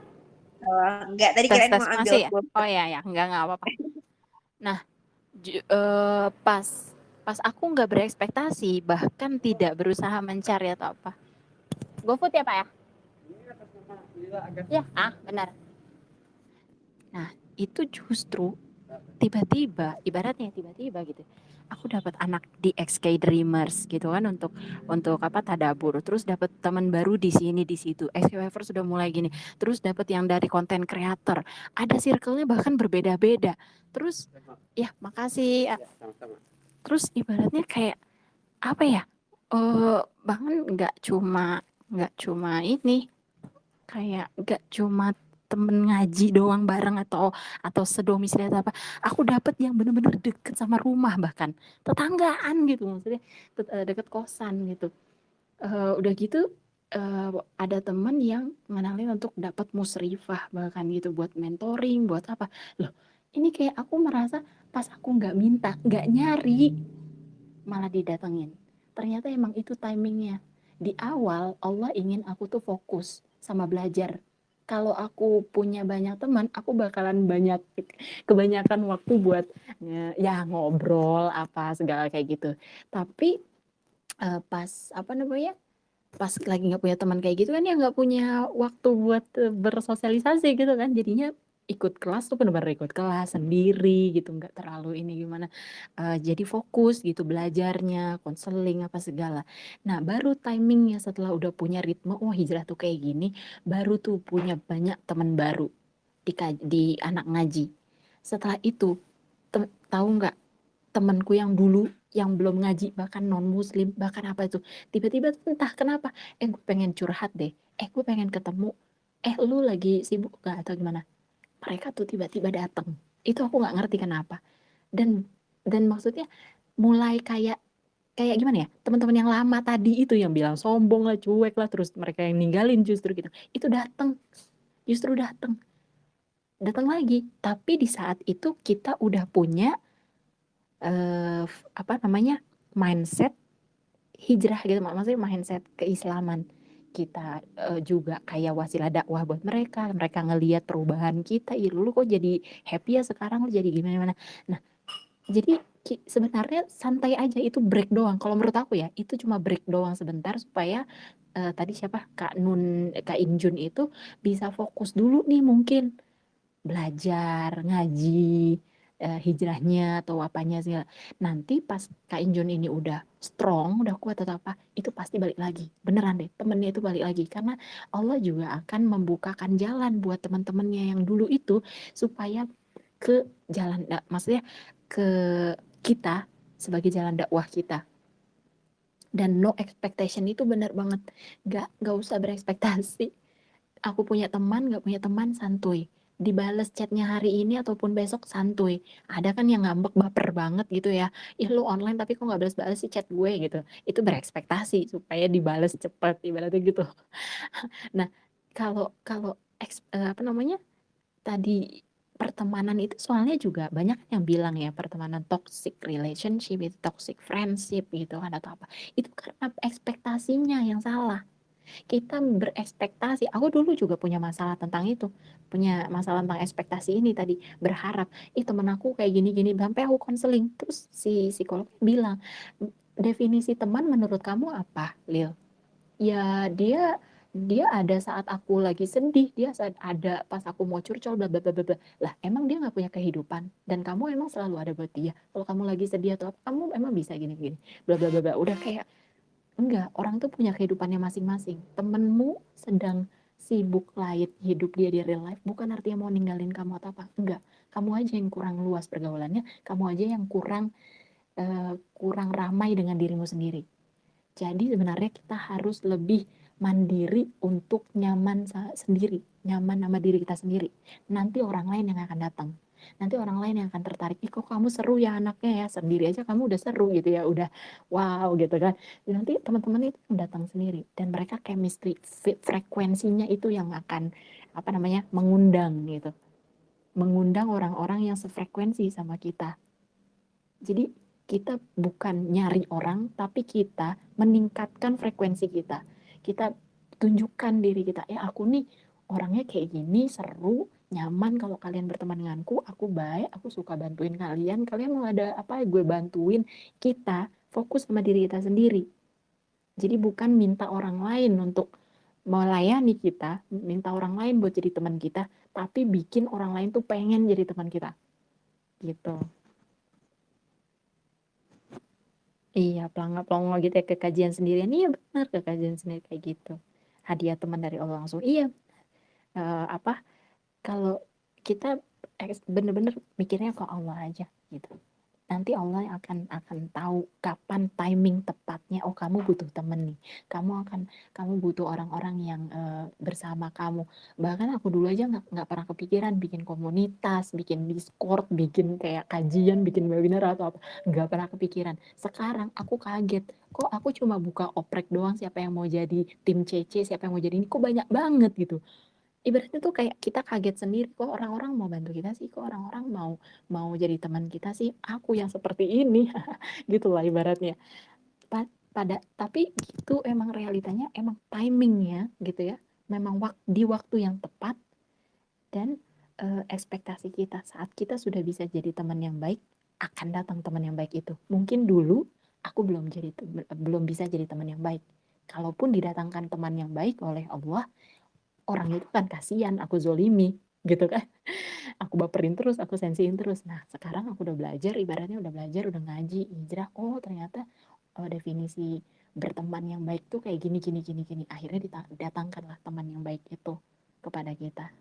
Enggak, tadi Tes kirain mau ambil masih ya? Oh ya, enggak apa-apa. Nah, pas aku nggak berekspektasi, bahkan tidak berusaha mencari atau apa. GoFood ya Pak ya? Ya, benar. Nah, itu justru tiba-tiba gitu. Aku dapat anak di XK Dreamers gitu kan, untuk apa, tadabur, terus dapat teman baru di sini di situ. XK Waver sudah mulai gini, terus dapat yang dari konten creator, ada circle-nya bahkan berbeda-beda. Terus ya makasih. Terus ibaratnya kayak apa ya, bahkan nggak cuma ini, kayak nggak cuma temen ngaji doang bareng atau sedomisili atau apa, aku dapet yang bener-bener deket sama rumah, bahkan tetanggaan gitu, maksudnya deket kosan gitu. Udah gitu ada temen yang ngenalin untuk dapat musrifah bahkan gitu, buat mentoring, buat apa loh. Ini kayak aku merasa pas aku nggak minta, nggak nyari, malah didatengin. Ternyata emang itu timingnya. Di awal Allah ingin aku tuh fokus sama belajar. Kalau aku punya banyak teman, aku bakalan kebanyakan waktu buat ya ngobrol apa segala kayak gitu. Tapi pas apa namanya, pas lagi nggak punya teman kayak gitu kan, ya nggak punya waktu buat bersosialisasi gitu kan, jadinya ikut kelas tuh benar-benar ikut kelas sendiri gitu, nggak terlalu ini gimana, jadi fokus gitu belajarnya, konseling apa segala. Nah baru timingnya setelah udah punya ritme, oh hijrah tuh kayak gini, baru tuh punya banyak teman baru di anak ngaji. Setelah itu tahu nggak, temanku yang dulu yang belum ngaji, bahkan non muslim, bahkan apa itu, tiba-tiba entah kenapa, gue pengen curhat deh, gue pengen ketemu, lu lagi sibuk gak atau gimana, mereka tuh tiba-tiba datang. Itu aku nggak ngerti kenapa. Dan maksudnya mulai kayak gimana ya, teman-teman yang lama tadi itu yang bilang sombong lah, cuek lah, terus mereka yang ninggalin justru gitu, itu justru datang lagi. Tapi di saat itu kita udah punya apa namanya, mindset hijrah gitu, maksudnya mindset keislaman kita, juga kayak wasilah dakwah buat mereka ngelihat perubahan kita, lu kok jadi happy ya sekarang, lu jadi gimana. Nah jadi sebenarnya santai aja, itu break doang kalau menurut aku ya, itu cuma break doang sebentar supaya tadi siapa, Kak Injun itu bisa fokus dulu nih, mungkin belajar ngaji, hijrahnya atau apanya sih. Nanti pas Kak Injun ini udah strong, udah kuat atau apa, itu pasti balik lagi. Beneran deh, temennya itu balik lagi. Karena Allah juga akan membukakan jalan buat teman-temannya yang dulu itu, supaya ke jalan, maksudnya ke kita sebagai jalan dakwah kita. Dan no expectation itu benar banget. Gak usah berekspektasi. Aku punya teman, gak punya teman, santuy. dibales chatnya hari ini ataupun besok santuy. Ada kan yang ngambek baper banget gitu ya. Ih lu online tapi kok nggak balas-balas sih chat gue gitu. Itu berekspektasi supaya dibales cepat ibaratnya gitu. Nah, kalau kalau apa namanya? Tadi pertemanan itu soalnya juga banyak yang bilang ya pertemanan toxic relationship itu toxic friendship gitu kan atau apa. Itu karena ekspektasinya yang salah. Kita berekspektasi, aku dulu juga punya masalah tentang itu, punya masalah tentang ekspektasi ini tadi, berharap ih temen aku kayak gini-gini, sampai aku konseling, terus si psikolog bilang definisi teman menurut kamu apa, Lil? Ya dia dia ada saat aku lagi sedih, dia saat ada pas aku mau curcol bla bla bla bla. Lah emang dia nggak punya kehidupan dan kamu emang selalu ada buat dia. Kalau kamu lagi sedih atau apa, kamu emang bisa gini-gini. Bla bla bla bla. Udah kayak enggak, orang tuh punya kehidupannya masing-masing. Temenmu sedang sibuk lain hidup dia di real life bukan artinya mau ninggalin kamu atau apa. Enggak. Kamu aja yang kurang luas pergaulannya, kamu aja yang kurang ramai dengan dirimu sendiri. Jadi sebenarnya kita harus lebih mandiri untuk nyaman sendiri, nyaman sama diri kita sendiri. Nanti orang lain yang akan datang. Nanti orang lain yang akan tertarik. Ih kok kamu seru ya anaknya ya. Sendiri aja kamu udah seru gitu ya. Udah wow gitu kan. Dan nanti teman-teman itu datang sendiri. Dan mereka chemistry, frekuensinya itu yang akan apa namanya mengundang gitu. Mengundang orang-orang yang sefrekuensi sama kita. Jadi kita bukan nyari orang, tapi kita meningkatkan frekuensi kita. Kita tunjukkan diri kita, aku nih orangnya kayak gini, seru, nyaman kalau kalian berteman denganku, aku baik, aku suka bantuin kalian, kalian mau ada apa gue bantuin. Kita fokus sama diri kita sendiri. Jadi bukan minta orang lain untuk melayani kita, minta orang lain buat jadi teman kita, tapi bikin orang lain tuh pengen jadi teman kita. Gitu. Iya, pelongo-pelongo gitu ya, ke kajian sendirian. Iya benar, ke kajian sendiri kayak gitu. Hadiah teman dari Allah langsung. Iya, apa, kalau kita bener-bener mikirnya ke Allah aja gitu. Nanti Allah yang akan tahu kapan timing tepatnya. Oh kamu butuh temen nih. Kamu butuh orang-orang yang bersama kamu. Bahkan aku dulu aja nggak pernah kepikiran bikin komunitas, bikin Discord, bikin kayak kajian, bikin webinar atau apa. Nggak pernah kepikiran. Sekarang aku kaget. Kok aku cuma buka oprek doang. Siapa yang mau jadi tim CC, siapa yang mau jadi ini. Kok banyak banget gitu. Ibaratnya tuh kayak kita kaget sendiri, kok orang-orang mau bantu kita sih, kok orang-orang mau jadi teman kita sih, aku yang seperti ini gitulah ibaratnya. Tapi gitu emang realitanya, emang timingnya gitu ya, memang di waktu yang tepat. Dan ekspektasi kita saat kita sudah bisa jadi teman yang baik, akan datang teman yang baik itu. Mungkin dulu aku belum bisa jadi teman yang baik. Kalaupun didatangkan teman yang baik oleh Allah, orang itu kan kasihan, aku zolimi gitu kan, aku baperin terus, aku sensiin terus. Nah sekarang aku udah belajar, ibaratnya udah belajar, udah ngaji, hijrah, oh ternyata definisi berteman yang baik tuh kayak gini gini gini gini. Akhirnya didatangkanlah teman yang baik itu kepada kita,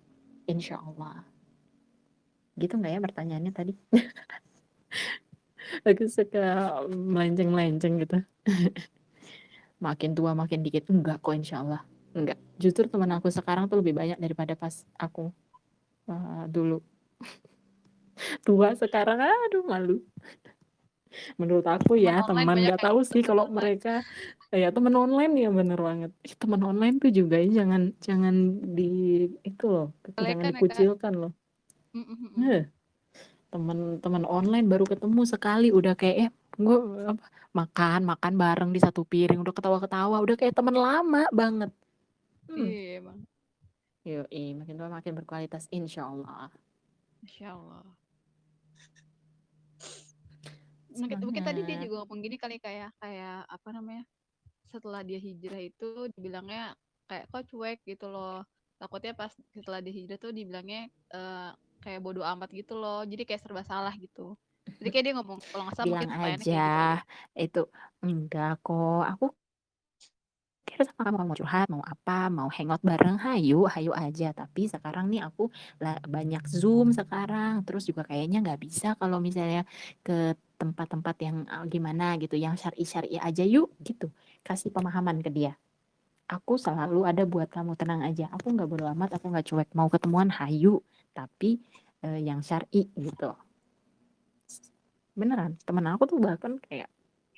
insya Allah. Gitu nggak ya pertanyaannya tadi? Aku suka melenceng-melenceng gitu. Makin tua makin dikit, enggak kok insya Allah. Enggak, justru teman aku sekarang tuh lebih banyak daripada pas aku dulu. Tua sekarang, aduh malu. Menurut aku ya teman, nggak tahu sih kalau mereka ya teman online ya, bener banget. Teman online tuh juga ya jangan di itu loh, jangan dikucilkan loh. Teman online baru ketemu sekali udah kayak gue makan bareng di satu piring, udah ketawa-ketawa, udah kayak teman lama banget. Iya bang. Yoi, makin tua makin berkualitas insya Allah. Insya Allah. Mungkin tadi dia juga ngomong gini kali, kayak apa namanya, setelah dia hijrah itu dibilangnya kayak kok cuek gitu loh. Takutnya pas setelah dia hijrah tuh dibilangnya kayak bodoh amat gitu loh. Jadi kayak serba salah gitu. Jadi kayak dia ngomong, kalau nggak salah Bilang mungkin pertanyaannya aja kayak gitu kali ya. itu enggak kok, aku kira sama kamu mau curhat, mau apa, mau hangout bareng, hayu aja. Tapi sekarang nih aku banyak Zoom sekarang, terus juga kayaknya nggak bisa kalau misalnya ke tempat-tempat yang gimana gitu, yang syar'i aja yuk gitu. Kasih pemahaman ke dia. Aku selalu ada buat kamu, tenang aja. Aku nggak bodo amat, aku nggak cuek. Mau ketemuan, hayu. tapi yang syar'i gitu. Beneran, temen aku tuh bahkan kayak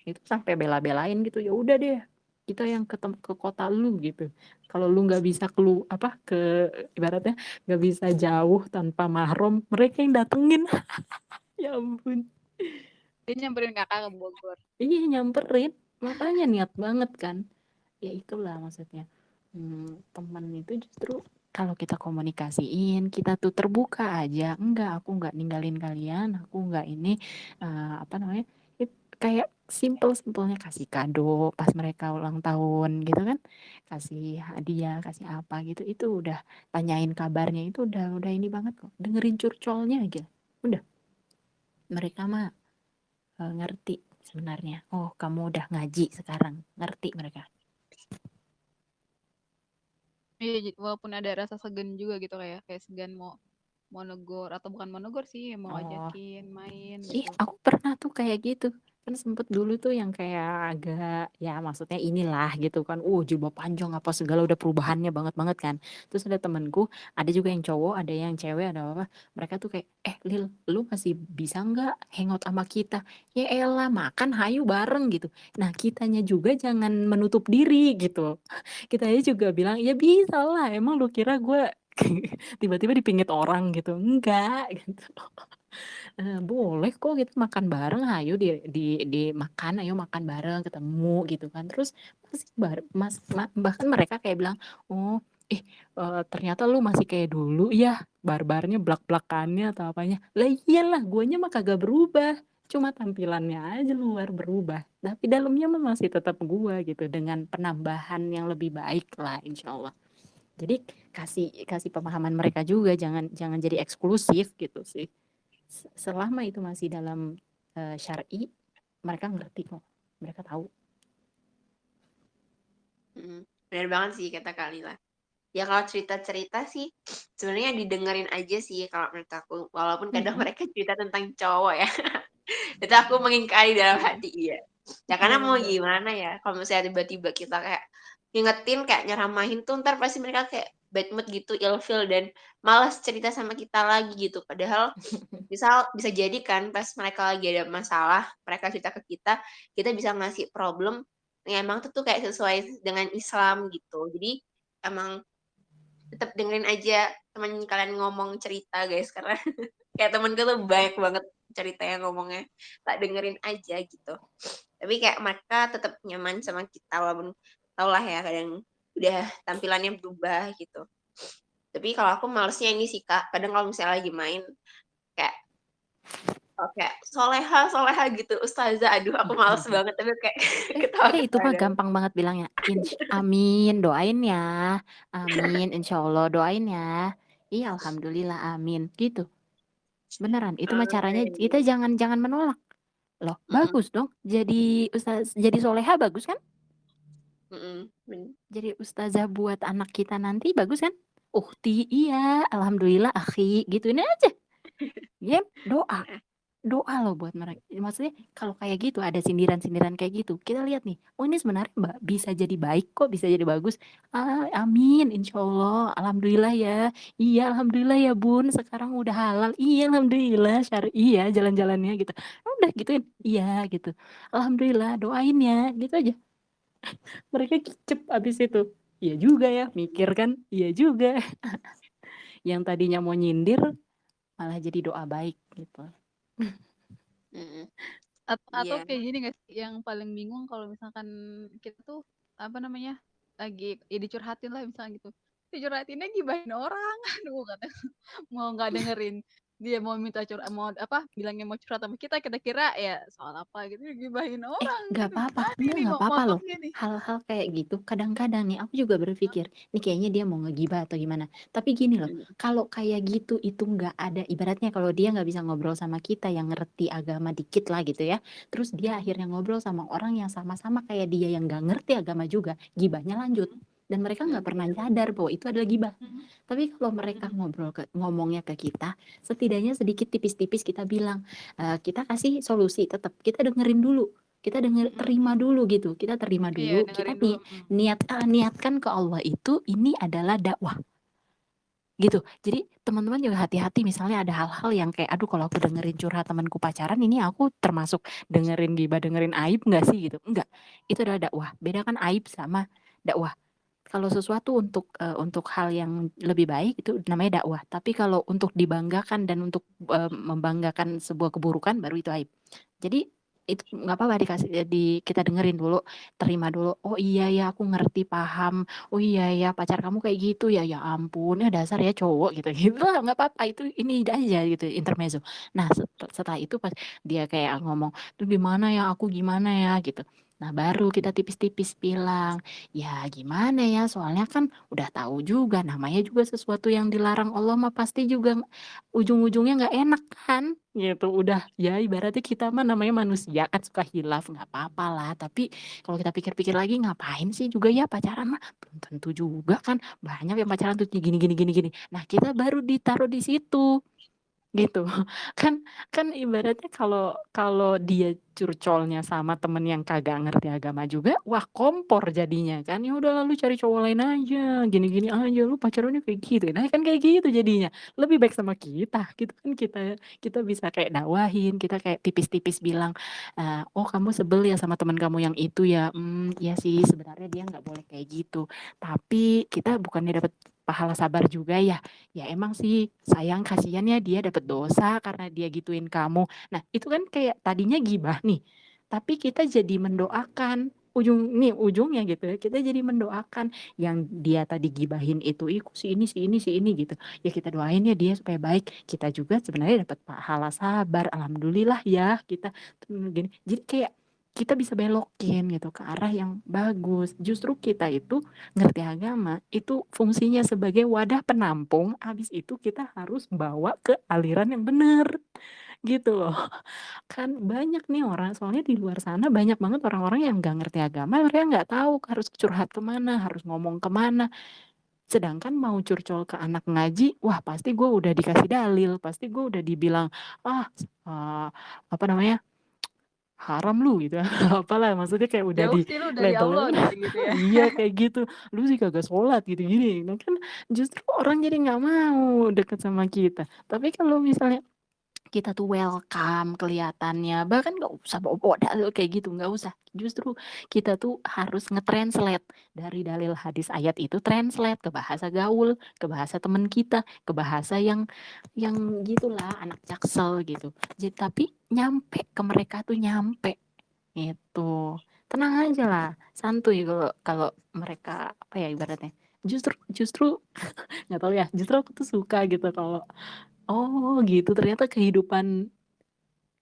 itu sampai bela-belain gitu, ya udah deh kita yang ke kota lu gitu. Kalau lu nggak bisa ke ibaratnya nggak bisa jauh tanpa mahram, mereka yang datengin. Ya ampun. Dia nyamperin kakak ke Bogor. Iya nyamperin, makanya niat banget kan. Ya itulah maksudnya. Teman itu justru kalau kita komunikasiin, kita tuh terbuka aja. Enggak, aku enggak ninggalin kalian, aku enggak ini apa namanya? Kayak simpelnya kasih kado pas mereka ulang tahun gitu kan. Kasih hadiah, kasih apa gitu. Itu udah tanyain kabarnya itu udah ini banget kok. Dengerin curcolnya aja. Udah, mereka mah ngerti sebenarnya. Oh, kamu udah ngaji sekarang. Ngerti mereka. Iya, walaupun ada rasa segan juga gitu kayak segan mau negor atau bukan mau negor sih, mau Oh, ajakin main ih, gitu. aku pernah tuh kayak gitu. Kan sempet dulu tuh yang kayak agak, ya maksudnya inilah gitu kan. Jilbab panjang apa segala udah perubahannya banget-banget kan. Terus ada temenku, ada juga yang cowok, ada yang cewek, ada apa. Mereka tuh kayak, Lil, lu masih bisa nggak hangout sama kita? Ya elah, makan hayu bareng gitu. Nah, kitanya juga jangan menutup diri gitu. Kitanya juga bilang, ya bisa lah, emang lu kira gue tiba-tiba dipingit orang gitu. Enggak gitu. Boleh kok kita makan bareng, ayo dimakan, ayo makan bareng, ketemu gitu kan. Terus bahkan mereka kayak bilang, oh, ternyata lu masih kayak dulu ya, barbarnya, blak-blakannya atau apanya. Lah iyalah, guanya mah kagak berubah. Cuma tampilannya aja luar berubah. Tapi dalamnya mah masih tetap gua gitu, dengan penambahan yang lebih baik lah, insya Allah. Jadi kasih pemahaman mereka juga, jangan jadi eksklusif gitu sih. Selama itu masih dalam syar'i, mereka ngerti kok, mereka tahu. Benar banget sih kata Kalila. Ya kalau cerita-cerita sih sebenarnya didengerin aja sih kalau menurut aku. Walaupun kadang mereka cerita tentang cowok ya. Itu aku mengingkari dalam hati iya. Ya karena mau gimana ya, kalau misalnya tiba-tiba kita kayak ngingetin, kayak nyeramahin tuh ntar pasti mereka kayak bad mood gitu, ilfeel dan malas cerita sama kita lagi gitu. Padahal misal bisa jadi kan pas mereka lagi ada masalah, mereka cerita ke kita bisa ngasih problem yang emang tuh kayak sesuai dengan Islam gitu. Jadi emang tetap dengerin aja teman kalian ngomong cerita guys, karena kayak temenku tuh banyak banget cerita yang ngomongnya, tak dengerin aja gitu. Tapi kayak mereka tetap nyaman sama kita walaupun tau lah ya kadang udah tampilannya berubah gitu. Tapi kalau aku malesnya ini sih Kak, kadang kalau misalnya lagi main kayak kayak soleha gitu, ustazah, aduh aku males banget tapi kayak Itu ketawa-ketawa mah doang. gampang banget bilangnya. Amin, doain ya. Amin, insya Allah doain ya. Iya, alhamdulillah, amin. Gitu. Beneran, itu mah caranya kita Iya. jangan menolak. Loh, bagus dong. Jadi soleha bagus kan? Jadi ustazah buat anak kita nanti bagus kan? Ukti, iya, alhamdulillah, akhi, gituin aja. Doa loh buat mereka. Maksudnya kalau kayak gitu ada sindiran-sindiran kayak gitu, kita lihat nih, oh ini sebenarnya bisa jadi baik kok, bisa jadi bagus. Amin, insya Allah, alhamdulillah ya. Iya, alhamdulillah ya bun, sekarang udah halal. Iya, alhamdulillah, syar'i ya jalan-jalannya gitu. Udah gituin, iya gitu. Alhamdulillah, doain ya, gitu aja. Mereka kicep abis itu. Iya juga ya, mikir kan? Iya juga. Yang tadinya mau nyindir malah jadi doa baik gitu. Atau Iya. kayak gini guys, yang paling bingung kalau misalkan kita tuh apa namanya lagi ya dicurhatin lah misalnya gitu, dicurhatinnya gibahin orang. Aduh kata mau nggak dengerin dia mau minta curhat, mau apa bilangnya mau curhat sama kita kira ya soal apa gitu, gibahin orang Nggak gitu, apa-apa, gimana enggak ini nggak apa-apa loh. motongnya nih. Hal-hal kayak gitu kadang-kadang nih aku juga berpikir, nih kayaknya dia mau ngegibah atau gimana. Tapi gini loh, kalau kayak gitu itu nggak ada, ibaratnya kalau dia nggak bisa ngobrol sama kita yang ngerti agama dikit lah gitu ya, terus dia akhirnya ngobrol sama orang yang sama-sama kayak dia yang nggak ngerti agama juga, gibahnya lanjut. Dan mereka nggak pernah sadar bahwa itu adalah gibah. Tapi kalau mereka ngomongnya ke kita, setidaknya sedikit tipis-tipis kita bilang, kita kasih solusi, tetap kita dengerin dulu. Kita terima dulu gitu. Kita terima Iya dulu. Kita dengerin dulu. niatkan ke Allah itu ini adalah dakwah. gitu. Jadi teman-teman juga hati-hati misalnya ada hal-hal yang kayak aduh kalau aku dengerin curhat temanku pacaran ini aku termasuk dengerin gibah, dengerin aib nggak sih gitu. Enggak. Itu adalah dakwah. Bedakan aib sama dakwah. Kalau sesuatu untuk hal yang lebih baik itu namanya dakwah. Tapi kalau untuk dibanggakan dan untuk membanggakan sebuah keburukan baru itu aib. Jadi itu nggak apa-apa kita dengerin dulu, terima dulu. Oh iya ya aku ngerti paham. Oh iya ya pacar kamu kayak gitu ya, ya ampun ya dasar ya cowok gitu gitu lah nggak apa-apa itu ini aja gitu intermezzo. Nah setelah itu pas dia kayak ngomong tuh gimana ya aku gimana ya gitu. Nah baru kita tipis-tipis bilang ya gimana ya soalnya kan udah tahu juga namanya juga sesuatu yang dilarang Allah mah pasti juga ujung-ujungnya nggak enak kan gitu udah ya ibaratnya kita mah namanya manusia kan suka hilaf nggak apa-apa lah tapi kalau kita pikir-pikir lagi ngapain sih juga ya pacaran mah belum tentu juga kan banyak yang pacaran tuh gini gini gini gini nah kita baru ditaruh di situ gitu kan kan ibaratnya kalau kalau dia curcolnya sama temen yang kagak ngerti agama juga wah kompor jadinya kan ya udah lalu cari cowok lain aja gini-gini aja lu pacarannya kayak gitu nah kan kayak gitu jadinya lebih baik sama kita gitu kan kita bisa kayak dakwahin kita kayak tipis-tipis bilang oh kamu sebel ya sama teman kamu yang itu ya ya sih sebenarnya dia nggak boleh kayak gitu tapi kita bukannya dapat pahala sabar juga ya ya emang sih sayang kasihan ya dia dapat dosa karena dia gituin kamu. Nah itu kan kayak tadinya gibah nih, tapi kita jadi mendoakan ujungnya gitu ya kita jadi mendoakan yang dia tadi gibahin itu ikut si ini si ini si ini gitu ya kita doain ya dia supaya baik kita juga sebenarnya dapat pahala sabar alhamdulillah ya kita gini jadi kayak kita bisa belokin gitu ke arah yang bagus justru kita itu ngerti agama itu fungsinya sebagai wadah penampung habis itu kita harus bawa ke aliran yang benar gitu loh kan banyak nih orang soalnya di luar sana banyak banget orang-orang yang nggak ngerti agama mereka nggak tahu harus curhat kemana harus ngomong kemana sedangkan mau curcol ke anak ngaji wah pasti gue udah dikasih dalil pasti gue udah dibilang uh, apa namanya haram lu gitu apalah maksudnya kayak udah Jauh di sih lu dari label Allah gitu ya. iya kayak gitu lu sih kagak sholat gitu gini nah kan justru orang jadi nggak mau deket sama kita tapi kalau misalnya kita tuh welcome kelihatannya bahkan nggak usah bawa dalil kayak gitu nggak usah justru kita tuh harus nge-translate dari dalil hadis ayat itu translate ke bahasa gaul ke bahasa teman kita ke bahasa yang gitulah anak jaksel gitu jadi tapi nyampe ke mereka tuh nyampe itu tenang aja lah santuy kalau kalau mereka apa ya ibaratnya justru justru nggak tahu ya justru aku tuh suka gitu kalau oh gitu ternyata kehidupan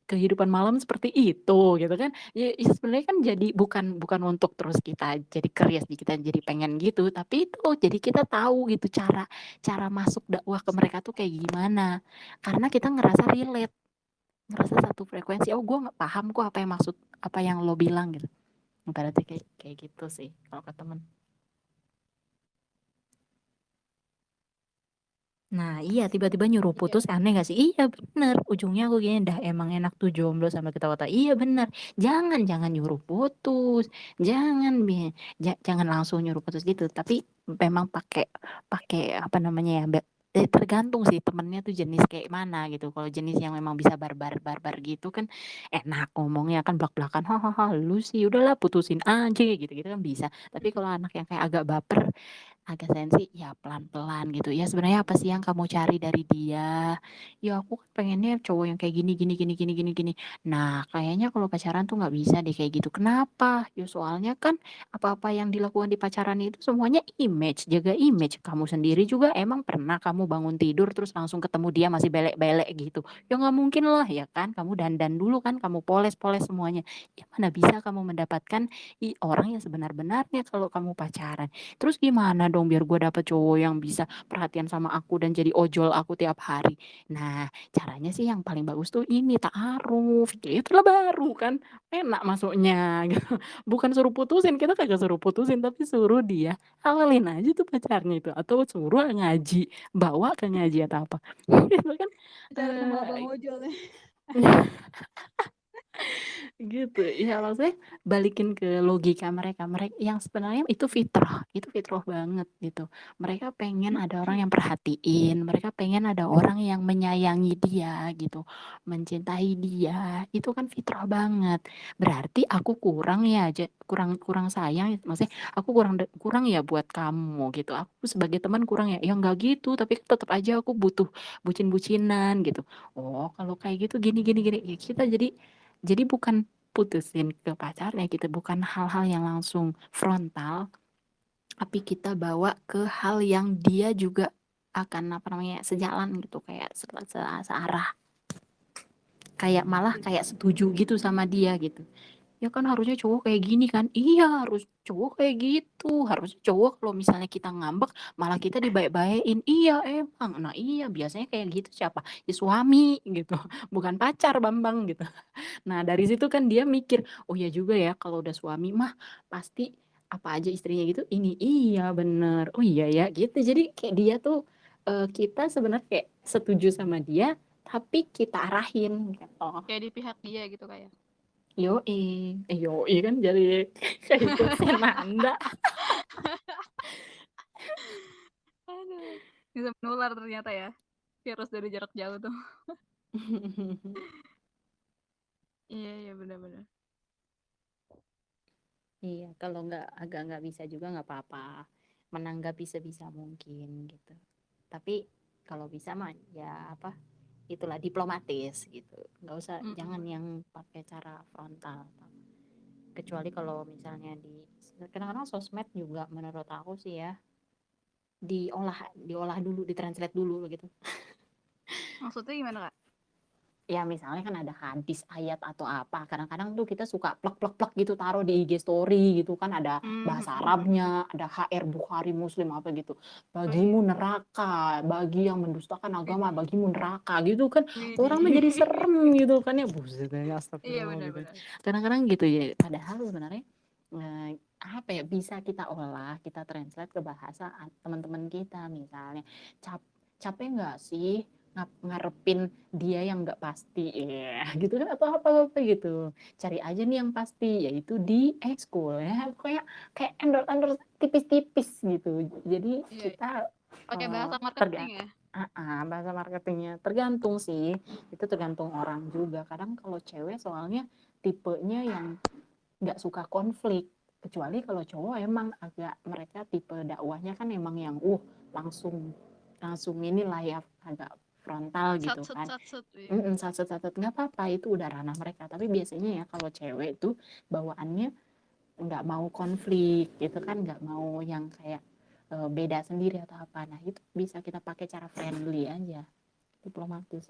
kehidupan malam seperti itu gitu kan ya, ya sebenarnya kan jadi bukan bukan untuk terus kita jadi curious kita jadi pengen gitu tapi itu jadi kita tahu gitu cara cara masuk dakwah ke mereka tuh kayak gimana karena kita ngerasa relate ngerasa satu frekuensi oh gue nggak paham kok apa yang maksud apa yang lo bilang gitu berarti kayak kayak gitu sih kalau ke temen. Nah iya tiba-tiba nyuruh Iya. putus aneh gak sih? Iya bener ujungnya aku gini dah emang enak tuh jomblo sama ketawa-tawa iya bener jangan nyuruh putus jangan langsung nyuruh putus gitu tapi memang pakai pakai apa namanya ya tergantung sih temennya tuh jenis kayak mana gitu kalau jenis yang memang bisa barbar gitu kan enak ngomongnya kan belak-belakan hahaha lu sih udahlah putusin aja gitu gitu kan bisa tapi kalau anak yang kayak agak baper agak sensi ya pelan-pelan gitu ya sebenarnya apa sih yang kamu cari dari dia ya aku kan pengennya cowok yang kayak gini gini gini gini gini gini nah kayaknya kalau pacaran tuh nggak bisa deh kayak gitu kenapa ya soalnya kan apa-apa yang dilakukan di pacaran itu semuanya image jaga image kamu sendiri juga emang pernah kamu bangun tidur terus langsung ketemu dia masih belek-belek gitu ya nggak mungkin lah ya kan kamu dandan dulu kan kamu poles-poles semuanya ya mana bisa kamu mendapatkan orang yang sebenar-benarnya kalau kamu pacaran. Terus gimana dong biar gue dapet cowok yang bisa perhatian sama aku dan jadi ojol aku tiap hari. Nah caranya sih yang paling bagus tuh ini ta'aruf. Itulah baru kan enak masuknya gitu. Bukan suruh putusin, kita kagak suruh putusin tapi suruh dia halalin aja tuh pacarnya itu. Atau suruh ngaji, bawa ke ngaji atau apa. Itu kan Kita ketemu abang ojol nih. Gitu, ya maksudnya balikin ke logika mereka yang sebenarnya itu fitrah banget gitu. Mereka pengen ada orang yang perhatiin, mereka pengen ada orang yang menyayangi dia gitu, mencintai dia, itu kan fitrah banget. Berarti aku kurang ya, kurang sayang, maksudnya aku kurang ya buat kamu gitu. Aku sebagai teman kurang ya, ya nggak gitu, tapi tetap aja aku butuh bucin-bucinan gitu. Oh, kalau kayak gitu gini gini gini, ya kita jadi bukan putusin ke pacarnya gitu, bukan hal-hal yang langsung frontal, tapi kita bawa ke hal yang dia juga akan apa namanya sejalan gitu, kayak searah, kayak malah kayak setuju gitu sama dia gitu. Ya kan harusnya cowok kayak gini kan, iya harus cowok kayak gitu, harusnya cowok kalau misalnya kita ngambek malah kita dibaik-baikin, iya emang, nah iya biasanya kayak gitu siapa, ya suami gitu, bukan pacar Bambang gitu. Nah, dari situ kan dia mikir, oh ya juga ya kalau udah suami mah pasti apa aja istrinya gitu, ini iya bener, oh iya ya gitu. Jadi kayak dia tuh kita sebenarnya kayak setuju sama dia, tapi kita arahin gitu. Kayak di pihak dia gitu kayak. Yoi kan jadi kayak ikut Senanda. Aduh, bisa menular ternyata ya. Virus dari jarak jauh tuh. Iya, iya benar-benar. Iya, kalau agak nggak bisa juga nggak apa-apa. Menanggapi sebisa mungkin gitu. Tapi kalau bisa mah ya apa? Itulah diplomatis gitu. Nggak usah, jangan yang pakai cara frontal. Kecuali kalau misalnya kadang-kadang sosmed juga menurut aku sih ya diolah dulu, ditranslate dulu begitu. Maksudnya gimana Kak? Ya misalnya kan ada hadis ayat atau apa, kadang-kadang tuh kita suka plek gitu taruh di IG story gitu kan, ada bahasa Arabnya, ada HR Bukhari Muslim apa gitu, bagimu neraka, bagi yang mendustakan agama bagimu neraka gitu kan, orang menjadi serem gitu kan ya, buset ya, Iya astagfirullah gitu. benar-benar. Kadang-kadang gitu ya, padahal sebenarnya apa ya, bisa kita olah, kita translate ke bahasa teman-teman kita. Misalnya capek nggak sih ngarepin dia yang nggak pasti ya gitu kan, atau apa gitu, cari aja nih yang pasti, yaitu di ekskul ya, kayak endorse tipis-tipis gitu. Jadi Iya. kita Pakai bahasa marketing ya. bahasa marketingnya tergantung sih, itu tergantung orang juga. Kadang kalau cewek soalnya tipenya yang nggak suka konflik, kecuali kalau cowok emang agak, mereka tipe dakwahnya kan emang yang langsung inilah ya, agak frontal gitu kan. Sat nggak apa-apa, itu udah ranah mereka. Tapi biasanya ya kalau cewek tuh bawaannya nggak mau konflik gitu kan, nggak mau yang kayak beda sendiri atau apa. Nah itu bisa kita pakai cara friendly aja, diplomatis.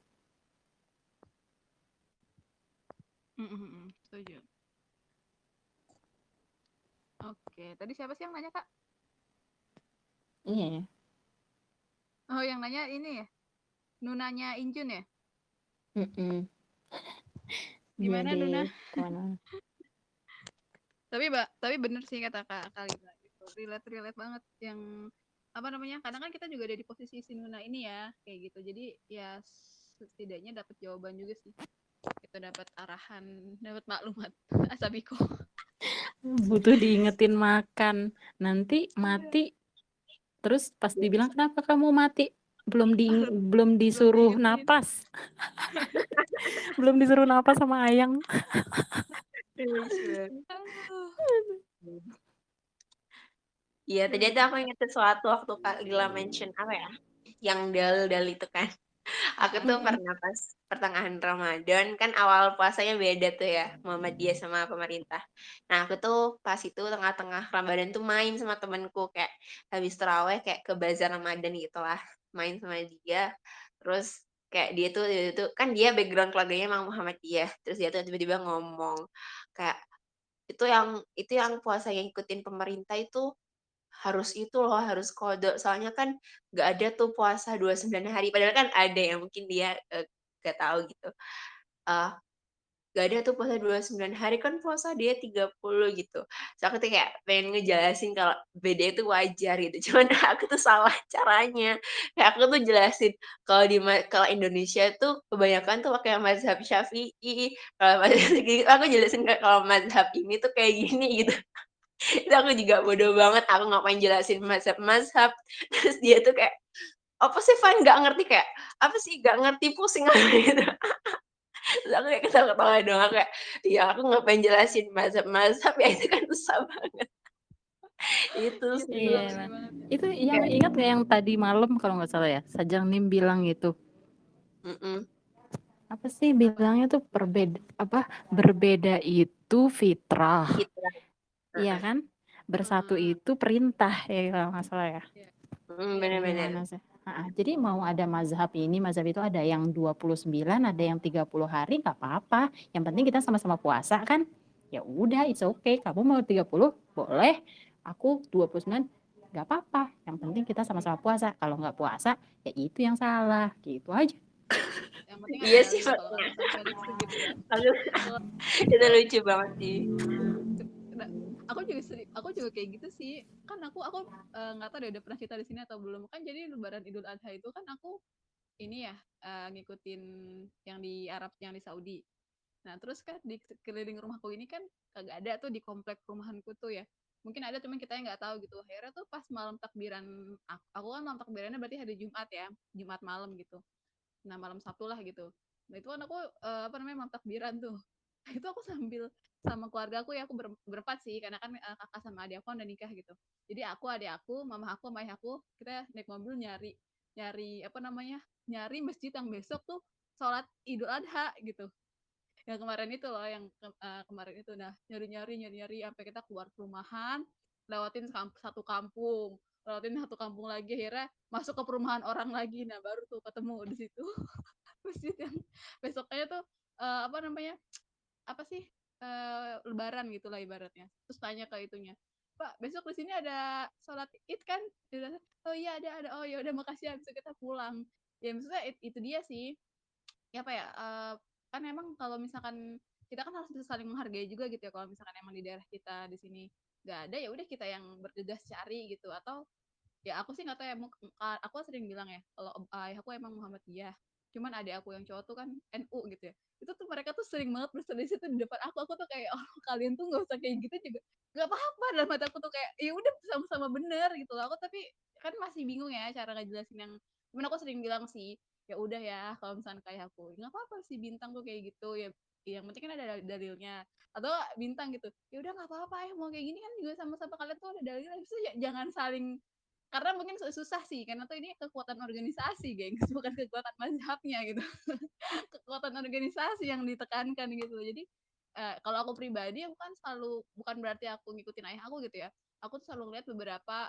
Setuju. Oke, tadi siapa sih yang nanya Kak? Iya ya. Oh yang nanya ini ya, Nunanya Injun ya. Gimana Nuna? Tapi bener sih kata Kak Kalina gitu, relate banget. Yang apa namanya, kadang kan kita juga ada di posisi si Nuna ini ya, kayak gitu. Jadi ya setidaknya dapat jawaban juga sih, kita dapat arahan, dapat maklumat. Asabiko Butuh diingetin makan, nanti mati. Terus pas dibilang kenapa kamu mati, belum disuruh napas. Belum disuruh napas sama Ayang. Iya, tadi tuh aku inget sesuatu waktu Kak Gila mention apa ya, yang dal itu kan. Aku tuh pernah pas pertengahan Ramadan, kan awal puasanya beda tuh ya, Muhammadiyah sama pemerintah. Nah, aku tuh pas itu tengah-tengah Ramadan tuh main sama temenku, kayak habis taraweh kayak ke bazar Ramadan gitu lah, main sama dia. Terus kayak dia tuh kan dia background keluarganya emang Muhammadiyah, terus dia tuh tiba-tiba ngomong kayak itu yang puasa yang ikutin pemerintah itu harus itu loh, harus qada. Soalnya kan nggak ada tuh puasa 29 hari, padahal kan ada yang mungkin dia nggak tahu gitu. gak ada tuh puasa 29 hari, kan puasa dia 30 gitu. Terus aku tuh kayak pengen ngejelasin kalau beda itu wajar gitu, cuman aku tuh salah caranya. Kayak aku tuh jelasin kalau Indonesia tuh kebanyakan tuh pakai mazhab Syafi'i, kalau mazhab gitu aku jelasin kayak kalau mazhab ini tuh kayak gini gitu. Itu aku juga bodoh banget, aku ngapain jelasin mazhab-mazhab, terus dia tuh kayak, "Apa sih Van, nggak ngerti?" Kayak, "Apa sih nggak ngerti, pusing," gitu. Terus aku kayak ketawa-ketawa doang, aku kayak, "Ya aku ngapain jelasin mazhab-mazhab, ya itu kan susah banget." Itu Iya sih, sih. Iya, pusing Lah. banget ya. Itu yang Kayak ingat nggak yang tadi malam kalau nggak salah ya, Sajang Nim bilang itu mhm, apa sih Apa? bilangnya tuh berbeda itu fitrah, fitrah, iya heeh, kan? Bersatu Heeh, itu perintah ya kalau nggak salah ya. iya, iya bener benar. bener. Gimana sih? Jadi mau ada mazhab ini, mazhab itu ada yang 29, ada yang 30 hari nggak apa-apa. Yang penting kita sama-sama puasa kan? Ya udah, it's okay. Kamu mau 30 boleh, aku 29 nggak apa-apa. Yang penting kita sama-sama puasa. Kalau nggak puasa, ya itu yang salah. Gitu aja. Yang penting ada Iya sih dalil kalau makanya, kata Ustaz Felix tuh gitu ya. aduh Kalau itu aku lucu banget sih. Nah, aku juga kayak gitu sih. Kan aku nggak tahu deh udah pernah cerita di sini atau belum. Kan jadi Lebaran Idul Adha itu kan aku ini ya ngikutin yang di Arab, yang di Saudi. Nah, terus kan di sekeliling rumahku ini kan kagak ada tuh di komplek perumahanku tuh ya. Mungkin ada cuman kita yang nggak tahu gitu. Akhirnya tuh pas malam takbiran, aku kan malam takbirannya berarti hari Jumat ya, Jumat malam gitu. Nah, malam Sabtu lah gitu. Nah, itu kan aku apa namanya malam takbiran tuh. Itu aku sambil sama keluarga aku ya, aku berempat sih karena kan kakak sama adik aku udah nikah gitu. Jadi aku, adik aku, mama aku, sama ayah aku, kita naik mobil nyari nyari apa namanya? Nyari masjid yang besok tuh sholat Idul Adha gitu. Yang kemarin itu loh, yang kemarin itu. Nah, nyari-nyari sampai kita keluar perumahan, lewatin satu kampung, lewatin satu kampung lagi, akhirnya masuk ke perumahan orang lagi. Nah, baru tuh ketemu di situ masjid yang besoknya tuh apa namanya? Apa sih? Lebaran gitu lah ibaratnya. Terus tanya ke itunya, "Pak, besok di sini ada sholat Id kan?" Dia bilang, "Oh iya ada. Oh ya udah makasih ya, bisa kita pulang." Ya maksudnya itu dia sih, ya apa ya, kan emang kalau misalkan kita kan harus bisa saling menghargai juga gitu ya, kalau misalkan emang di daerah kita di sini nggak ada, ya udah kita yang bergegas cari gitu. Atau ya aku sih nggak tahu ya, aku sering bilang ya kalau ayah aku emang Muhammadiyah, cuman adik aku yang cowok tuh kan NU gitu ya. Itu tuh mereka tuh sering banget berselisih tuh di depan aku tuh kayak, oh kalian tuh nggak usah kayak gitu juga nggak apa-apa. Dalam mata aku tuh kayak ya udah sama-sama bener gitu loh. Aku tapi kan masih bingung ya cara ngejelasin yang, cuman aku sering bilang sih, ya udah ya kalau misalnya kayak aku nggak apa-apa sih Bintang tuh kayak gitu ya, yang penting kan ada dalilnya. Atau Bintang gitu, ya udah nggak apa-apa ya mau kayak gini kan juga sama-sama kalian tuh ada dalilnya. Itu jangan saling, karena mungkin susah sih karena tuh ini kekuatan organisasi gengs, bukan kekuatan mazhabnya gitu. Kekuatan organisasi yang ditekankan gitu. Jadi kalau aku pribadi, aku kan selalu, bukan berarti aku ngikutin ayah aku gitu ya, aku tuh selalu lihat beberapa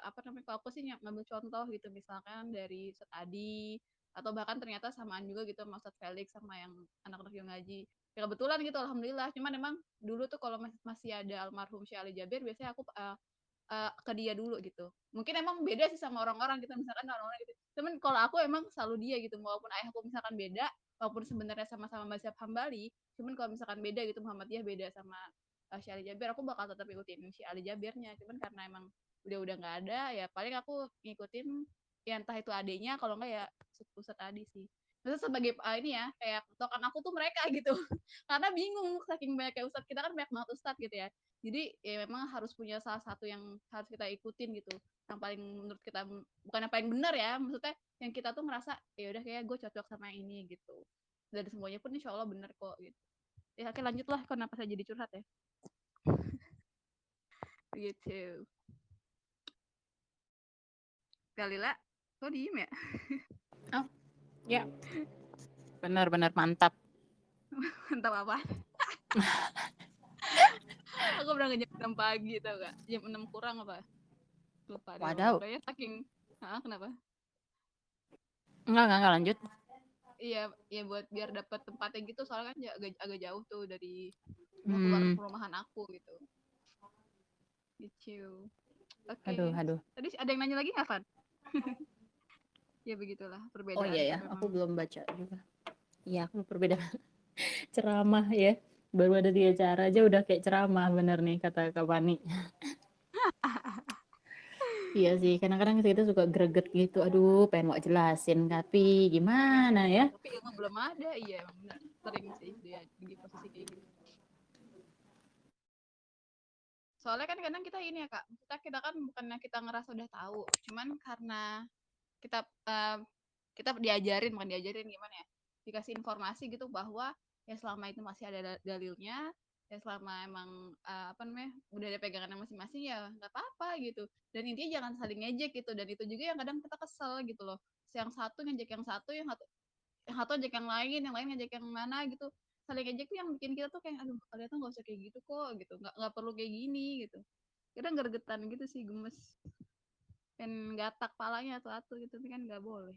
apa namanya, kalau aku sih ngambil contoh gitu, misalkan dari Setadi, atau bahkan ternyata samaan juga gitu sama Ustadz Felix sama yang anak-anak yang ngaji. Ya kebetulan gitu alhamdulillah. Cuman emang dulu tuh kalau masih ada almarhum Syekh Ali Jabir, biasanya aku ke dia dulu gitu. Mungkin emang beda sih sama orang-orang gitu, misalkan orang-orang gitu. Cuman kalau aku emang selalu dia gitu, walaupun ayahku misalkan beda, walaupun sebenarnya sama-sama mazhab Hambali, cuman kalau misalkan beda gitu, Muhammadiyah beda sama Syekh Ali Jabir, aku bakal tetap ikutin Syekh Ali Jabirnya. Cuman karena emang udah nggak ada, ya paling aku ngikutin ya entah itu adiknya, kalau enggak ya Ustadz Adi sih. Terus sebagai ini ya, kayak tokan aku tuh mereka gitu. Karena bingung, saking banyaknya Ustadz, kita kan banyak banget Ustadz gitu ya. Jadi ya memang harus punya salah satu yang harus kita ikutin gitu, yang paling menurut kita, bukan yang paling benar ya, maksudnya yang kita tuh ngerasa ya udah kayak gue cocok sama yang ini gitu, dan semuanya pun insya Allah benar kok gitu. Ya oke lanjut lah, kenapa saya jadi curhat ya gitu. Galila kok diem ya? Oh, ya. Benar-benar mantap. Entah apa. Aku berangkat jam 6 pagi tau gak, jam 6 kurang apa, lupa deh Wadaw. pokoknya saking. Kenapa? Enggak lanjut. Iya, ya buat biar dapat tempatnya gitu, soalnya kan agak jauh tuh dari keluar Hmm, perumahan aku gitu. Gitu. Oke. aduh. Tadi ada yang nanya lagi nggak, Van? Ya begitulah Oh perbedaan iya ya, tuh aku memang. belum baca juga. Iya, aku perbedaan. ceramah ya. Baru ada 3 cara aja udah kayak ceramah bener nih kata Kak Fani. Iya sih, kadang-kadang kita suka greget gitu. Aduh, pengen mau jelasin tapi gimana ya? Tapi ilmu belum ada, iya emang benar. Sering sih dia di posisi kayak gitu. Soalnya kan kadang kita ini ya Kak, kita kan bukannya kita ngerasa udah tahu, cuman karena kita kita diajarin, bukan diajarin gimana ya, dikasih informasi gitu bahwa ya selama itu masih ada dalilnya, ya selama emang apa namanya udah ada pegangan masing-masing ya nggak apa-apa gitu. Dan intinya jangan saling ngejek gitu. Dan itu juga yang kadang kita kesel gitu loh. Yang satu ngejek yang satu, yang satu ngejek yang lain ngejek yang mana gitu. Saling ngejek tuh yang bikin kita tuh kayak aduh kalian tuh nggak usah kayak gitu kok gitu, nggak perlu kayak gini gitu. Kadang gergetan gitu sih, gemes, pengen gatak palanya satu gitu, tapi kan nggak boleh.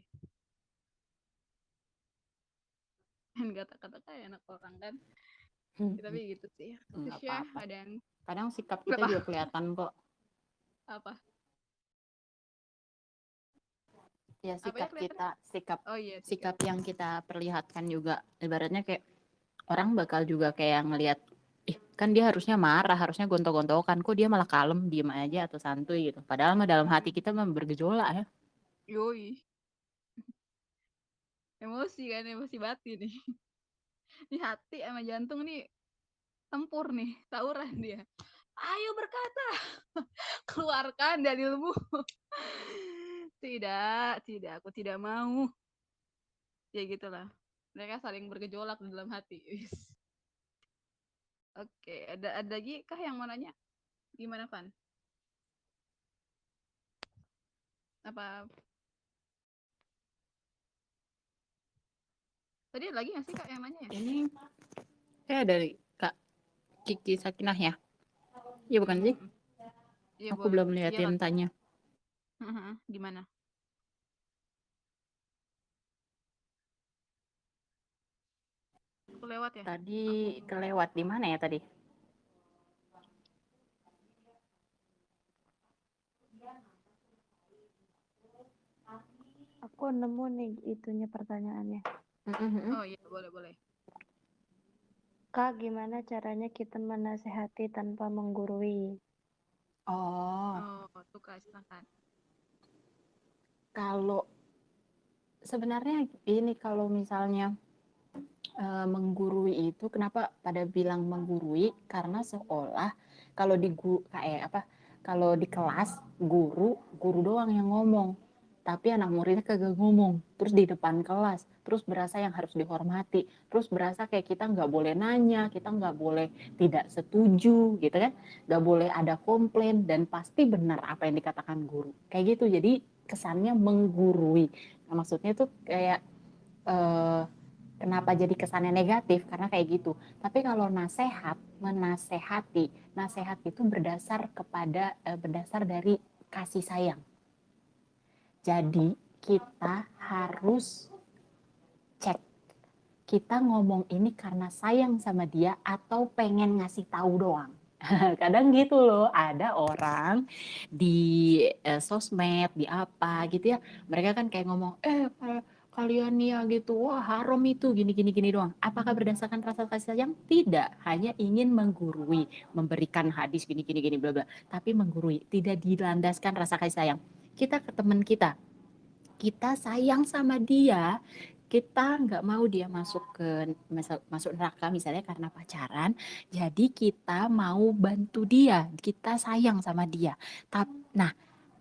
Pengen gatak-gatak kayak anak orang kan. Ya, tapi gitu sih. Nggak Terus ya apa-apa. ada yang Kadang sikap nggak kita juga apa kelihatan kok. apa Ya apanya sikap kelihatan. kita, Oh iya sikap yang kita perlihatkan juga ibaratnya kayak orang bakal juga kayak ngelihat kan dia harusnya marah, harusnya gontok-gontokan, kok dia malah kalem, diem aja atau santuy gitu. Padahal mah dalam hati kita mah bergejolak ya. yoi, emosi kan, emosi batin nih. Di hati sama jantung nih tempur nih, tawuran dia. Ayo berkata, keluarkan dalilmu. Tidak, aku tidak mau. Ya gitulah. Mereka saling bergejolak di dalam hati. Oke, ada lagi kah yang mau nanya? Gimana, Van? Apa tadi ada lagi nggak sih Kak yang nanya ya? Ini dari Kak Kiki Sakinah ya? Iya bukan sih? Iya Aku boleh. belum Iya liatin Kak. tanya. Gimana? Aku lewat ya? Tadi kelewat di mana ya tadi? Aku nemu nih itunya pertanyaannya. Oh iya boleh. Kak, gimana caranya kita menasehati tanpa menggurui? Oh, Tuh Kak, silakan. kalau sebenarnya ini kalau misalnya menggurui itu kenapa pada bilang menggurui karena seolah kalau di kayak apa kalau di kelas guru doang yang ngomong tapi anak muridnya kagak ngomong terus di depan kelas terus berasa yang harus dihormati terus berasa kayak kita nggak boleh nanya kita nggak boleh tidak setuju gitu kan nggak boleh ada komplain dan pasti benar apa yang dikatakan guru kayak gitu jadi kesannya menggurui nah, maksudnya tuh kayak kenapa jadi kesannya negatif karena kayak gitu tapi kalau menasehati nasehat itu berdasar dari kasih sayang jadi kita harus cek kita ngomong ini karena sayang sama dia atau pengen ngasih tahu doang kadang gitu loh ada orang di sosmed di apa gitu ya mereka kan kayak ngomong kalian nih ya gitu wah haram itu gini doang apakah berdasarkan rasa kasih sayang tidak hanya ingin menggurui memberikan hadis gini bla bla tapi menggurui tidak dilandaskan rasa kasih sayang kita ke teman kita sayang sama dia kita nggak mau dia masuk neraka misalnya karena pacaran jadi kita mau bantu dia kita sayang sama dia nah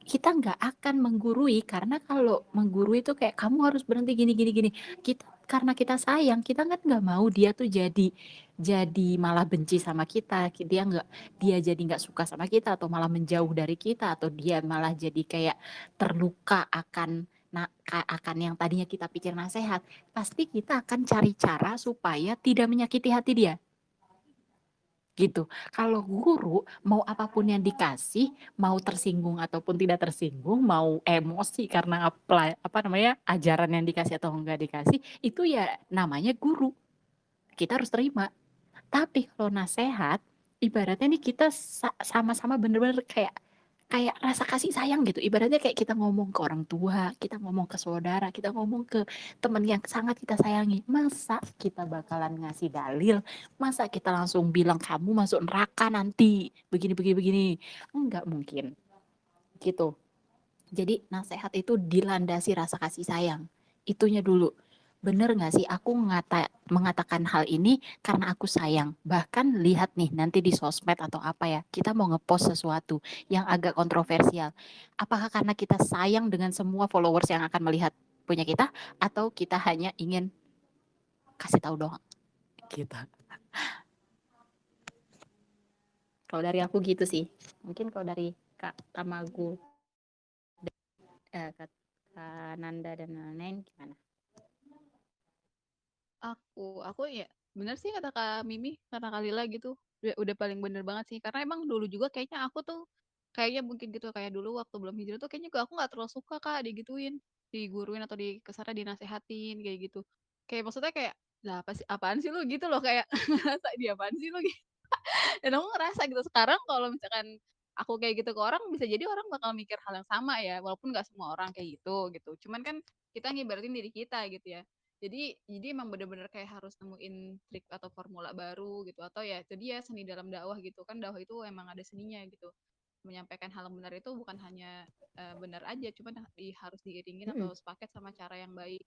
kita nggak akan menggurui karena kalau menggurui itu kayak kamu harus berhenti gini kita karena kita sayang kita kan nggak mau dia tuh jadi malah benci sama kita dia jadi nggak suka sama kita atau malah menjauh dari kita atau dia malah jadi kayak terluka akan yang tadinya kita pikir nasihat pasti kita akan cari cara supaya tidak menyakiti hati dia gitu. Kalau guru mau apapun yang dikasih, mau tersinggung ataupun tidak tersinggung, mau emosi karena apa namanya ajaran yang dikasih atau enggak dikasih, itu ya namanya guru. Kita harus terima. Tapi kalau nasehat, ibaratnya nih kita sama-sama bener-bener kayak kayak rasa kasih sayang gitu. Ibaratnya kayak kita ngomong ke orang tua, kita ngomong ke saudara, kita ngomong ke teman yang sangat kita sayangi. Masa kita bakalan ngasih dalil? Masa kita langsung bilang kamu masuk neraka nanti? Begini. Enggak mungkin. Gitu. Jadi nasihat itu dilandasi rasa kasih sayang. Itunya dulu. Bener gak sih aku mengatakan hal ini karena aku sayang. Bahkan lihat nih nanti di sosmed atau apa ya, kita mau ngepost sesuatu yang agak kontroversial. Apakah karena kita sayang dengan semua followers yang akan melihat punya kita, atau kita hanya ingin kasih tahu doang? Gitu. Kalau dari aku gitu sih. Mungkin kalau dari Kak Tamagu, Kak Nanda dan lain-lain gimana? Aku ya bener sih kata Kak Mimi, kata Kak Lila gitu. Udah paling bener banget sih. Karena emang dulu juga kayaknya aku tuh kayaknya mungkin gitu kayak dulu waktu belum hijrah tuh kayaknya juga aku nggak terlalu suka Kak digituin, diguruin atau di kesana dinasehatin kayak gitu. Kayak maksudnya kayak lah apa sih apaan sih lu gitu loh kayak ngerasa dia apaan sih lu gitu. Dan aku ngerasa gitu sekarang kalau misalkan aku kayak gitu ke orang bisa jadi orang bakal mikir hal yang sama ya walaupun nggak semua orang kayak gitu cuman kan kita ngibaratin diri kita gitu ya jadi emang bener-bener kayak harus nemuin trik atau formula baru gitu atau ya itu dia seni dalam dakwah gitu kan dakwah itu emang ada seninya gitu menyampaikan hal yang benar itu bukan hanya benar aja cuman harus diiringin atau sepaket sama cara yang baik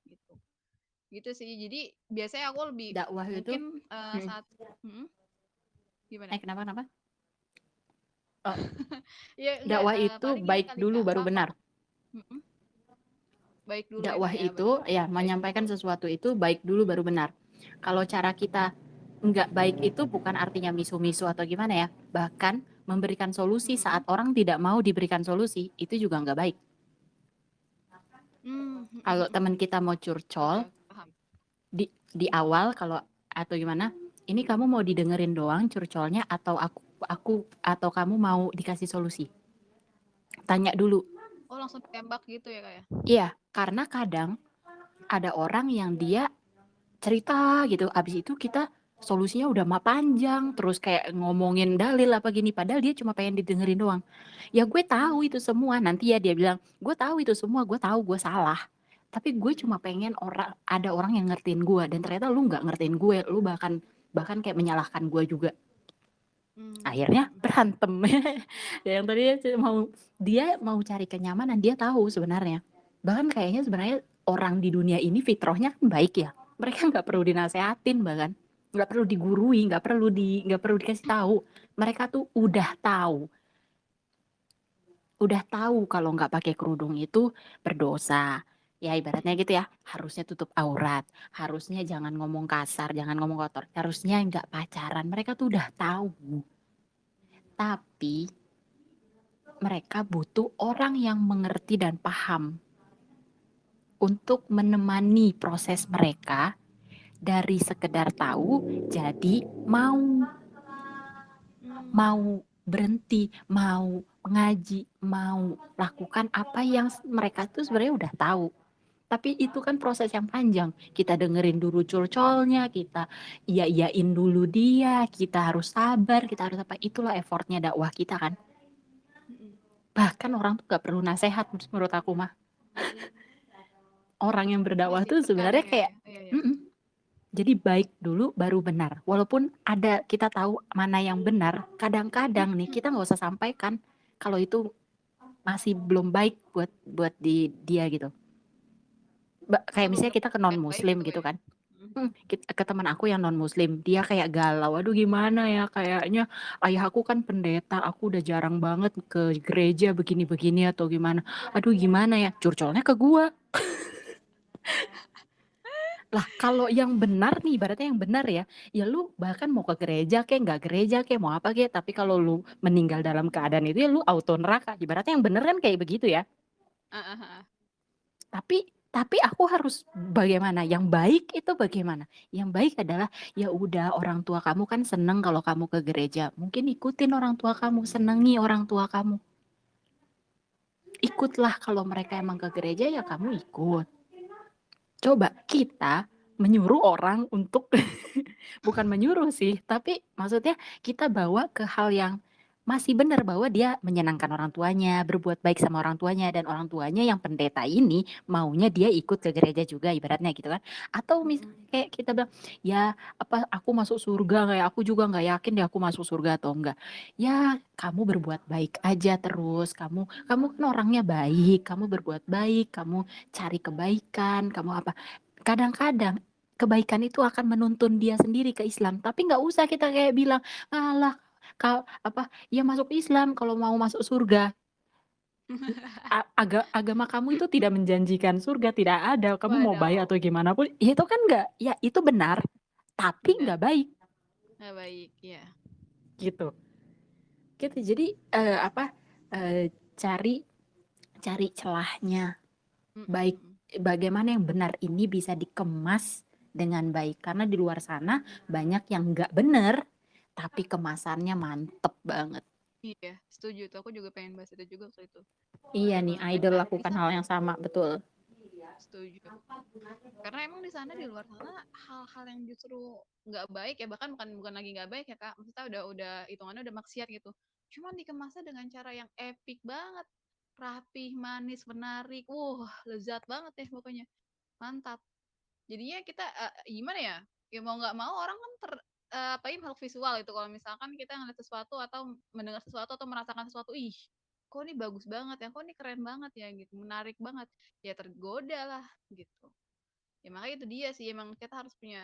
gitu sih jadi biasanya aku lebih Dakwah itu mungkin saat gimana kenapa? ya enggak Dakwah itu paling ini baik kali dulu Kak baru salah benar. baik dulu Dakwah emang ya itu ya menyampaikan sesuatu itu baik dulu baru benar. Kalau cara kita nggak baik itu bukan artinya misu-misu atau gimana ya. Bahkan memberikan solusi saat orang tidak mau diberikan solusi itu juga nggak baik. Kalau teman kita mau curcol paham di awal kalau atau gimana, ini kamu mau didengerin doang curcolnya atau aku atau kamu mau dikasih solusi? Tanya dulu. oh langsung ditembak gitu ya Kak ya Iya, karena kadang ada orang yang dia cerita gitu, abis itu kita solusinya udah panjang, terus kayak ngomongin dalil apa gini, padahal dia cuma pengen didengerin doang. Ya gue tahu itu semua, nanti ya dia bilang, gue tahu itu semua, gue tahu gue salah. Tapi gue cuma pengen ada orang yang ngertiin gue, dan ternyata lu nggak ngertiin gue, lu bahkan kayak menyalahkan gue juga. Akhirnya berantem. Ya, yang tadi dia mau cari kenyamanan, dia tahu sebenarnya. Bahkan kayaknya sebenarnya orang di dunia ini fitrahnya kan baik ya. Mereka nggak perlu dinasehatin bahkan, nggak perlu digurui, nggak perlu dikasih tahu. Mereka tuh udah tahu kalau nggak pakai kerudung itu berdosa. Ya ibaratnya gitu ya, harusnya tutup aurat, harusnya jangan ngomong kasar, jangan ngomong kotor, harusnya nggak pacaran. Mereka tuh udah tahu. Tapi mereka butuh orang yang mengerti dan paham untuk menemani proses mereka dari sekedar tahu jadi mau berhenti, mau ngaji, mau lakukan apa yang mereka tuh sebenarnya udah tahu. Tapi itu kan proses yang panjang. Kita dengerin dulu curcolnya, kita iya-iyain dulu dia, kita harus sabar, kita harus apa. Itulah effortnya dakwah kita kan. Bahkan orang tuh gak perlu nasehat menurut aku mah. Orang yang berdakwah tuh sebenarnya kayak jadi baik dulu baru benar. Walaupun ada kita tahu mana yang benar, kadang-kadang nih kita nggak usah sampaikan kalau itu masih belum baik buat dia gitu. Kayak misalnya kita ke non muslim gitu kan. Ke teman aku yang non muslim, dia kayak galau, aduh gimana ya, kayaknya ayah aku kan pendeta, aku udah jarang banget ke gereja begini-begini atau gimana, aduh gimana ya, curcolnya ke gua. Lah kalau yang benar nih, ibaratnya yang benar ya lu bahkan mau ke gereja kayak nggak gereja kayak mau apa kayak, tapi kalau lu meninggal dalam keadaan itu ya lu auto neraka, ibaratnya yang benar kan kayak begitu ya. Tapi aku harus bagaimana? Yang baik itu bagaimana? Yang baik adalah ya udah, orang tua kamu kan seneng kalau kamu ke gereja. Mungkin ikutin orang tua kamu, senengi orang tua kamu. Ikutlah kalau mereka emang ke gereja ya kamu ikut. Coba kita menyuruh orang untuk bukan menyuruh sih, tapi maksudnya kita bawa ke hal yang masih benar bahwa dia menyenangkan orang tuanya, berbuat baik sama orang tuanya, dan orang tuanya yang pendeta ini maunya dia ikut ke gereja juga ibaratnya gitu kan. Atau misalnya kayak kita bilang, ya apa aku masuk surga nggak ya? Aku juga nggak yakin deh aku masuk surga atau enggak. Ya kamu berbuat baik aja terus, kamu kan orangnya baik, kamu berbuat baik, kamu cari kebaikan, kamu apa. Kadang-kadang kebaikan itu akan menuntun dia sendiri ke Islam, tapi nggak usah kita kayak bilang, alah apa ya masuk Islam kalau mau masuk surga. Agama kamu itu tidak menjanjikan surga, tidak ada. Kamu mau baik Wadaw. atau gimana pun, ya itu kan enggak, ya itu benar, tapi Benar. enggak baik Nggak baik, ya. gitu. Gitu. Jadi apa cari celahnya baik, bagaimana yang benar ini bisa dikemas dengan baik, karena di luar sana banyak yang enggak benar tapi kemasannya mantep banget. Iya, setuju tuh. Aku juga pengen bahas itu juga waktu itu. Iya nih, Emang idol di lakukan sana hal yang sama, betul. setuju. Karena emang di sana, di luar sana, hal-hal yang justru nggak baik ya, bahkan bukan lagi nggak baik ya Kak, maksudnya udah hitungannya udah maksiat gitu. Cuman dikemasnya dengan cara yang epic banget, rapih, manis, menarik, lezat banget deh pokoknya, mantap. Jadinya kita gimana ya? Ya mau nggak mau orang kan apalagi hal visual itu, kalau misalkan kita ngeliat sesuatu atau mendengar sesuatu atau merasakan sesuatu, ih, kok ini bagus banget ya, kok ini keren banget ya gitu, menarik banget, ya tergoda lah gitu. Ya makanya itu dia sih, emang kita harus punya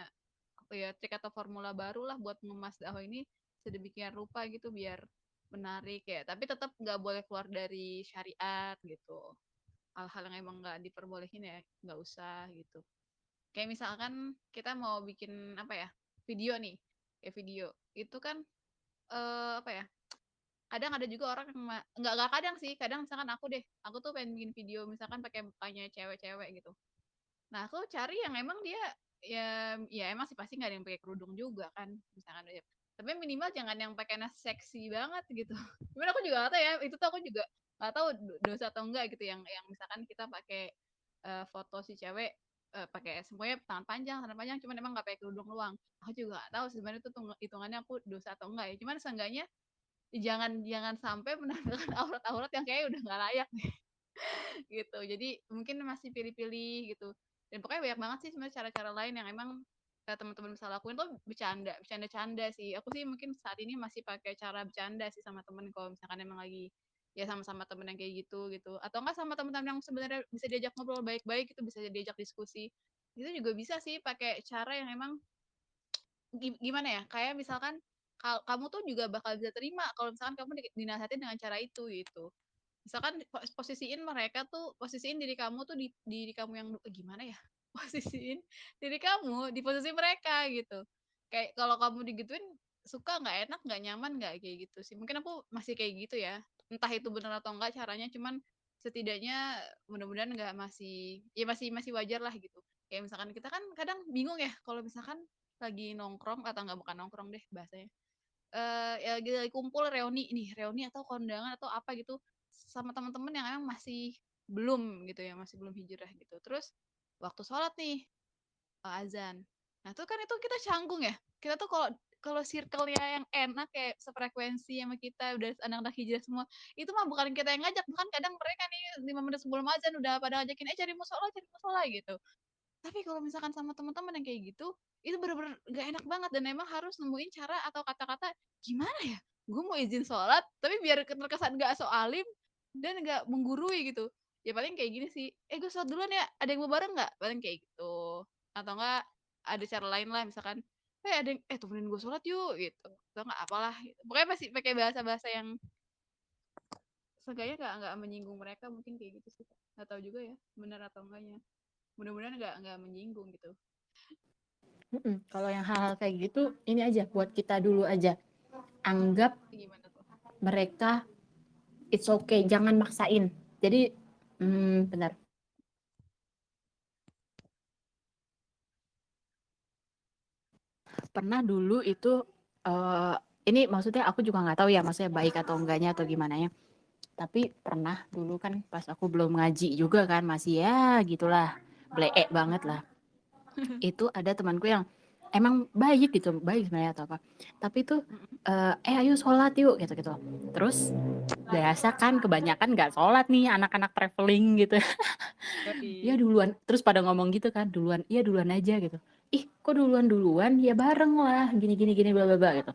apa ya, trik atau formula baru lah buat mengemas dakwah ini sedemikian rupa gitu biar menarik ya, tapi tetap nggak boleh keluar dari syariat gitu. Hal-hal yang emang nggak diperbolehin ya nggak usah gitu. Kayak misalkan kita mau bikin apa ya, video nih, kayak video itu kan apa ya, kadang ada juga orang yang nggak kadang sih, kadang misalkan aku tuh pengen bikin video misalkan pakai mukanya cewek-cewek gitu. Nah, aku cari yang emang dia ya emang sih pasti nggak ada yang pakai kerudung juga kan, misalkan ya. Tapi minimal jangan yang pakainya seksi banget gitu. Cuman aku juga nggak tahu ya, itu tuh aku juga nggak tahu dosa atau enggak gitu, yang misalkan kita pakai foto si cewek pakai semuanya tangan panjang, cuman emang nggak pakai kerudung doang. Aku juga nggak tahu sebenarnya itu tuh hitungannya aku dosa atau enggak ya. Cuman seenggaknya jangan jangan sampai menampilkan aurat-aurat yang kayak udah nggak layak gitu. Jadi mungkin masih pilih-pilih gitu. Dan pokoknya banyak banget sih sebenarnya cara-cara lain yang emang teman-teman bisa lakuin tuh bercanda-canda sih. Aku sih mungkin saat ini masih pakai cara bercanda sih sama temen kalau misalkan emang lagi ya sama-sama temen yang kayak gitu gitu. Atau enggak sama teman-teman yang sebenarnya bisa diajak ngobrol baik-baik, itu bisa diajak diskusi. Itu juga bisa sih pakai cara yang emang gimana ya? Kayak misalkan kamu tuh juga bakal bisa terima kalau misalkan kamu dinasihatin dengan cara itu gitu. Misalkan posisiin diri kamu tuh di diri kamu yang gimana ya? Posisiin diri kamu di posisi mereka gitu. Kayak kalau kamu digituin suka nggak enak, nggak nyaman nggak kayak gitu sih. Mungkin aku masih kayak gitu ya. Entah itu benar atau enggak caranya, cuman setidaknya mudah-mudahan nggak masih masih wajar lah gitu. Kayak misalkan kita kan kadang bingung ya kalau misalkan lagi nongkrong atau nggak, bukan nongkrong deh bahasanya, ya lagi kumpul reuni atau kondangan atau apa gitu sama teman-teman yang emang masih belum gitu ya, masih belum hijrah gitu. Terus waktu sholat nih azan. Nah, tuh kan itu kita canggung ya. Kita tuh kalau kalau circle-nya yang enak kayak sefrekuensi sama kita, udah anak-anak hijrah semua, itu mah bukan kita yang ngajak, bahkan kadang mereka nih 5 menit sebelum azan udah pada ngajakin, cari musola gitu. Tapi kalau misalkan sama teman-teman yang kayak gitu, itu bener-bener gak enak banget dan emang harus nemuin cara atau kata-kata gimana ya? Gue mau izin sholat, tapi biar terkesan gak so alim dan gak menggurui gitu. Ya paling kayak gini sih, gue sholat duluan ya, ada yang mau bareng gak? Paling kayak gitu. Atau enggak ada cara lain lah, misalkan, ada yang, temenin gue sholat yuk gitu. Atau enggak apalah gitu. Pokoknya pasti pakai bahasa-bahasa yang seenggaknya nggak menyinggung mereka, mungkin kayak gitu sih. Nggak tahu juga ya, benar atau enggaknya. Mudah-mudahan nggak menyinggung gitu. Kalau yang hal-hal kayak gitu, ini aja buat kita dulu aja. Anggap Gimana tuh? mereka it's okay, jangan maksain. Jadi, benar. Pernah dulu itu, ini maksudnya aku juga nggak tahu ya, maksudnya baik atau enggaknya atau gimana ya. Tapi pernah dulu kan pas aku belum ngaji juga kan, masih ya gitulah, bleek banget lah. Itu ada temanku yang emang baik gitu, baik sebenarnya atau apa. Tapi tuh ayo sholat yuk gitu-gitu. Terus biasa kan kebanyakan nggak sholat nih anak-anak traveling gitu. Ya duluan, terus pada ngomong gitu kan, duluan, iya duluan aja gitu. Ih, kok duluan ya bareng lah, gini bla bla bla gitu.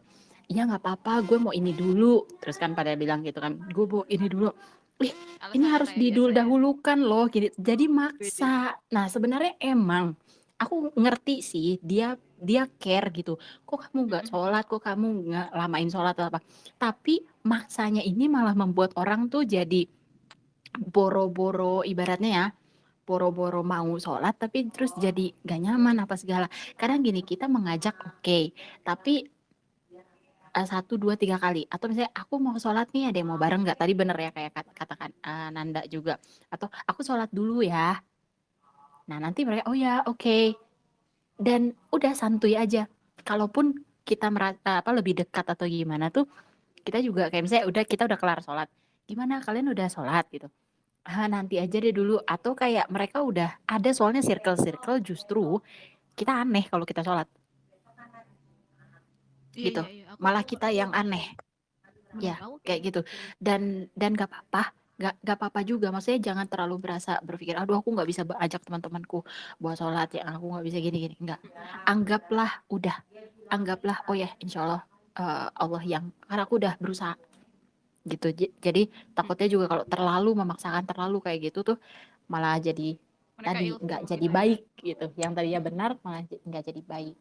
Iya nggak apa-apa, gue mau ini dulu. Terus kan pada bilang gitu kan, gue mau ini dulu. Ih, ini harus didahulukan loh, gini. Jadi maksa. Nah sebenarnya emang aku ngerti sih dia care gitu. Kok kamu nggak sholat, kok kamu nggak lamain sholat atau apa. Tapi maksanya ini malah membuat orang tuh jadi boro-boro ibaratnya ya, boro-boro mau sholat tapi terus jadi gak nyaman apa segala. Kadang gini kita mengajak oke, tapi 1, 2, 3 kali atau misalnya aku mau sholat nih ada yang mau bareng nggak, tadi bener ya kayak katakan Nanda juga, atau aku sholat dulu ya, nah nanti mereka oh ya oke. Dan udah santuy aja, kalaupun kita merasa apa lebih dekat atau gimana tuh kita juga kayak misalnya kita udah kelar sholat, gimana kalian udah sholat gitu, nanti aja deh dulu, atau kayak mereka udah ada soalnya circle justru kita aneh kalau kita sholat gitu, malah kita yang aneh ya kayak gitu. Dan gak apa-apa, gak apa-apa juga, maksudnya jangan terlalu berpikir aduh aku nggak bisa ajak teman-temanku buat sholat ya, aku nggak bisa gini nggak. Anggaplah oh ya insya Allah Allah yang, karena aku udah berusaha gitu. Jadi takutnya juga kalau terlalu memaksakan, terlalu kayak gitu tuh malah jadi tadi nggak jadi baik gitu, yang tadinya benar malah nggak jadi baik.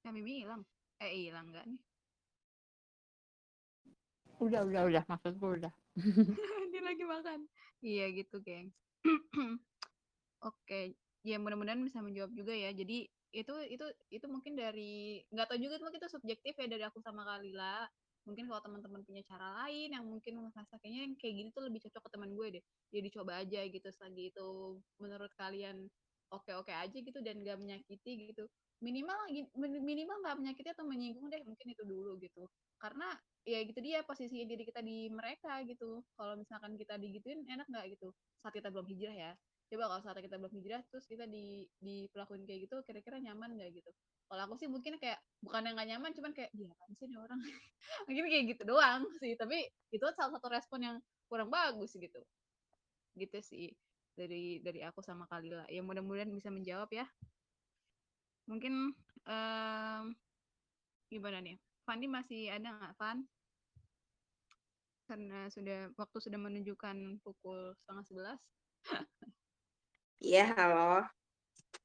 Kami hilang. Hilang nggak nih? Udah maksudku udah. Dia lagi makan. Iya gitu, geng. Oke, ya mudah-mudahan bisa menjawab juga ya. Jadi itu mungkin dari nggak tahu juga, itu kita subjektif ya dari aku sama Kalila. Mungkin kalau teman-teman punya cara lain yang mungkin merasa kayaknya yang kayak gini tuh lebih cocok ke teman gue deh. Jadi coba aja gitu, selagi itu menurut kalian oke-oke aja gitu dan gak menyakiti gitu. Minimal nggak menyakiti atau menyinggung deh, mungkin itu dulu gitu. Karena ya gitu dia posisi diri kita di mereka gitu. Kalau misalkan kita digituin enak nggak gitu saat kita belum hijrah ya. Coba kalau saat kita belum hijrah terus kita diperlakuin kayak gitu, kira-kira nyaman nggak gitu. Kalau aku sih mungkin kayak bukan yang nggak nyaman, cuman kayak dia apaan sih nih orang. Mungkin kayak gitu doang sih, tapi itu salah satu respon yang kurang bagus gitu sih dari aku sama Kalila. Ya mudah-mudahan bisa menjawab ya. Mungkin gimana nih, Fandi masih ada nggak, Van? Karena waktu sudah menunjukkan pukul 10:30. Iya, halo.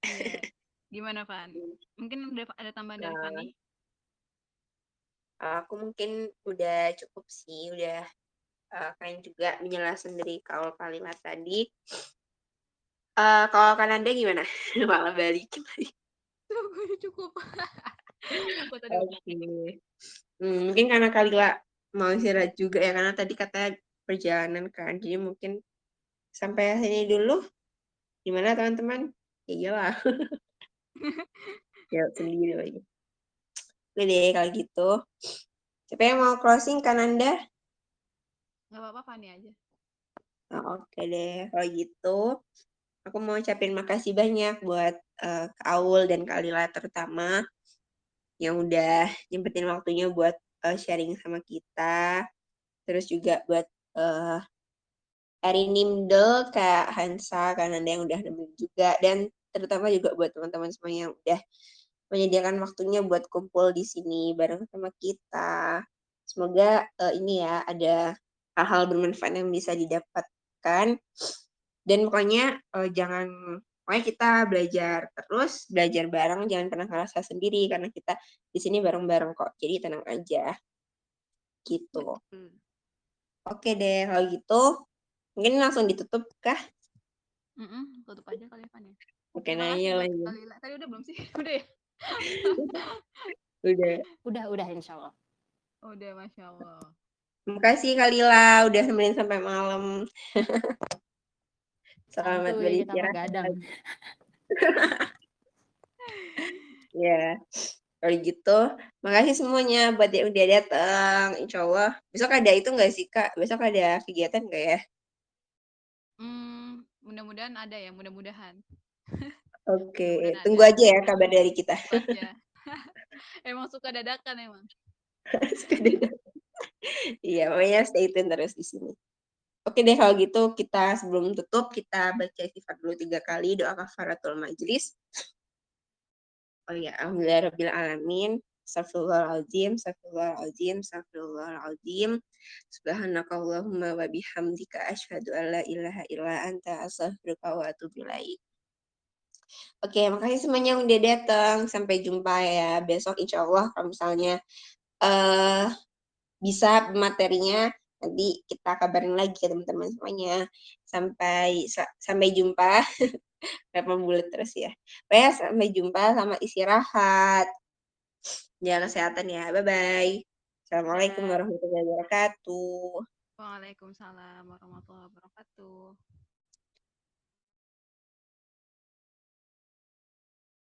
Iya. Gimana, Van? Mungkin udah ada tambahan dari Fandi? Aku mungkin udah cukup sih, udah kalian juga menjelaskan dari Kaul Kalila tadi. Kalau Kananda gimana? Malah balikin lagi. Cukup. Aku tadi Oke. Mungkin karena Kalila mau istirahat juga ya, karena tadi katanya perjalanan kan, jadi mungkin sampai sini dulu. Gimana teman-teman? Ya iyalah. Jawab sendiri lagi. Oke deh kalau gitu. Siapa yang mau closing, Kananda? Nggak apa-apa, Fani aja. Oke deh kalau gitu. Aku mau ucapin makasih banyak buat Kak Aul dan Kak Lila terutama yang udah nyempetin waktunya buat sharing sama kita. Terus juga buat Ari Nimdel, Kak Hansa, Kak Nanda yang udah nemenin juga. Dan terutama juga buat teman-teman semua yang udah menyediakan waktunya buat kumpul di sini bareng sama kita. Semoga ini ya ada hal-hal bermanfaat yang bisa didapatkan. Dan pokoknya pokoknya kita belajar terus, belajar bareng, jangan pernah ngerasa sendiri karena kita di sini bareng-bareng kok. Jadi tenang aja. Gitu. Oke deh, kalau gitu mungkin langsung ditutup kah? Tutup aja kali, Fan ya. Oke, Terima kasih nanya buat lagi. Kalila. Tadi udah belum sih? Udah ya? Udah. Insya Allah. Udah, Masya Allah. Terima kasih Kalila udah nemenin sampai malam. Selamat Santuy kita beristirahat. begadang. Ya. Kalau gitu, makasih semuanya buat yang udah datang. Insya Allah. Besok ada itu nggak sih, Kak? Besok ada kegiatan nggak ya? Mudah-mudahan ada ya, mudah-mudahan. Oke, Mudah-mudahan tunggu ada. aja ya kabar dari kita. Tunggu aja. Emang suka dadakan emang. Iya, pokoknya stay tune terus di sini. Oke deh, kalau gitu kita sebelum tutup, kita baca istighfar dulu 3 kali, doa kafaratul majlis. Oh ya, alhamdulillah alamin. Astagfirullahaladzim, astagfirullahaladzim, astagfirullahaladzim. Subhanakallahumma wa bihamdika asyhadu an la ilaha illa anta astaghfiruka wa atubu ilaik. Oke, makasih semuanya yang udah datang. Sampai jumpa ya besok insya Allah kalau misalnya bisa materinya nanti kita kabarin lagi ke teman-teman semuanya. Sampai jumpa. Kenapa bulat terus ya? Pokoknya sampai jumpa, sama istirahat. Jaga kesehatan ya. Bye-bye. Assalamualaikum warahmatullahi wabarakatuh. Waalaikumsalam warahmatullahi wabarakatuh.